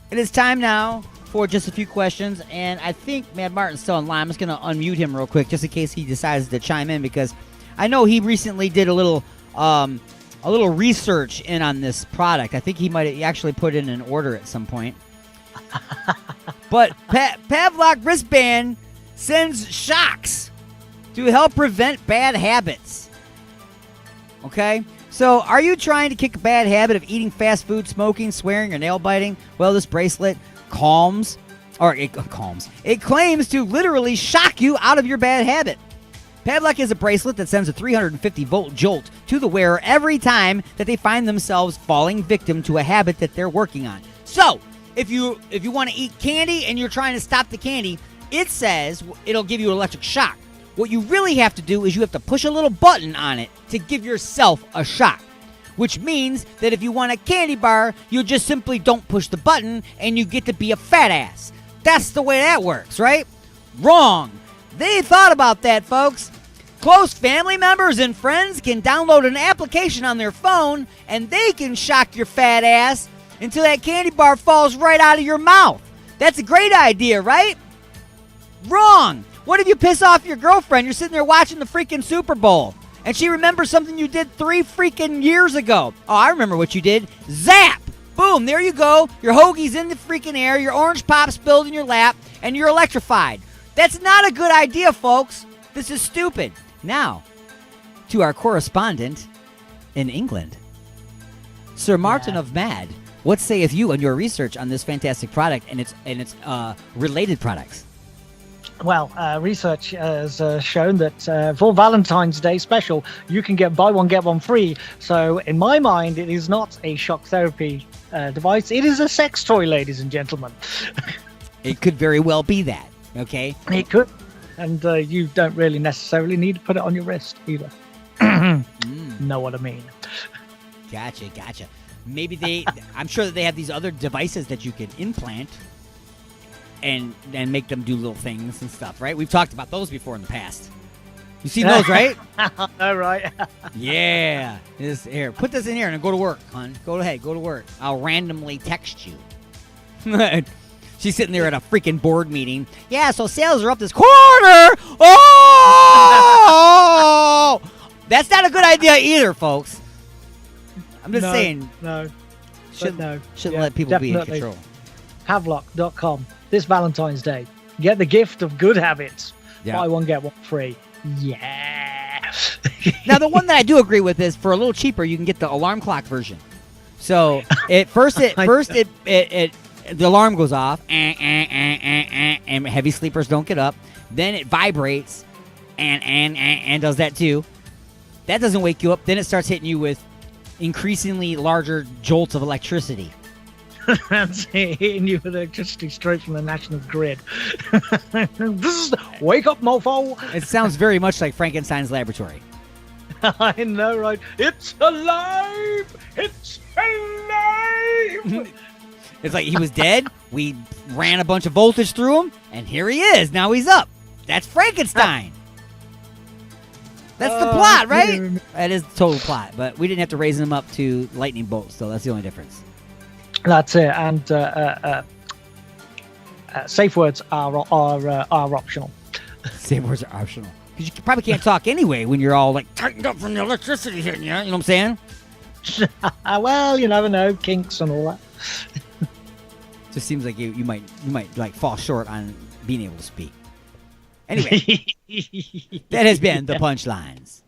it is time now for just a few questions, and I think Mad Martin's still online. I'm just going to unmute him real quick just in case he decides to chime in, because I know he recently did a little research in on this product. I think he might have actually put in an order at some point. But Pavlok wristband sends shocks to help prevent bad habits. Okay? So, are you trying to kick a bad habit of eating fast food, smoking, swearing, or nail biting? Well, this bracelet it claims to literally shock you out of your bad habit. Pavlok is a bracelet that sends a 350-volt jolt to the wearer every time that they find themselves falling victim to a habit that they're working on. So, if you want to eat candy and you're trying to stop the candy, it says it'll give you an electric shock. What you really have to do is you have to push a little button on it to give yourself a shock. Which means that if you want a candy bar, you just simply don't push the button and you get to be a fat ass. That's the way that works, right? Wrong. They thought about that, folks. Close family members and friends can download an application on their phone and they can shock your fat ass until that candy bar falls right out of your mouth. That's a great idea, right? Wrong. What if you piss off your girlfriend? You're sitting there watching the freaking Super Bowl, and she remembers something you did 3 freaking years ago. Oh, I remember what you did. Zap! Boom, there you go. Your hoagie's in the freaking air, your orange pop spilled in your lap, and you're electrified. That's not a good idea, folks. This is stupid. Now, to our correspondent in England, Sir Martin of Mad, what sayeth you on your research on this fantastic product and its related products? Well, research has shown that for Valentine's Day special, you can get buy one, get one free. So in my mind, it is not a shock therapy device. It is a sex toy, ladies and gentlemen. It could very well be that, okay? It could. And you don't really necessarily need to put it on your wrist either. Know what I mean? Gotcha. Maybe I'm sure that they have these other devices that you can implant and make them do little things and stuff, right? We've talked about those before in the past. You've seen those, right? All right. Yeah. Here, put this in here and go to work, hon. Go ahead, go to work. I'll randomly text you. She's sitting there at a freaking board meeting. Yeah, so sales are up this quarter. Oh! That's not a good idea either, folks. I'm just saying. Shouldn't let people be in control. Pavlok.com. This Valentine's Day, get the gift of good habits. Yeah. Buy one, get one free. Yeah. Now, the one that I do agree with is for a little cheaper, you can get the alarm clock version. So the alarm goes off, and heavy sleepers don't get up. Then it vibrates, and does that too. That doesn't wake you up. Then it starts hitting you with increasingly larger jolts of electricity. That's hitting you with electricity straight from the national grid. Wake up, mofo! It sounds very much like Frankenstein's laboratory. I know, right? It's alive! It's alive! It's like he was dead. We ran a bunch of voltage through him, and here he is. Now he's up. That's Frankenstein. That's the plot, right? That is the total plot, but we didn't have to raise him up to lightning bolts, so that's the only difference. That's it, and safe words are optional. Safe words are optional. Because you probably can't talk anyway when you're all like tightened up from the electricity hitting you. You know what I'm saying? Well, you never know, kinks and all that. Just seems like you might like fall short on being able to speak. Anyway, that has been the punchlines.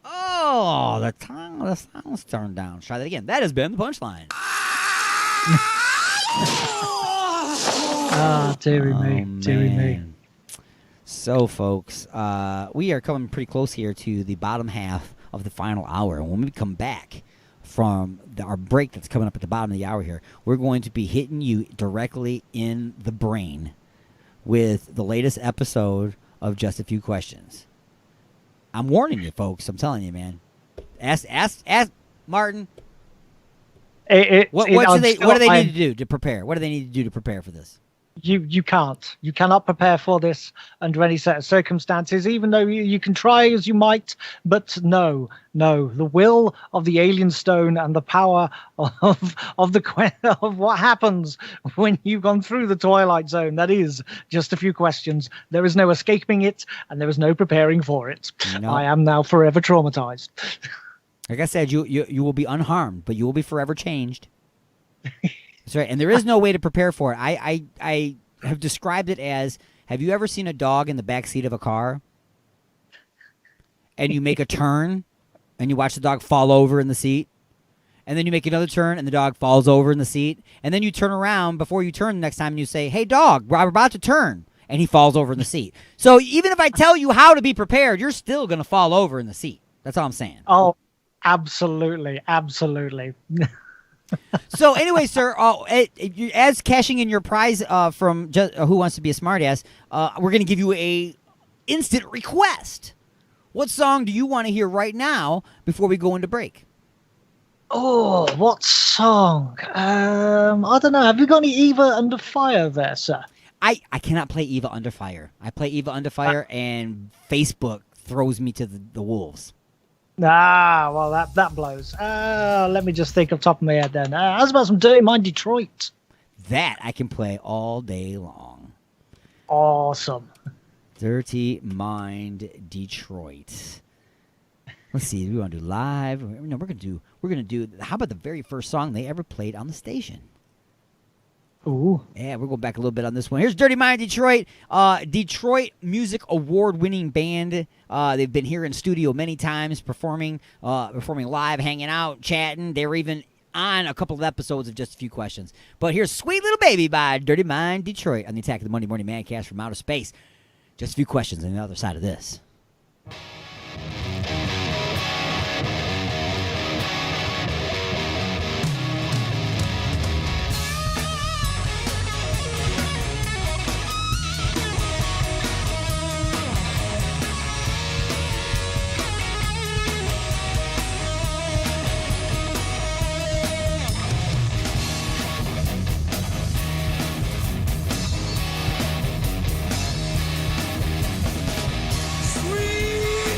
Oh, the sound's turned down. Try that again. That has been the punchline. Ah, dearie me, dearie me. So, folks, we are coming pretty close here to the bottom half of the final hour. And when we come back from our break that's coming up at the bottom of the hour here, we're going to be hitting you directly in the brain with the latest episode of Just a Few Questions. I'm warning you, folks. I'm telling you, man. Ask Martin. What do they need to do to prepare? What do they need to do to prepare for this? You can't. You cannot prepare for this under any set of circumstances, even though you can try as you might. But no. The will of the alien stone and the power of what happens when you've gone through the Twilight Zone. That is Just a Few Questions. There is no escaping it, and there is no preparing for it. No. I am now forever traumatized. Like I said, you will be unharmed, but you will be forever changed. That's right, and there is no way to prepare for it. I have described it as, have you ever seen a dog in the back seat of a car? And you make a turn, and you watch the dog fall over in the seat, and then you make another turn, and the dog falls over in the seat, and then you turn around before you turn the next time, and you say, hey, dog, we're about to turn, and he falls over in the seat. So even if I tell you how to be prepared, you're still going to fall over in the seat. That's all I'm saying. Oh, absolutely. So anyway, sir, as cashing in your prize from Who Wants to Be a Smartass, we're going to give you a instant request. What song do you want to hear right now before we go into break? Oh, what song? I don't know. Have you got any Eva Under Fire there, sir? I cannot play Eva Under Fire. I play Eva Under Fire, and Facebook throws me to the wolves. Ah, well, that blows. Let me just think off the top of my head then. How's about some Dirty Mind Detroit? That I can play all day long. Awesome. Dirty Mind Detroit. Let's see. Do we want to do live? No, we're gonna do. How about the very first song they ever played on the station? Ooh. Yeah, we're going back a little bit on this one. Here's Dirty Mind Detroit. Detroit Music Award-winning band. They've been here in studio many times, performing live, hanging out, chatting. They were even on a couple of episodes of Just a Few Questions. But here's Sweet Little Baby by Dirty Mind Detroit on the Attack of the Monday Morning Madcast from outer space. Just a few questions on the other side of this. Sweet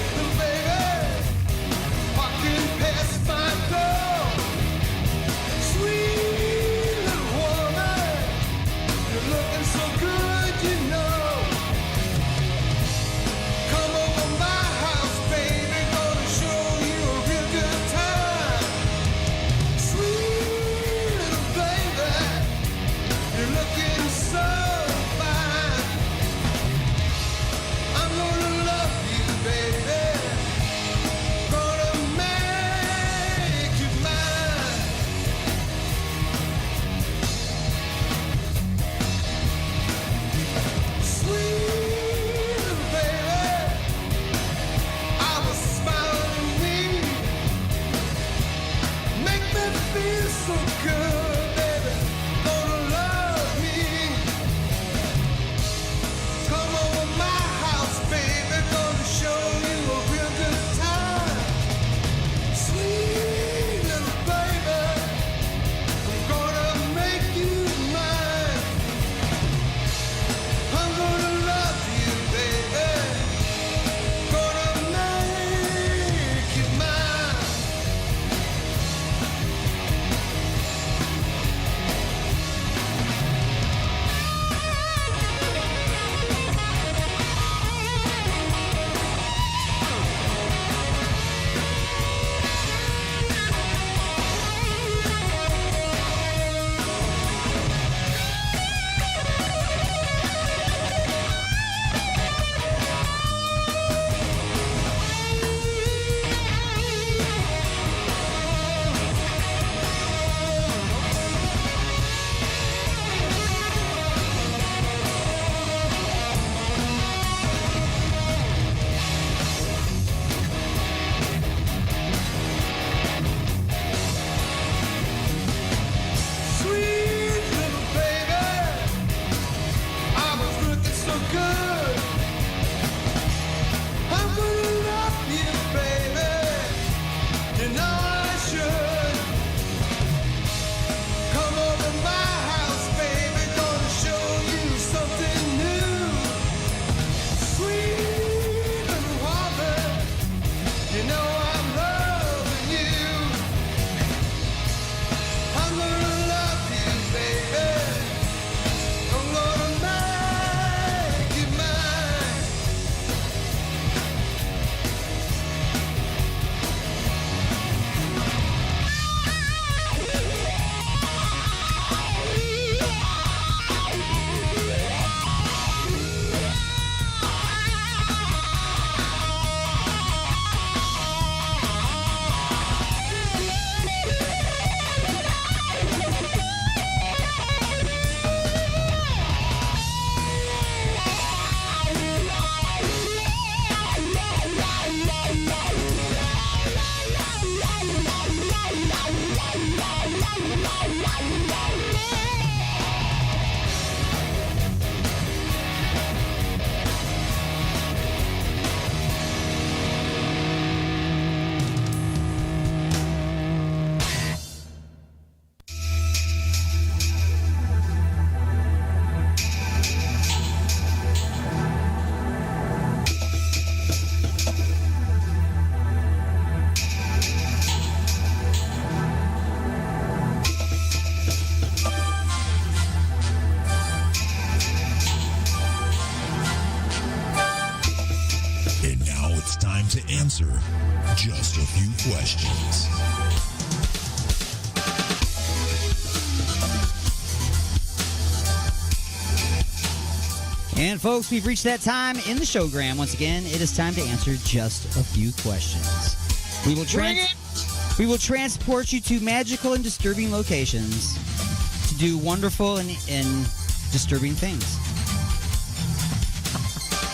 time to answer just a few questions. And folks, we've reached that time in the showgram. Once again, it is time to answer just a few questions. We will transport you to magical and disturbing locations to do wonderful and disturbing things.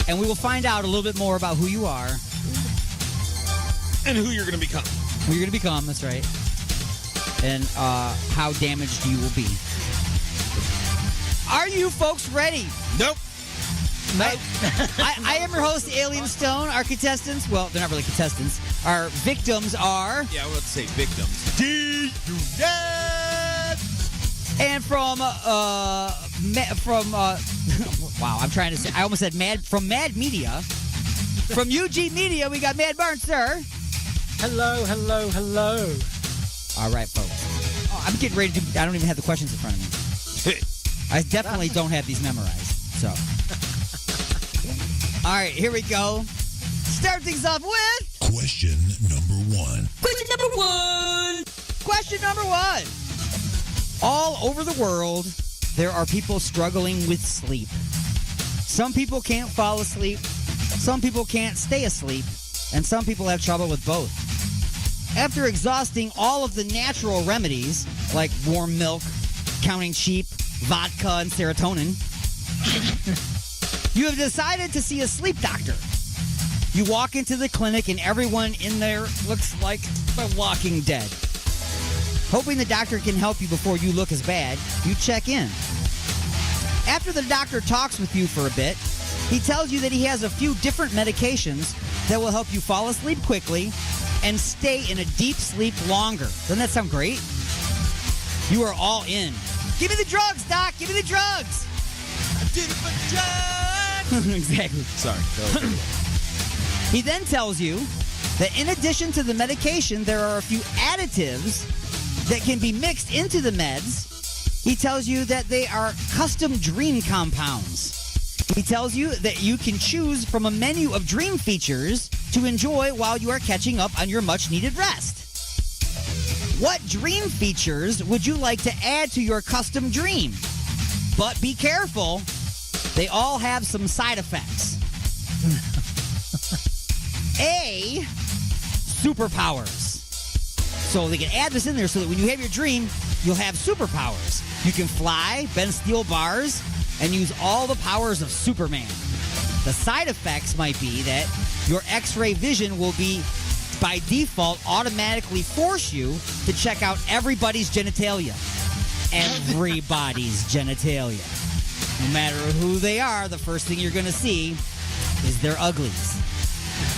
And we will find out a little bit more about who you are. And who you're going to become. Who you're going to become, that's right. And how damaged you will be. Are you folks ready? Nope. I am your host, Alien Stone. Our contestants, well, they're not really contestants. Our victims are... Yeah, I would say victims. D-Unit! And from wow, I'm trying to say, I almost said from Mad Media. From UG Media, we got Mad Barnes, sir. Hello. All right, folks. Oh, I'm getting ready to do, I don't even have the questions in front of me. I definitely don't have these memorized, so... All right, here we go. Start things off with... Question number 1. Question number 1. All over the world, there are people struggling with sleep. Some people can't fall asleep. Some people can't stay asleep. And some people have trouble with both. After exhausting all of the natural remedies, like warm milk, counting sheep, vodka, and serotonin... You have decided to see a sleep doctor. You walk into the clinic and everyone in there looks like the Walking Dead. Hoping the doctor can help you before you look as bad, you check in. After the doctor talks with you for a bit, he tells you that he has a few different medications that will help you fall asleep quickly and stay in a deep sleep longer. Doesn't that sound great? You are all in. Give me the drugs, Doc! Give me the drugs! I did it for drugs! Exactly. Sorry. He then tells you that in addition to the medication, there are a few additives that can be mixed into the meds. He tells you that they are custom dream compounds. He tells you that you can choose from a menu of dream features to enjoy while you are catching up on your much-needed rest. What dream features would you like to add to your custom dream? But be careful. They all have some side effects. A, superpowers. So they can add this in there so that when you have your dream, you'll have superpowers. You can fly, bend steel bars, and use all the powers of Superman. The side effects might be that your X-ray vision will be, by default, automatically force you to check out everybody's genitalia. Everybody's genitalia. No matter who they are, the first thing you're going to see is their uglies.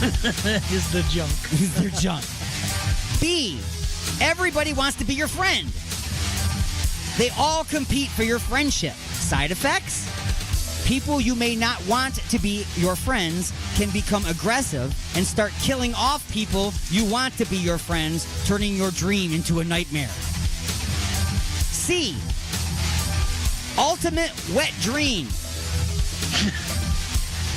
Is the junk. Is their junk. B, everybody wants to be your friend. They all compete for your friendship. Side effects? People you may not want to be your friends can become aggressive and start killing off people you want to be your friends, turning your dream into a nightmare. C, ultimate wet dream.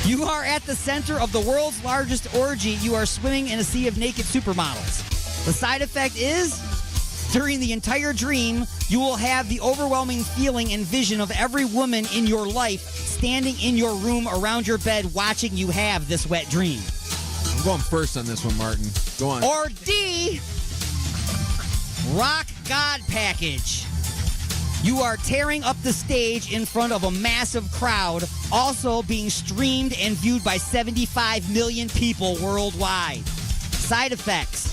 You are at the center of the world's largest orgy. You are swimming in a sea of naked supermodels. The side effect is, during the entire dream, you will have the overwhelming feeling and vision of every woman in your life standing in your room around your bed watching you have this wet dream. I'm going first on this one, Martin. Go on. Or D, rock God package. You are tearing up the stage in front of a massive crowd, also being streamed and viewed by 75 million people worldwide. Side effects.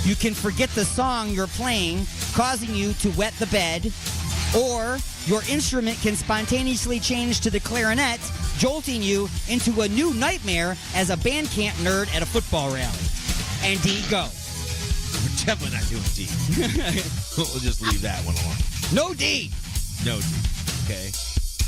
You can forget the song you're playing, causing you to wet the bed, or your instrument can spontaneously change to the clarinet, jolting you into a new nightmare as a band camp nerd at a football rally. And D, go. We're definitely not doing D. We'll just leave that one alone. No D. No D. Okay.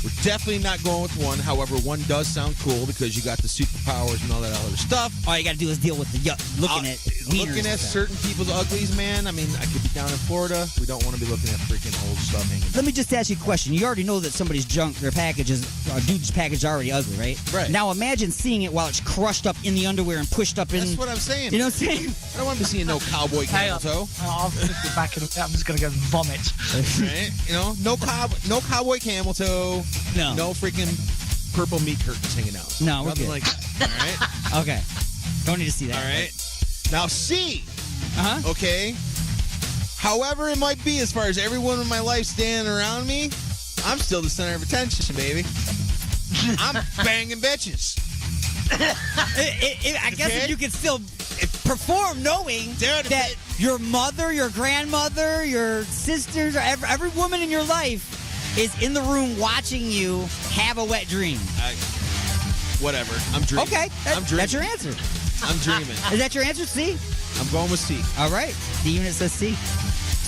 We're definitely not going with one. However, one does sound cool because you got the superpowers and all that other stuff. All you got to do is deal with the looking at Looking at certain people's uglies, man. I mean, I could be down in Florida. We don't want to be looking at freaking old stuff hanging. Let me just ask you a question. You already know that somebody's junk, their package is, dude's package is already ugly, right? Right. Now imagine seeing it while it's crushed up in the underwear and pushed up in. That's what I'm saying. You know what I'm saying? I don't want to be seeing no cowboy camel toe. I'll put it back in. I'm just gonna go vomit. Right? You know, no cowboy camel toe. No freaking purple meat curtains hanging out. No, we're nothing good. like that. All right. Okay. Don't need to see that. All right. Now C. Uh-huh. Okay. However it might be, as far as everyone in my life standing around me, I'm still the center of attention, baby. I'm banging bitches. I guess that you can still perform knowing that your mother, your grandmother, your sisters, or every woman in your life is in the room watching you have a wet dream. Whatever. I'm dreaming. Okay. I'm dreaming. That's your answer. I'm dreaming. Is that your answer, C? I'm going with C. All right. The unit says C.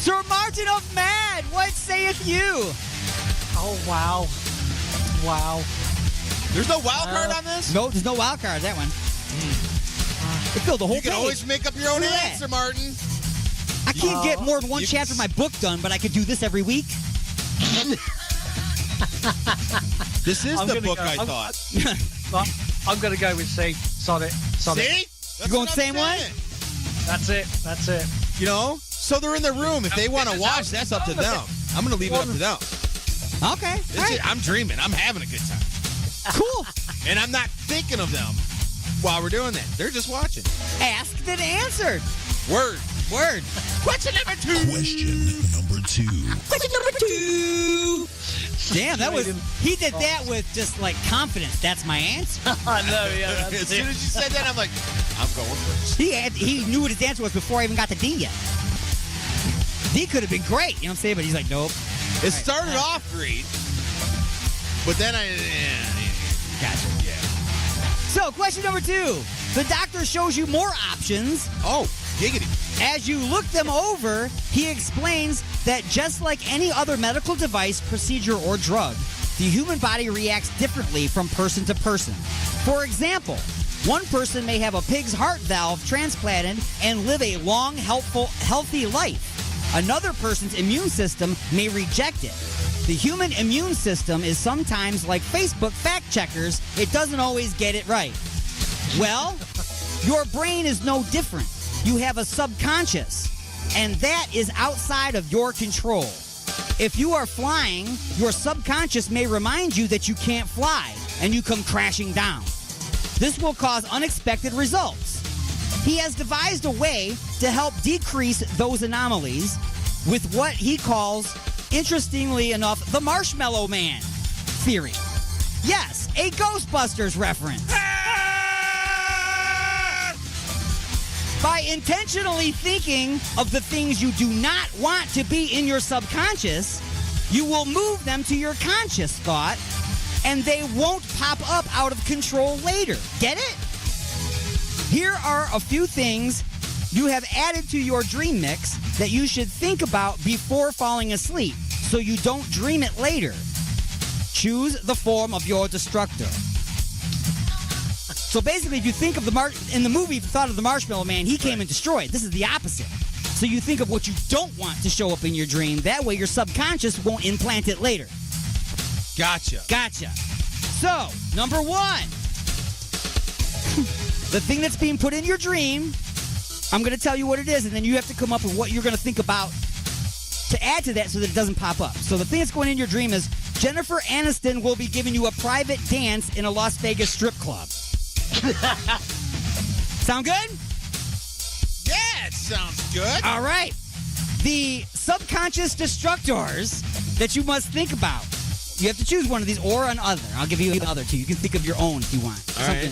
Sir Martin of Mad, what saith you? Oh, wow. Wow. There's no wild card on this? No, there's no wild card, that one. It filled the whole You can page. always make up your own Look at that. answer, Martin. I can't get more than one chapter of my book done, but I could do this every week. This is I'm the gonna book go- I I'm- thought. I'm going to go with C. Sonic. See? You going same one? That's it. That's it. You know? So they're in the room. If they want to watch, that's up to them. I'm going to leave it up to them. Okay. I'm dreaming. I'm having a good time. Cool. And I'm not thinking of them while we're doing that. They're just watching. Asked and answered. Word. Word. Question number 2. Question number 2. Question number 2. Damn, that was. He did that with just like confidence. That's my answer. I know, yeah. As soon as you said that, I'm like, I'm going first. He knew what his answer was before I even got to D yet. D could have been great, you know what I'm saying? But he's like, nope. It started off great, but then Gotcha. Yeah. So, question number 2. The doctor shows you more options. Oh, giggity. As you look them over, he explains that just like any other medical device, procedure, or drug, the human body reacts differently from person to person. For example, one person may have a pig's heart valve transplanted and live a long, healthy life. Another person's immune system may reject it. The human immune system is sometimes like Facebook fact checkers. It doesn't always get it right. Well, your brain is no different. You have a subconscious, and that is outside of your control. If you are flying, your subconscious may remind you that you can't fly, and you come crashing down. This will cause unexpected results. He has devised a way to help decrease those anomalies with what he calls, interestingly enough, the Marshmallow Man theory. Yes, a Ghostbusters reference. By intentionally thinking of the things you do not want to be in your subconscious, you will move them to your conscious thought, and they won't pop up out of control later. Get it? Here are a few things you have added to your dream mix that you should think about before falling asleep so you don't dream it later. Choose the form of your destructor. So basically, if you think of in the movie, if you thought of the Marshmallow Man, he came and destroyed. This is the opposite. So you think of what you don't want to show up in your dream. That way your subconscious won't implant it later. Gotcha. So, number 1. The thing that's being put in your dream, I'm going to tell you what it is, and then you have to come up with what you're going to think about to add to that so that it doesn't pop up. So the thing that's going in your dream is Jennifer Aniston will be giving you a private dance in a Las Vegas strip club. Sound good? Yeah, it sounds good. All right. The subconscious destructors that you must think about. You have to choose one of these or another. I'll give you the other two. You can think of your own if you want. All right.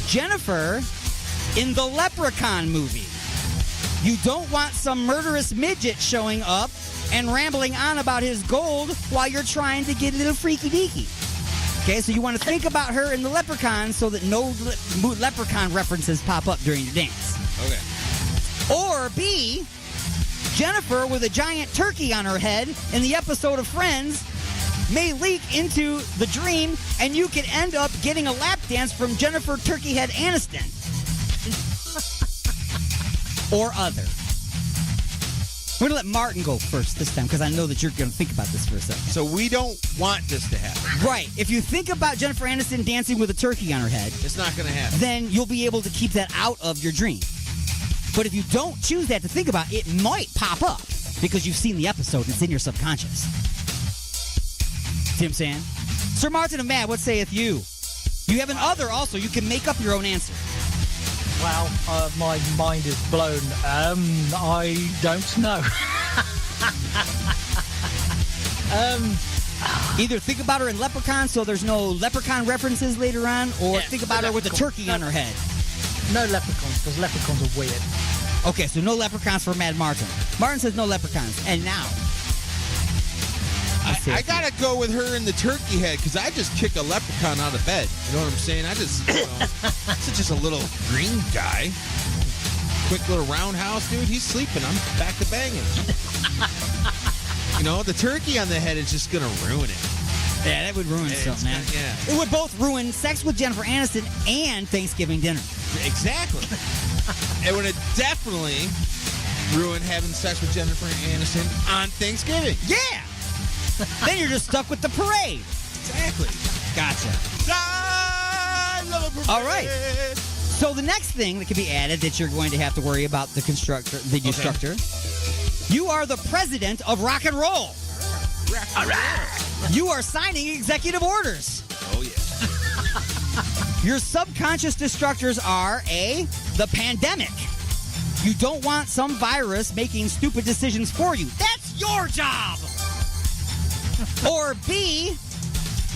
Jennifer in the Leprechaun movie. You don't want some murderous midget showing up and rambling on about his gold while you're trying to get a little freaky deaky. Okay, so you want to think about her in the Leprechaun so that no Leprechaun references pop up during your dance. Okay. Or B, Jennifer with a giant turkey on her head in the episode of Friends may leak into the dream, and you could end up getting a lap dance from Jennifer Turkeyhead Aniston. Or other. We're going to let Martin go first this time, because I know that you're going to think about this for a second. So we don't want this to happen. Right. If you think about Jennifer Aniston dancing with a turkey on her head, It's not going to happen. then you'll be able to keep that out of your dream. But if you don't choose that to think about, it might pop up because you've seen the episode and it's in your subconscious. See what I'm saying? Sir Martin of Mad, what saith you? You have an other also. You can make up your own answer. Wow, my mind is blown. I don't know. Either think about her in Leprechaun so there's no Leprechaun references later on, or think about her with a turkey on her head. No leprechauns, because leprechauns are weird. Okay, so no leprechauns for Mad Martin. Martin says no leprechauns. And now, I gotta go with her in the turkey head because I just kick a leprechaun out of bed. You know what I'm saying? I just, it's just a little green guy. Quick little roundhouse, dude. He's sleeping. I'm back to banging. You know, the turkey on the head is just gonna ruin it. Yeah, that would ruin something, man. Yeah. It would both ruin sex with Jennifer Aniston and Thanksgiving dinner. Exactly. It would definitely ruin having sex with Jennifer Aniston on Thanksgiving. Yeah. Then you're just stuck with the parade. Exactly. Gotcha. I love a parade. All right. So the next thing that can be added that you're going to have to worry about the instructor. You are the president of rock and roll. All right. You are signing executive orders. Oh, yeah. Your subconscious destructors are A, the pandemic. You don't want some virus making stupid decisions for you. That's your job. Or B,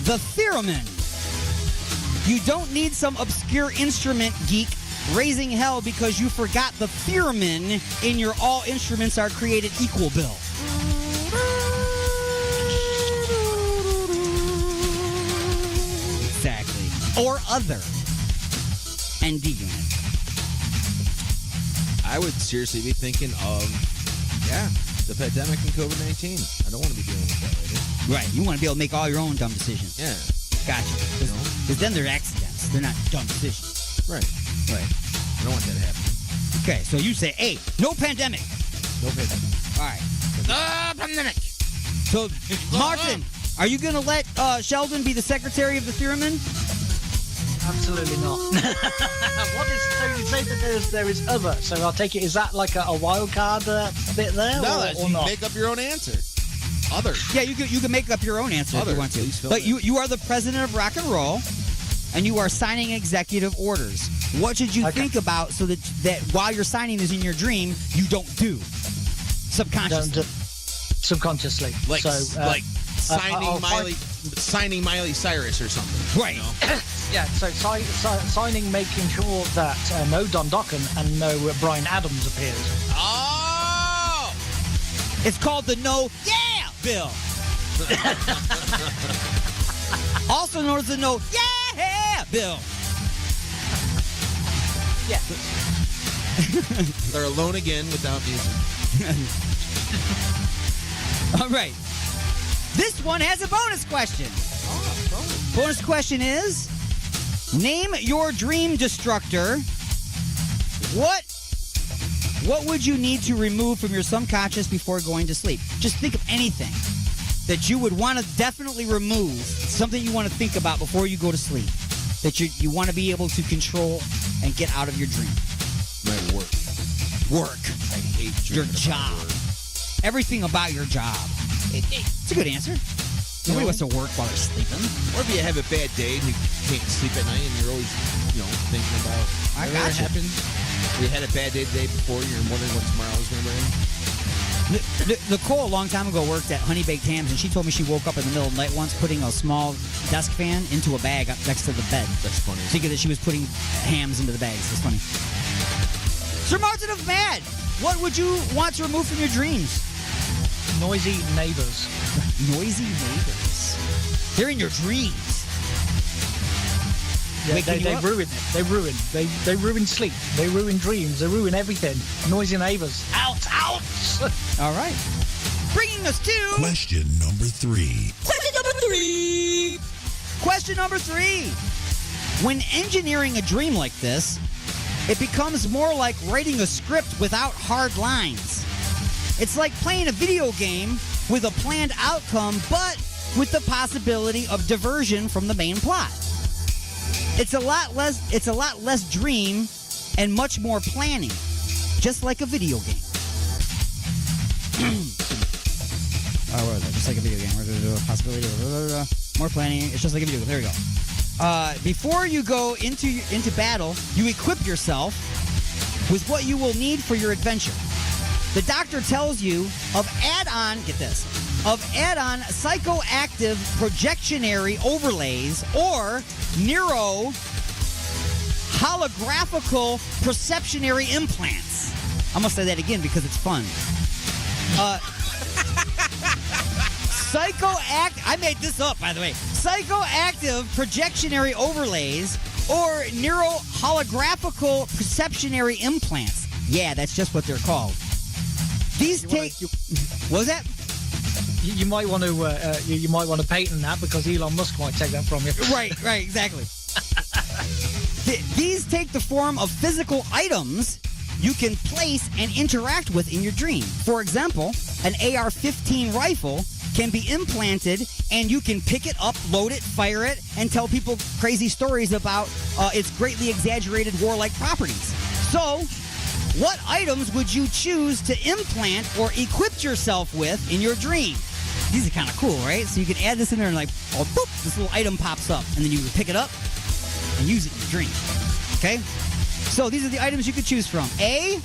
the theremin. You don't need some obscure instrument geek raising hell because you forgot the theremin in your all instruments are created equal bill. Exactly. Or other. And D unit. I would seriously be thinking of, the pandemic and COVID-19. I don't want to be dealing with that later. Right. You want to be able to make all your own dumb decisions. Yeah. Gotcha. Because then they're accidents. They're not dumb decisions. Right. I don't want that to happen. Okay, so you say A, no pandemic. No pandemic. All right. Pandemic. So, Martin, are you going to let Sheldon be the secretary of the theremin? Absolutely not. What is, so you say that there is other, so I'll take it, is that like a wild card bit there? No, or you not? make up your own answer. Other. Yeah, you can make up your own answer if you want to. But you are the president of rock and roll, and you are signing executive orders. What should you think about so that while you're signing this in your dream, you don't do subconsciously? Subconsciously. Like, so, signing Miley Cyrus or something. Right. You know? Yeah, so signing, making sure that no Don Dokken and no Brian Adams appears. Oh! It's called the No Yeah Bill. Also known as the No Yeah Bill. Yeah. They're alone again without music. All right. This one has a bonus question. Bonus question is, name your dream destructor. What would you need to remove from your subconscious before going to sleep? Just think of anything that you would want to definitely remove, something you want to think about before you go to sleep, that you want to be able to control and get out of your dream. My work. Work. I hate your job. Everything about your job. It's a good answer. Nobody wants to work while they're sleeping. Or if you have a bad day and you can't sleep at night and you're always, thinking about I whatever gotcha. happened. You had a bad day the day before, you're wondering what tomorrow is going to bring. Nicole, a long time ago, worked at Honey Baked Hams, and she told me she woke up in the middle of the night once putting a small desk fan into a bag up next to the bed. That's funny. Thinking that she was putting hams into the bags. That's funny. Sir Martin of Mad, what would you want to remove from your dreams? Noisy neighbors. Noisy neighbors. They're in your dreams. Yeah, they ruin it. They ruin sleep. They ruin dreams. They ruin everything. Noisy neighbors. Out. All right. Bringing us to Question number 3. Question number 3. 3. Question number 3. When engineering a dream like this, it becomes more like writing a script without hard lines. It's like playing a video game with a planned outcome, but with the possibility of diversion from the main plot. It's a lot less dream and much more planning, just like a video game. Oh, what is that? Just like a video game. There's a possibility of more planning. It's just like a video game. There we go. Before you go into battle, you equip yourself with what you will need for your adventure. The doctor tells you of add-on psychoactive projectionary overlays or neuro holographical perceptionary implants. I'm going to say that again because it's fun. I made this up, by the way. Psychoactive projectionary overlays or neuro holographical perceptionary implants. Yeah, that's just what they're called. These take. What was that? You might want to you might want to patent that because Elon Musk might take that from you. Right, exactly. These take the form of physical items you can place and interact with in your dream. For example, an AR-15 rifle can be implanted and you can pick it up, load it, fire it, and tell people crazy stories about its greatly exaggerated warlike properties. So, what items would you choose to implant or equip yourself with in your dream? These are kind of cool, right? So you can add this in there and like, oh, boop, this little item pops up, and then you can pick it up and use it in your dream. Okay? So these are the items you could choose from. A,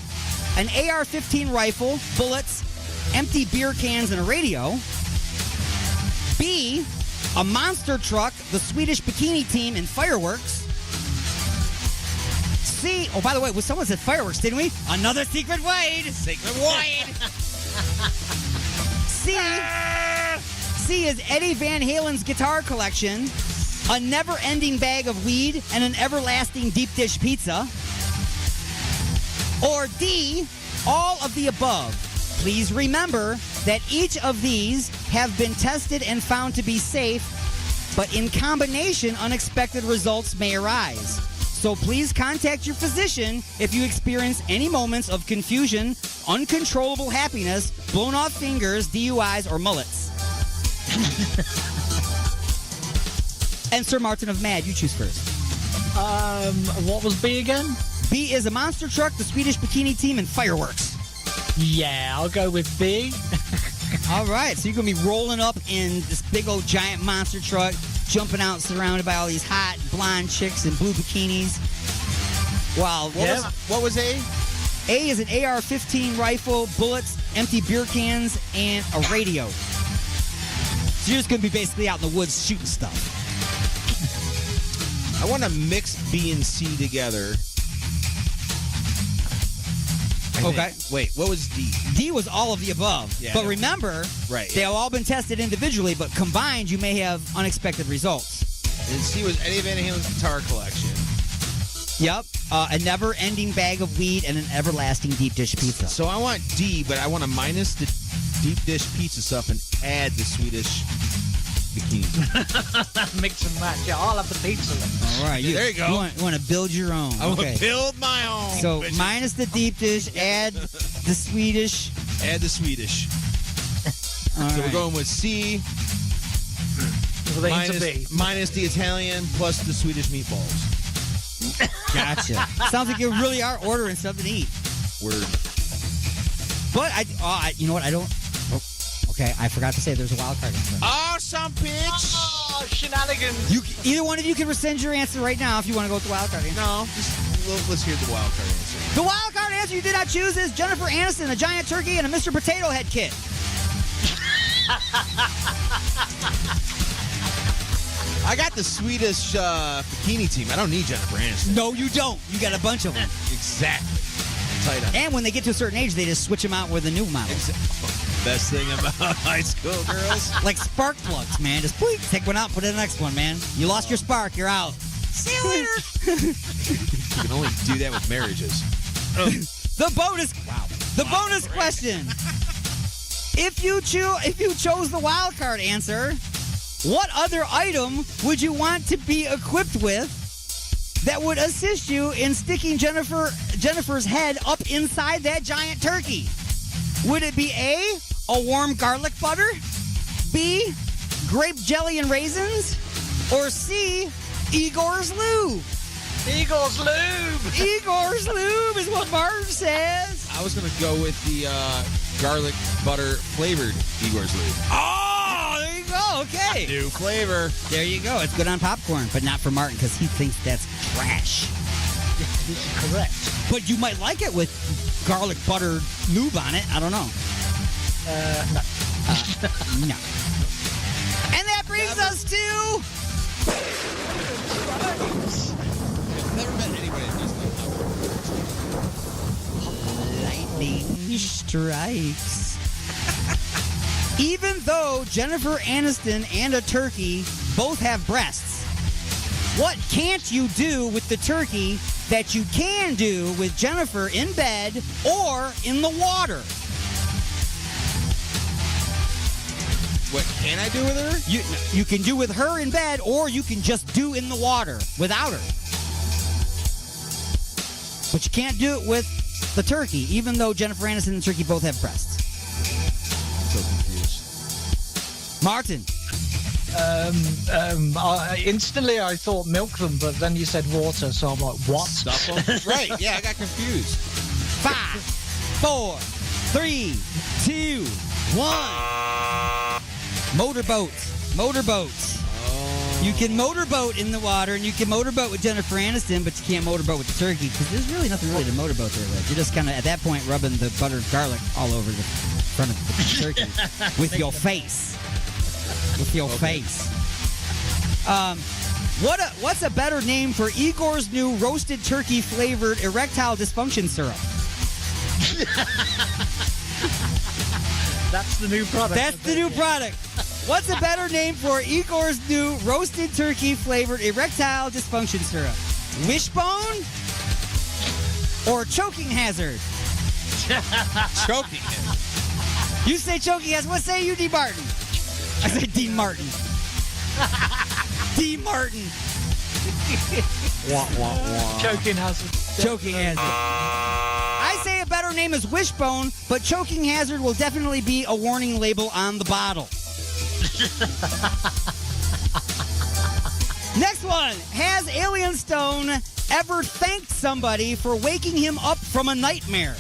an AR-15 rifle, bullets, empty beer cans, and a radio. B, a monster truck, the Swedish bikini team, and fireworks. C, oh, by the way, someone said fireworks, didn't we? Another secret Wade. Secret Wade. C is Eddie Van Halen's guitar collection, a never-ending bag of weed, and an everlasting deep dish pizza. Or D, all of the above. Please remember that each of these have been tested and found to be safe, but in combination, unexpected results may arise. So please contact your physician if you experience any moments of confusion, uncontrollable happiness, blown off fingers, DUIs, or mullets. And Sir Martin of Mad, you choose first. What was B again? B is a monster truck, the Swedish bikini team, and fireworks. Yeah, I'll go with B. All right, so you're going to be rolling up in this big old giant monster truck, jumping out surrounded by all these hot blonde chicks in blue bikinis. Wow. What was A? A is an AR-15 rifle, bullets, empty beer cans, and a radio. So you're just going to be basically out in the woods shooting stuff. I want to mix B and C together. Okay. Wait, what was D? D was all of the above. Yeah, but remember, they have all been tested individually, but combined, you may have unexpected results. And C was Eddie Van Halen's guitar collection. Yep. A never-ending bag of weed and an everlasting deep dish pizza. So I want D, but I want to minus the deep dish pizza stuff and add the Swedish bikini. Mix and match. Yeah, I'll have the pizza then. All right. There you go. You want to build your own. I want to build my own. So bitches. minus the deep dish, add the Swedish. Add the Swedish. All so right. we're going with C. Minus the Italian plus the Swedish meatballs. Gotcha. Sounds like you really are ordering something to eat. Word. But you know what? I don't. Oh, okay, I forgot to say there's a wild card answer. Oh, some bitch. Oh, shenanigans. Either one of you can rescind your answer right now if you want to go with the wild card answer. No, let's hear the wild card answer. The wild card answer you did not choose is Jennifer Aniston, a giant turkey, and a Mr. Potato Head kit. I got the Swedish bikini team. I don't need Jennifer Aniston. No, you don't. You got a bunch of them. Exactly. Tight up. And when they get to a certain age, they just switch them out with a new model. Best thing about high school girls. Like spark plugs, man. Just take one out, put in the next one, man. You lost your spark, you're out. See you later. You can only do that with marriages. The bonus question. If you chose the wild card answer, What other item would you want to be equipped with that would assist you in sticking Jennifer's head up inside that giant turkey? Would it be A, a warm garlic butter, B, grape jelly and raisins, or C, Igor's Lube? Igor's Lube! Igor's Lube is what Marv says. I was going to go with the garlic butter flavored Igor's Lube. Oh, there you go. Okay. New flavor. There you go. It's good on popcorn, but not for Martin because he thinks that's trash. This is correct. But you might like it with garlic butter lube on it. I don't know. No. No. And that brings us to... Never met anybody that does Lightning strikes. Even though Jennifer Aniston and a turkey both have breasts, what can't you do with the turkey that you can do with Jennifer in bed or in the water? What can I do with her? You can do with her in bed, or you can just do in the water without her. But you can't do it with the turkey, even though Jennifer Aniston and the turkey both have breasts. So confused. Martin. Instantly I thought milk them, but then you said water, so I'm like, what? Stuff them? Right, yeah, I got confused. 5, 4, 3, 2, 1. Motorboats. You can motorboat in the water, and you can motorboat with Jennifer Aniston, but you can't motorboat with the turkey because there's really nothing really to motorboat there with. You're just kind of, at that point, rubbing the buttered garlic all over the front of the turkey with your face. With your face. What's a better name for Igor's new roasted turkey flavored erectile dysfunction syrup? That's the new product. That's the new product. What's a better name for Igor's new roasted turkey flavored erectile dysfunction syrup? Wishbone or choking hazard? Choking hazard. You say choking hazard. What say you, D. Martin? I say D. Martin. D. Martin. Choking hazard. Choking hazard. I say a better name is Wishbone, but choking hazard will definitely be a warning label on the bottle. Next one. Has Alien Stone ever thanked somebody for waking him up from a nightmare?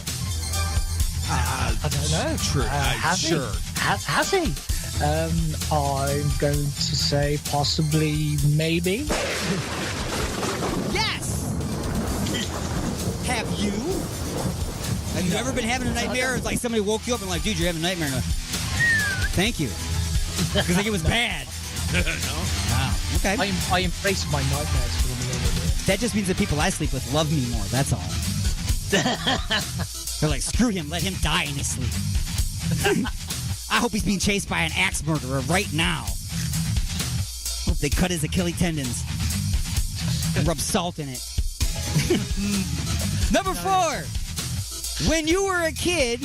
I don't know. True. Sure. Has he? I'm going to say possibly, maybe. Yes! Have you? Have you ever been having a nightmare? It's like somebody woke you up and like, dude, you're having a nightmare. And thank you. Because like it was bad. No. Wow. Okay. I embrace my nightmares for them. That just means the people I sleep with love me more. That's all. They're like, screw him. Let him die in his sleep. I hope he's being chased by an axe murderer right now. Hope they cut his Achilles tendons and rub salt in it. Number 4. When you were a kid,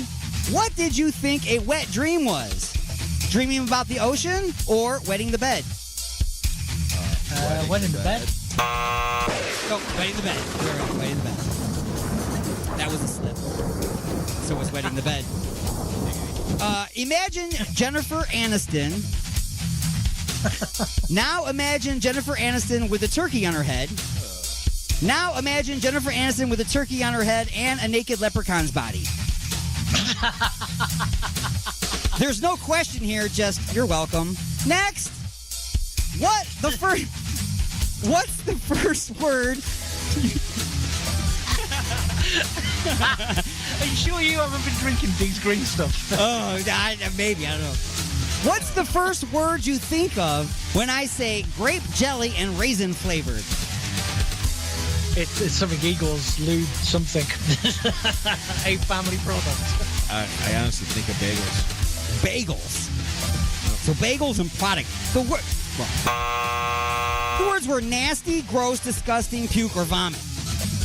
what did you think a wet dream was? Dreaming about the ocean or wetting the bed? Wetting the bed. Oh, wetting the bed. You're right, wetting the bed. That was a slip. So was wetting the bed. Imagine Jennifer Aniston. Now imagine Jennifer Aniston with a turkey on her head. Now imagine Jennifer Aniston with a turkey on her head and a naked leprechaun's body. There's no question here, just you're welcome. Next. What's the first word? Are you sure you haven't been drinking Dee's Green stuff? Maybe, I don't know. What's the first word you think of when I say grape jelly and raisin flavored? It's something Eagles lube something. A family product. I honestly think of bagels. Bagels. So bagels and product. The words were nasty, gross, disgusting, puke, or vomit.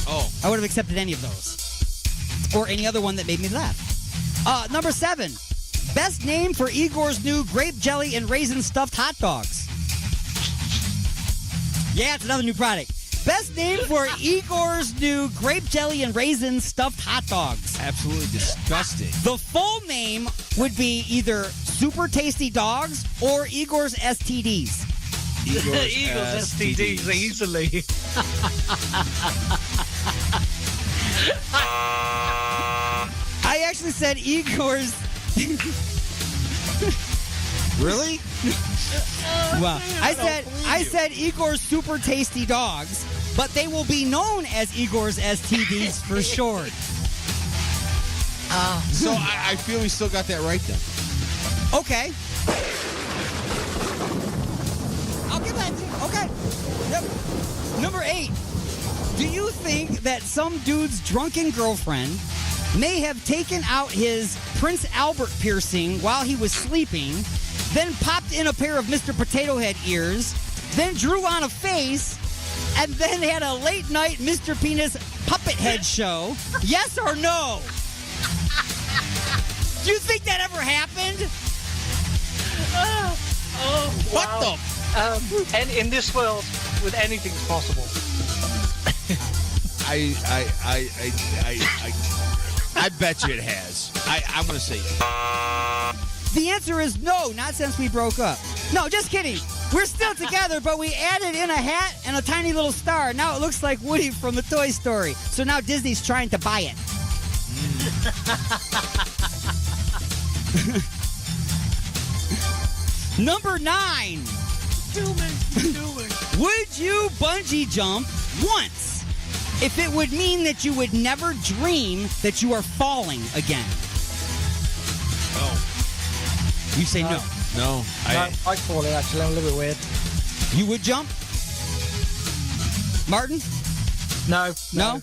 Oh. I would have accepted any of those. Or any other one that made me laugh. Number 7. Best name for Igor's new grape jelly and raisin stuffed hot dogs. Yeah, it's another new product. Best name for Igor's new grape jelly and raisin stuffed hot dogs. Absolutely disgusting. The full name would be either Super Tasty Dogs or Igor's STDs. Igor's STDs easily. I actually said Igor's. Really? Well, I said Igor's Super Tasty Dogs, but they will be known as Igor's STDs for short. So I feel we still got that right then. Okay. I'll give that to you. Okay. Yep. Number 8. Do you think that some dude's drunken girlfriend may have taken out his Prince Albert piercing while he was sleeping, then popped in a pair of Mr. Potato Head ears, then drew on a face, and then had a late night Mr. Penis puppet head show? Yes or no? Do you think that ever happened? What the? And in this world, with anything's possible. I bet you it has. I'm going to say it. The answer is no, not since we broke up. No, just kidding. We're still together, but we added in a hat and a tiny little star. Now it looks like Woody from the Toy Story. So now Disney's trying to buy it. Number 9. Would you bungee jump once if it would mean that you would never dream that you are falling again? No. You say no. No. I'd fall it, actually. I'm a little bit weird. You would jump? Martin? No. No?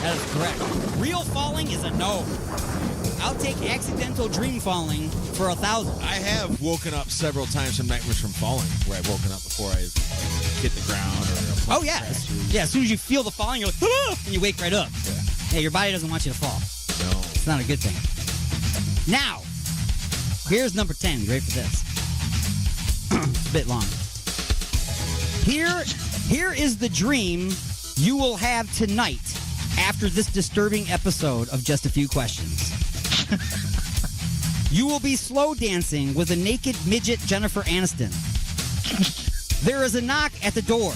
That is correct. Real falling is a no. I'll take accidental dream falling for 1,000. I have woken up several times from nightmares from falling, where I've woken up before I hit the ground or. Oh yeah, yeah. As soon as you feel the falling, you're like, ah! And you wake right up. Yeah, your body doesn't want you to fall. No, it's not a good thing. Now, here's number 10. You ready for this? It's a bit long. Here is the dream you will have tonight after this disturbing episode of Just a Few Questions. You will be slow dancing with a naked midget Jennifer Aniston. There is a knock at the door.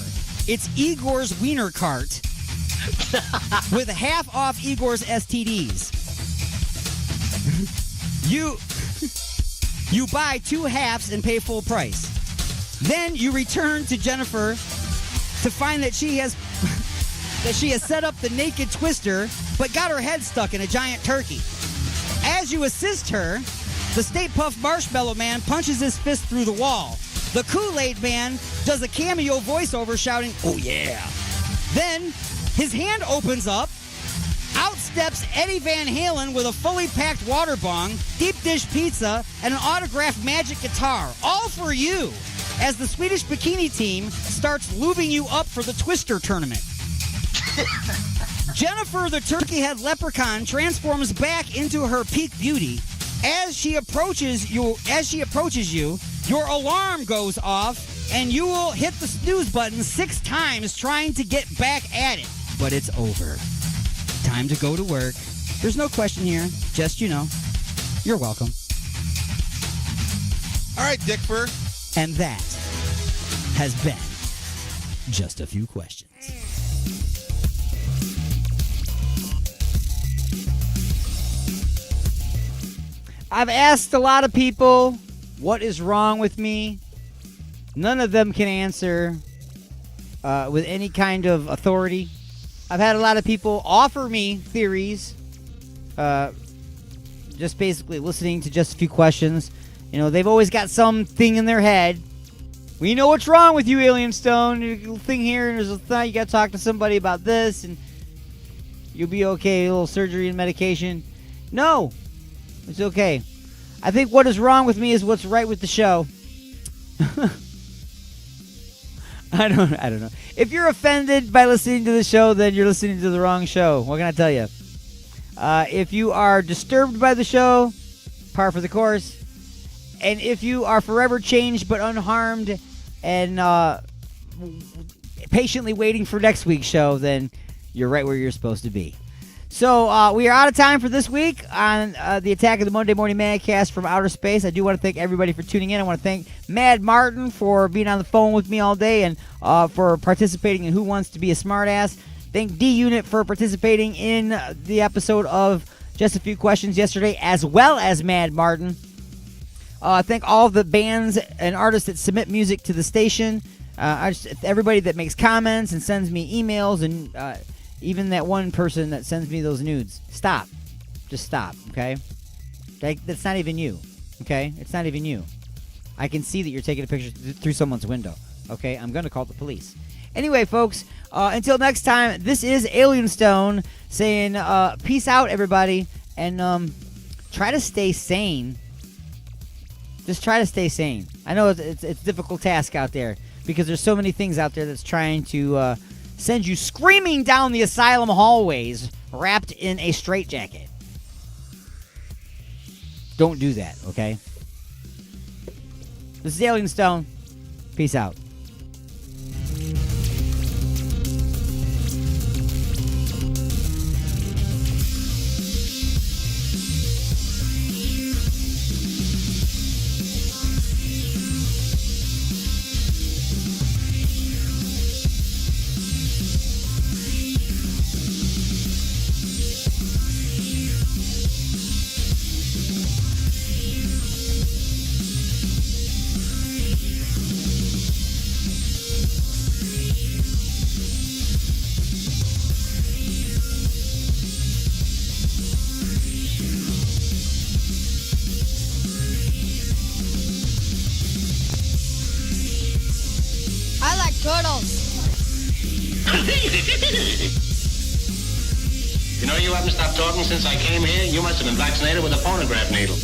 It's Igor's Wiener Cart with half off Igor's STDs. You buy 2 halves and pay full price. Then you return to Jennifer to find that she has set up the naked twister but got her head stuck in a giant turkey. As you assist her, the Stay Puft Marshmallow Man punches his fist through the wall. The Kool-Aid Man does a cameo voiceover shouting, "Oh yeah." Then his hand opens up. Out steps Eddie Van Halen with a fully packed water bong, deep dish pizza, and an autographed magic guitar. All for you as the Swedish bikini team starts lubing you up for the Twister tournament. Jennifer the turkey head leprechaun transforms back into her peak beauty. As she approaches you, your alarm goes off and you will hit the snooze button 6 times trying to get back at it. But it's over. Time to go to work. There's no question here. Just, you're welcome. All right, Dick Fur. And that has been Just a Few Questions. I've asked a lot of people what is wrong with me. None of them can answer with any kind of authority. I've had a lot of people offer me theories, just basically listening to Just a Few Questions. They've always got something in their head. We know what's wrong with you, Alien Stone. There's a little thing here, and there's a thing. You got to talk to somebody about this, and you'll be okay. A little surgery and medication. No. It's okay. I think what is wrong with me is what's right with the show. I don't know. If you're offended by listening to the show, then you're listening to the wrong show. What can I tell you? If you are disturbed by the show, par for the course. And if you are forever changed but unharmed and patiently waiting for next week's show, then you're right where you're supposed to be. So we are out of time for this week on the Attack of the Monday Morning Madcast from outer space. I do want to thank everybody for tuning in. I want to thank Mad Martin for being on the phone with me all day and for participating in Who Wants to Be a Smartass. Thank D-Unit for participating in the episode of Just a Few Questions yesterday, as well as Mad Martin. Thank all the bands and artists that submit music to the station. Everybody that makes comments and sends me emails, and even that one person that sends me those nudes. Stop. Just stop, okay? That's not even you, okay? It's not even you. I can see that you're taking a picture through someone's window, okay? I'm going to call the police. Anyway, folks, until next time, this is Alien Stone saying peace out, everybody, and try to stay sane. Just try to stay sane. I know it's a difficult task out there because there's so many things out there that's trying to send you screaming down the asylum hallways wrapped in a straitjacket. Don't do that, okay? This is Alien Stone. Peace out. You know, you haven't stopped talking since I came here. You must have been vaccinated with a phonograph needle.